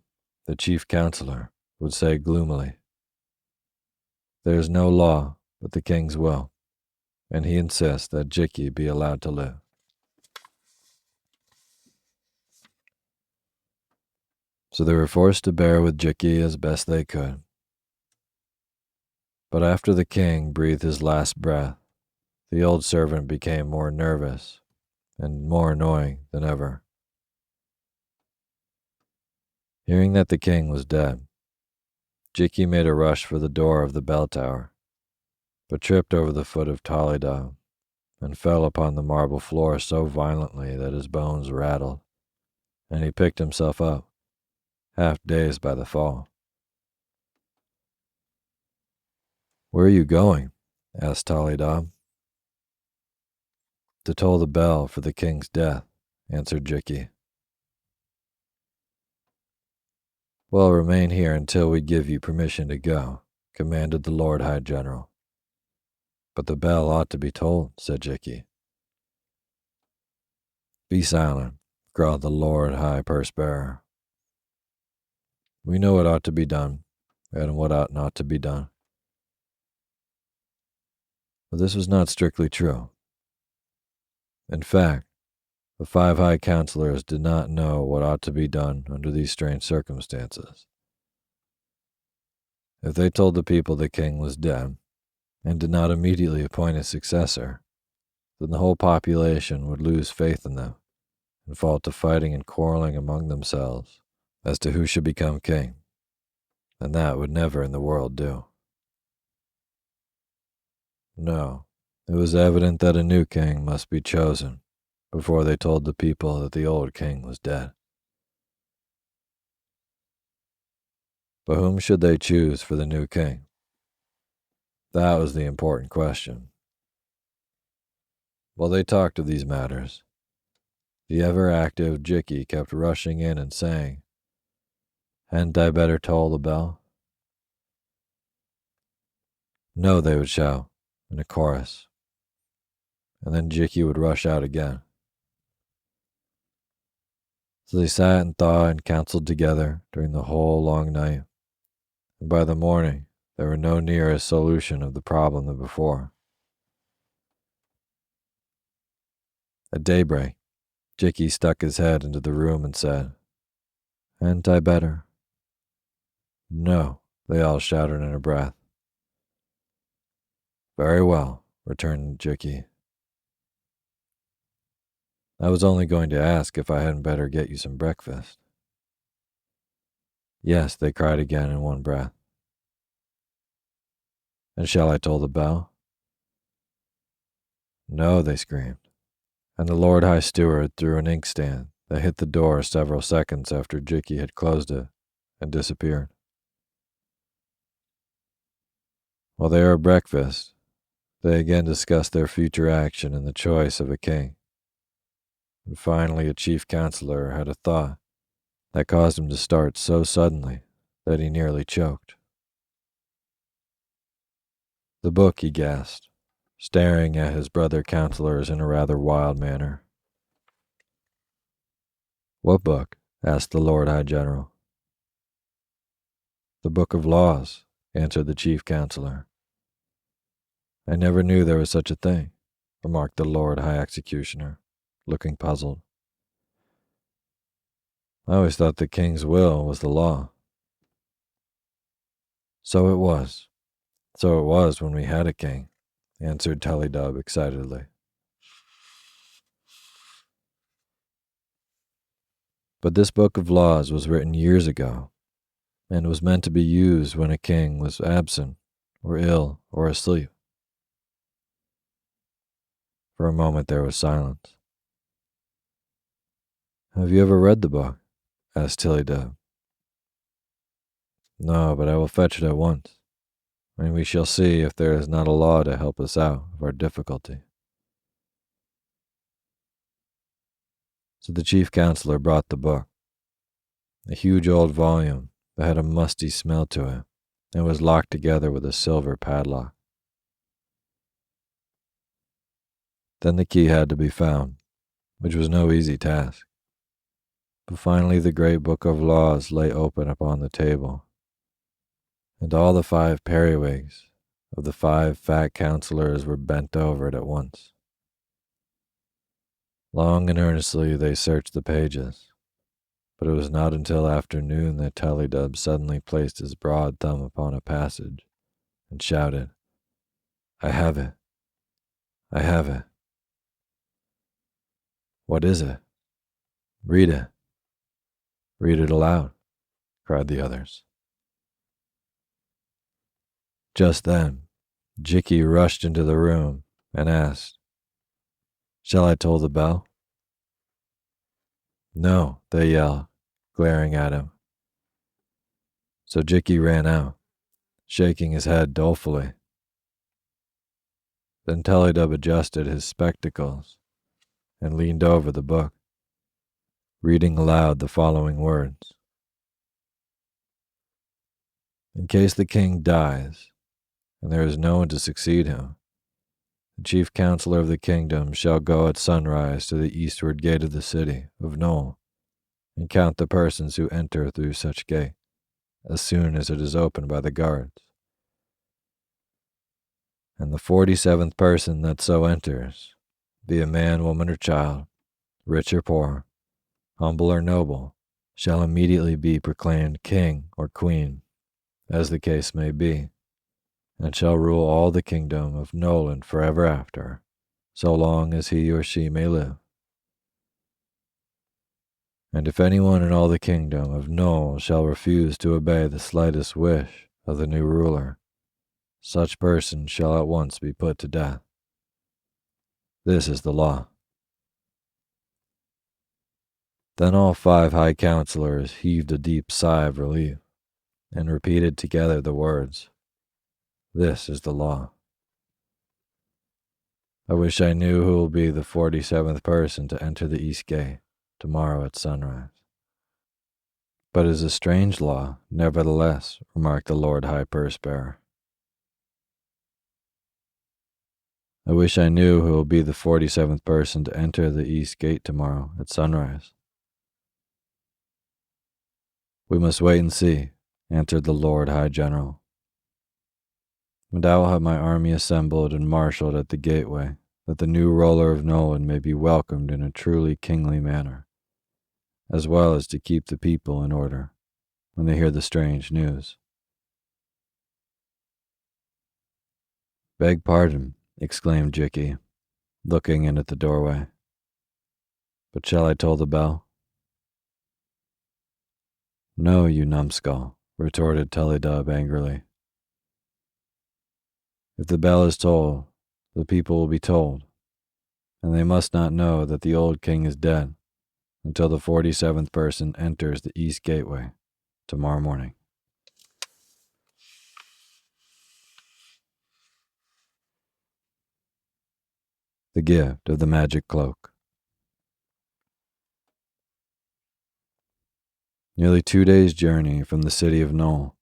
the chief counselor, would say gloomily, "There is no law but the king's will, and he insists that Jicky be allowed to live." So they were forced to bear with Jicky as best they could. But after the king breathed his last breath, the old servant became more nervous and more annoying than ever. Hearing that the king was dead, Jicky made a rush for the door of the bell tower, but tripped over the foot of Tollydub and fell upon the marble floor so violently that his bones rattled, and he picked himself up, half dazed by the fall. "Where are you going?" asked Tollydub. "To toll the bell for the king's death," answered Jicky. "Well, remain here until we give you permission to go," commanded the Lord High General. "But the bell ought to be tolled," said Jicky. "Be silent," growled the Lord High Purse Bearer. "We know what ought to be done, and what ought not to be done." But this was not strictly true. In fact, the 5 high counselors did not know what ought to be done under these strange circumstances. If they told the people the king was dead, and did not immediately appoint a successor, then the whole population would lose faith in them, and fall to fighting and quarreling among themselves as to who should become king, and that would never in the world do. No, it was evident that a new king must be chosen before they told the people that the old king was dead. But whom should they choose for the new king? That was the important question. While they talked of these matters, the ever-active Jicky kept rushing in and saying, "Hadn't I better toll the bell?" "No," they would shout in a chorus, and then Jicky would rush out again. So they sat and thought and counseled together during the whole long night, and by the morning they were no nearer a solution of the problem than before. At daybreak, Jicky stuck his head into the room and said, "Hadn't I better?" "No," they all shouted in a breath. "Very well," returned Jicky. "I was only going to ask if I hadn't better get you some breakfast." "Yes," they cried again in one breath. "And shall I toll the bell?" "No," they screamed, and the Lord High Steward threw an inkstand that hit the door several seconds after Jicky had closed it and disappeared. While they were at breakfast, they again discussed their future action and the choice of a king. And finally a chief counselor had a thought that caused him to start so suddenly that he nearly choked. "The book," he gasped, staring at his brother counselors in a rather wild manner. "What book?" asked the Lord High General. "The Book of Laws," answered the chief counselor. "I never knew there was such a thing," remarked the Lord High Executioner, looking puzzled. "I always thought the king's will was the law." So it was when we had a king," answered Tullydub excitedly. "But this book of laws was written years ago, and was meant to be used when a king was absent, or ill, or asleep." For a moment there was silence. "Have you ever read the book?" asked Tillydub. "No, but I will fetch it at once, and we shall see if there is not a law to help us out of our difficulty." So the chief counselor brought the book, a huge old volume that had a musty smell to it and was locked together with a silver padlock. Then the key had to be found, which was no easy task. But finally the great book of laws lay open upon the table, and all the 5 periwigs of the 5 fat counselors were bent over it at once. Long and earnestly they searched the pages, but it was not until afternoon that Tullydub suddenly placed his broad thumb upon a passage and shouted, "I have it! I have it!" "What is it?" "Read it." "Read it aloud," cried the others. Just then, Jicky rushed into the room and asked, "Shall I toll the bell?" "No," they yelled, glaring at him. So Jicky ran out, shaking his head dolefully. Then Tullydub adjusted his spectacles and leaned over the book, reading aloud the following words. "In case the king dies, and there is no one to succeed him, the chief counselor of the kingdom shall go at sunrise to the eastward gate of the city of Knoll, and count the persons who enter through such gate, as soon as it is opened by the guards. And the 47th person that so enters, be a man, woman, or child, rich or poor, humble or noble, shall immediately be proclaimed king or queen, as the case may be, and shall rule all the kingdom of Noland forever after, so long as he or she may live. And if anyone in all the kingdom of Knoll shall refuse to obey the slightest wish of the new ruler, such person shall at once be put to death. This is the law." Then all 5 high counselors heaved a deep sigh of relief and repeated together the words, "This is the law." "I wish I knew who will be the 47th person to enter the east gate tomorrow at sunrise." "But it is a strange law, nevertheless," remarked the Lord High Purse Bearer. "I wish I knew who will be the 47th person to enter the east gate tomorrow at sunrise." "We must wait and see," answered the Lord High General. "And I will have my army assembled and marshaled at the gateway, that the new ruler of Noland may be welcomed in a truly kingly manner, as well as to keep the people in order when they hear the strange news." "Beg pardon," exclaimed Jicky, looking in at the doorway. "But shall I toll the bell?" "No, you numbskull," retorted Tullydub angrily. "If the bell is tolled, the people will be told, and they must not know that the old king is dead until the 47th person enters the east gateway tomorrow morning." The Gift of the Magic Cloak. Nearly 2 days' journey from the city of Knoll,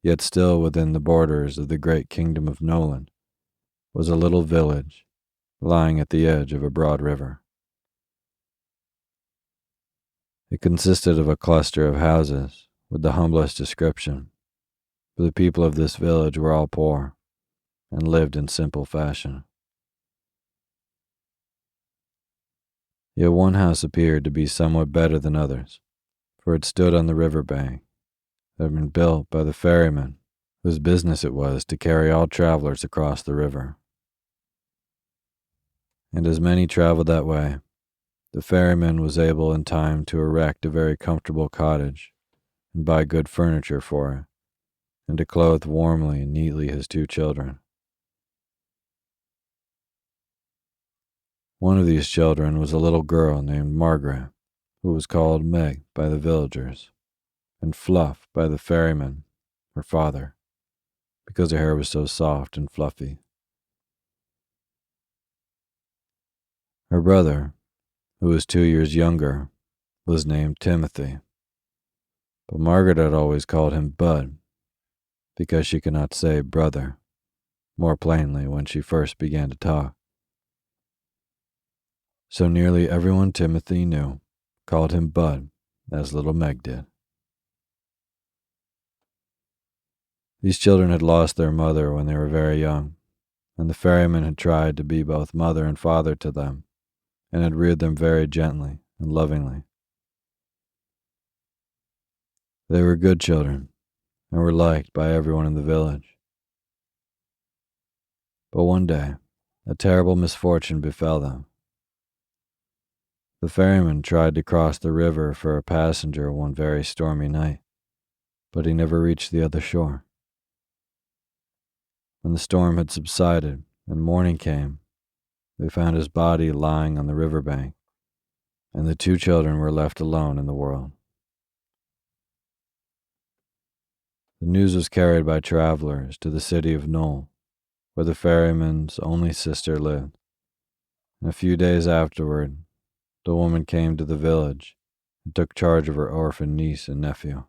yet still within the borders of the great kingdom of Noland, was a little village lying at the edge of a broad river. It consisted of a cluster of houses with the humblest description, for the people of this village were all poor and lived in simple fashion. Yet one house appeared to be somewhat better than others, for it stood on the river bank. It had been built by the ferryman, whose business it was to carry all travelers across the river. And as many traveled that way, the ferryman was able in time to erect a very comfortable cottage and buy good furniture for it, and to clothe warmly and neatly his 2 children. One of these children was a little girl named Margaret, who was called Meg by the villagers, and Fluff by the ferryman, her father, because her hair was so soft and fluffy. Her brother, who was 2 years younger, was named Timothy, but Margaret had always called him Bud, because she could not say brother more plainly when she first began to talk. So nearly everyone Timothy knew called him Bud, as little Meg did. These children had lost their mother when they were very young, and the ferryman had tried to be both mother and father to them, and had reared them very gently and lovingly. They were good children, and were liked by everyone in the village. But one day, a terrible misfortune befell them. The ferryman tried to cross the river for a passenger one very stormy night, but he never reached the other shore. When the storm had subsided and morning came, they found his body lying on the river bank, and the two children were left alone in the world. The news was carried by travelers to the city of Knoll, where the ferryman's only sister lived, and a few days afterward, the woman came to the village and took charge of her orphan niece and nephew.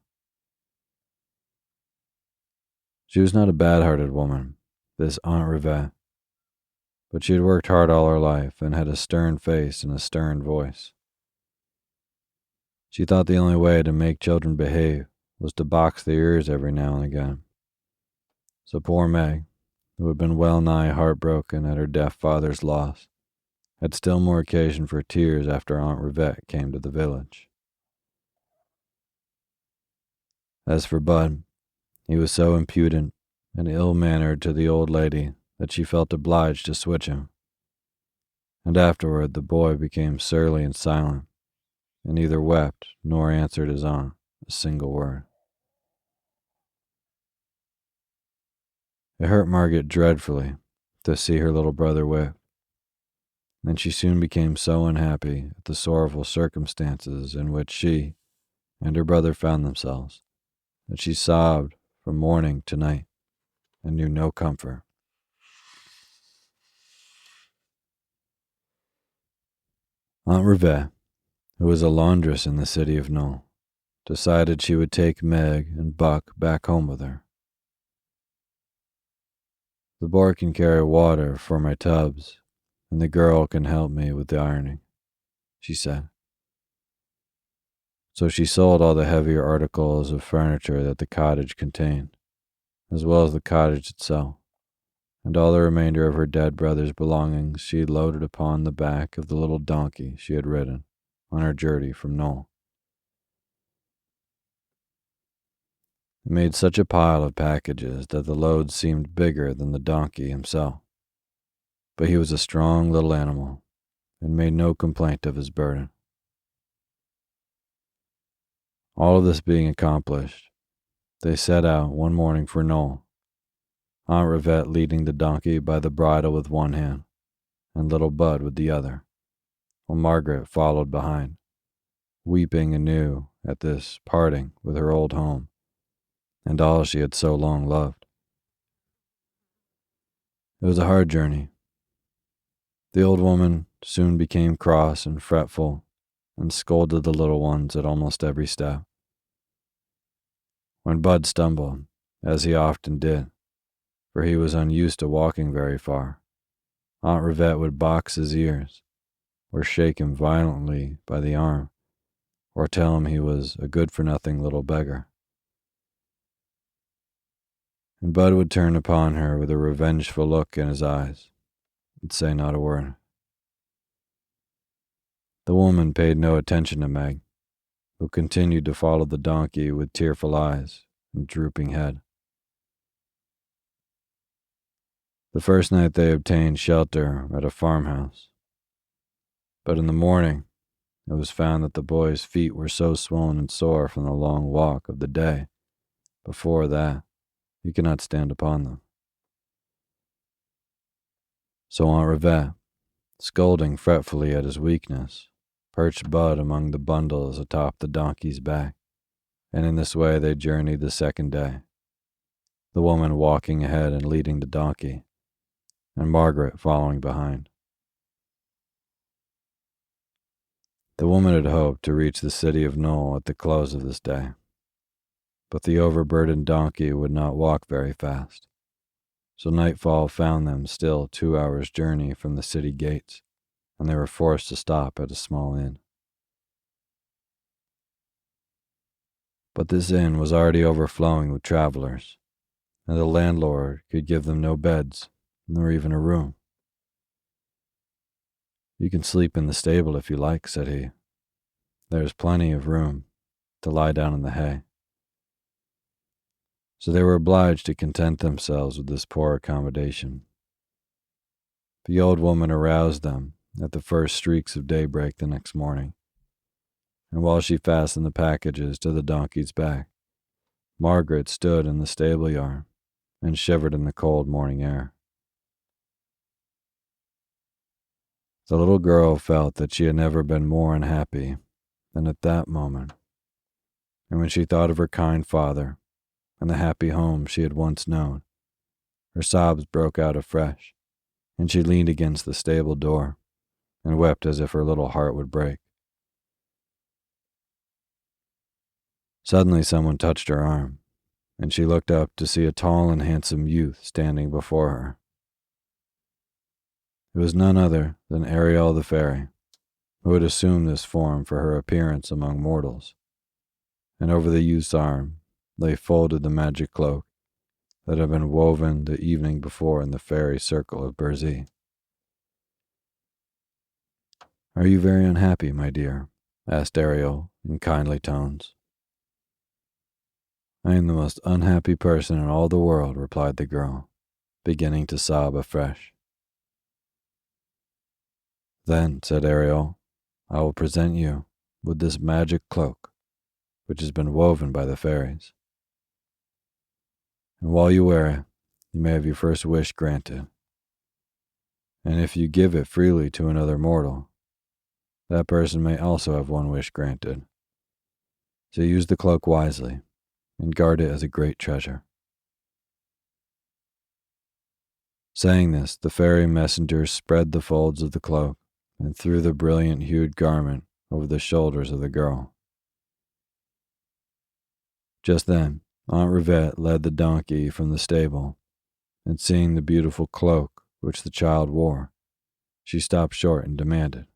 She was not a bad-hearted woman, this Aunt Rivette, but she had worked hard all her life and had a stern face and a stern voice. She thought the only way to make children behave was to box their ears every now and again. So poor Meg, who had been well nigh heartbroken at her deaf father's loss, had still more occasion for tears after Aunt Rivette came to the village. As for Bud, he was so impudent and ill-mannered to the old lady that she felt obliged to switch him. And afterward the boy became surly and silent, and neither wept nor answered his aunt a single word. It hurt Margaret dreadfully to see her little brother whipped, and she soon became so unhappy at the sorrowful circumstances in which she and her brother found themselves that she sobbed from morning to night and knew no comfort. Aunt Rivette, who was a laundress in the city of Knoll, decided she would take Meg and Buck back home with her. The boy can carry water for my tubs, and the girl can help me with the ironing, she said. So she sold all the heavier articles of furniture that the cottage contained, as well as the cottage itself, and all the remainder of her dead brother's belongings she loaded upon the back of the little donkey she had ridden on her journey from Knoll. It made such a pile of packages that the load seemed bigger than the donkey himself, but he was a strong little animal and made no complaint of his burden. All of this being accomplished, they set out one morning for Knoll, Aunt Rivette leading the donkey by the bridle with one hand, and little Bud with the other, while Margaret followed behind, weeping anew at this parting with her old home and all she had so long loved. It was a hard journey. The old woman soon became cross and fretful and scolded the little ones at almost every step. When Bud stumbled, as he often did, for he was unused to walking very far, Aunt Rivette would box his ears, or shake him violently by the arm, or tell him he was a good-for-nothing little beggar. And Bud would turn upon her with a revengeful look in his eyes, and say not a word. The woman paid no attention to Meg, who continued to follow the donkey with tearful eyes and drooping head. The first night they obtained shelter at a farmhouse, but in the morning it was found that the boy's feet were so swollen and sore from the long walk of the day before that he could not stand upon them. So Aunt Rivette, scolding fretfully at his weakness, perched Bud among the bundles atop the donkey's back, and in this way they journeyed the second day, the woman walking ahead and leading the donkey, and Margaret following behind. The woman had hoped to reach the city of Knoll at the close of this day, but the overburdened donkey would not walk very fast, so nightfall found them still 2 hours' journey from the city gates, and they were forced to stop at a small inn. But this inn was already overflowing with travelers, and the landlord could give them no beds, nor even a room. "You can sleep in the stable if you like," said he. "There is plenty of room to lie down in the hay." So they were obliged to content themselves with this poor accommodation. The old woman aroused them at the first streaks of daybreak the next morning, and while she fastened the packages to the donkey's back, Margaret stood in the stable yard and shivered in the cold morning air. The little girl felt that she had never been more unhappy than at that moment, and when she thought of her kind father and the happy home she had once known, her sobs broke out afresh, and she leaned against the stable door and wept as if her little heart would break. Suddenly someone touched her arm, and she looked up to see a tall and handsome youth standing before her. It was none other than Ariel the fairy, who had assumed this form for her appearance among mortals, and over the youth's arm lay folded the magic cloak that had been woven the evening before in the fairy circle of Burzee. "Are you very unhappy, my dear?" asked Ariel in kindly tones. "I am the most unhappy person in all the world," replied the girl, beginning to sob afresh. "Then," said Ariel, "I will present you with this magic cloak, which has been woven by the fairies. And while you wear it, you may have your first wish granted. And if you give it freely to another mortal, that person may also have one wish granted. So use the cloak wisely and guard it as a great treasure." Saying this, the fairy messenger spread the folds of the cloak and threw the brilliant-hued garment over the shoulders of the girl. Just then, Aunt Rivette led the donkey from the stable, and seeing the beautiful cloak which the child wore, she stopped short and demanded,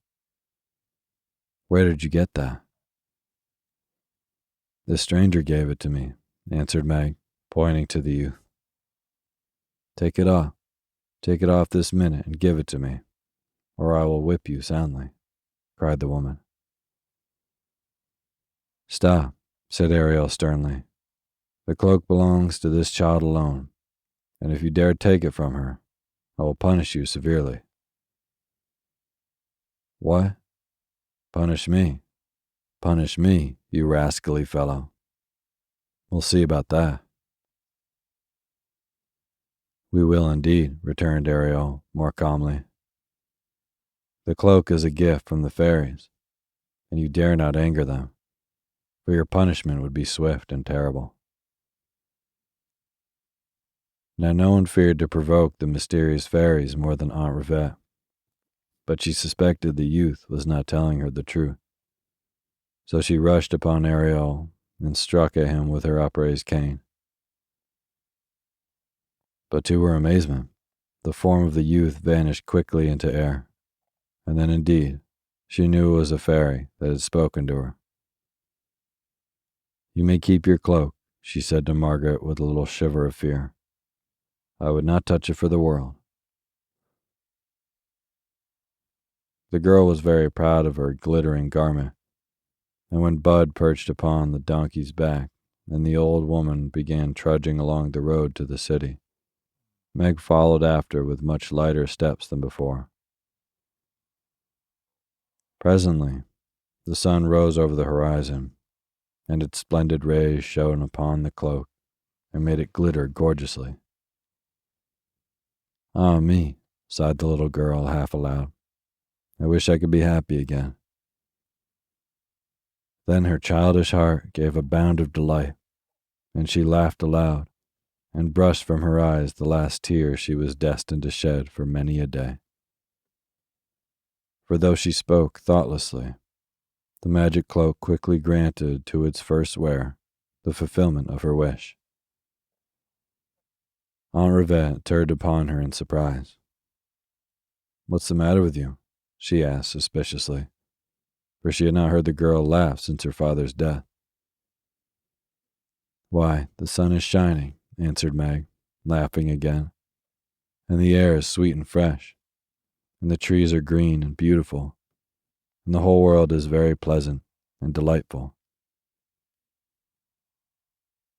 "Where did you get that?" "The stranger gave it to me," answered Meg, pointing to the youth. Take it off this minute and give it to me, or I will whip you soundly," cried the woman. "Stop," said Ariel sternly. "The cloak belongs to this child alone, and if you dare take it from her, I will punish you severely." "What? Punish me? Punish me, you rascally fellow. We'll see about that." "We will indeed," returned Ariel more calmly. "The cloak is a gift from the fairies, and you dare not anger them, for your punishment would be swift and terrible." Now no one feared to provoke the mysterious fairies more than Aunt Rivette, but she suspected the youth was not telling her the truth. So she rushed upon Ariel and struck at him with her upraised cane. But to her amazement, the form of the youth vanished quickly into air, and then indeed she knew it was a fairy that had spoken to her. "You may keep your cloak," she said to Margaret with a little shiver of fear. "I would not touch it for the world." The girl was very proud of her glittering garment, and when Bud perched upon the donkey's back and the old woman began trudging along the road to the city, Meg followed after with much lighter steps than before. Presently, the sun rose over the horizon, and its splendid rays shone upon the cloak and made it glitter gorgeously. "Ah me," sighed the little girl half aloud. "I wish I could be happy again." Then her childish heart gave a bound of delight, and she laughed aloud and brushed from her eyes the last tear she was destined to shed for many a day. For though she spoke thoughtlessly, the magic cloak quickly granted to its first wearer the fulfillment of her wish. Aunt Rivette turned upon her in surprise. "What's the matter with you?" she asked suspiciously, for she had not heard the girl laugh since her father's death. Why, the sun is shining, answered Meg, laughing again, and the air is sweet and fresh, and the trees are green and beautiful, and the whole world is very pleasant and delightful.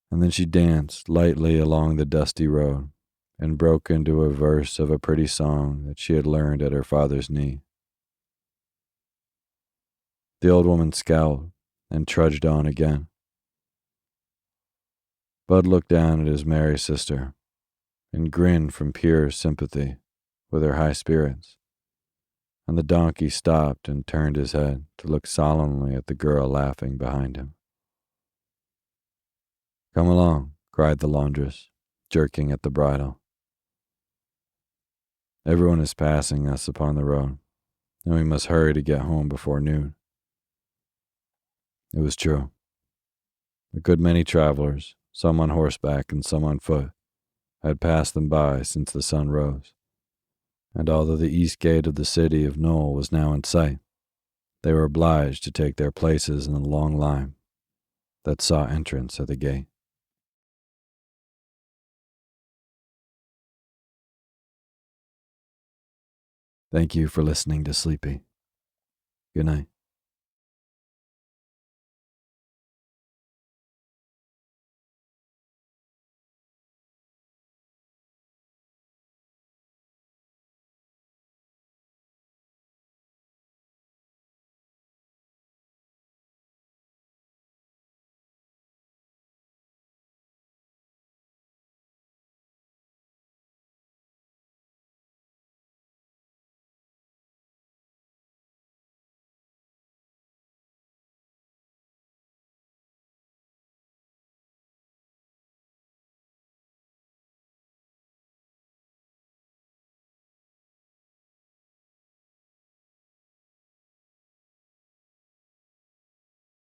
And then she danced lightly along the dusty road and broke into a verse of a pretty song that she had learned at her father's knee. The old woman scowled and trudged on again. Bud looked down at his merry sister and grinned from pure sympathy with her high spirits, and the donkey stopped and turned his head to look solemnly at the girl laughing behind him. "Come along," cried the laundress, jerking at the bridle. "Everyone is passing us upon the road, and we must hurry to get home before noon." It was true. A good many travelers, some on horseback and some on foot, had passed them by since the sun rose, and although the east gate of the city of Knoll was now in sight, they were obliged to take their places in the long line that sought entrance at the gate. Thank you for listening to Sleepy. Good night.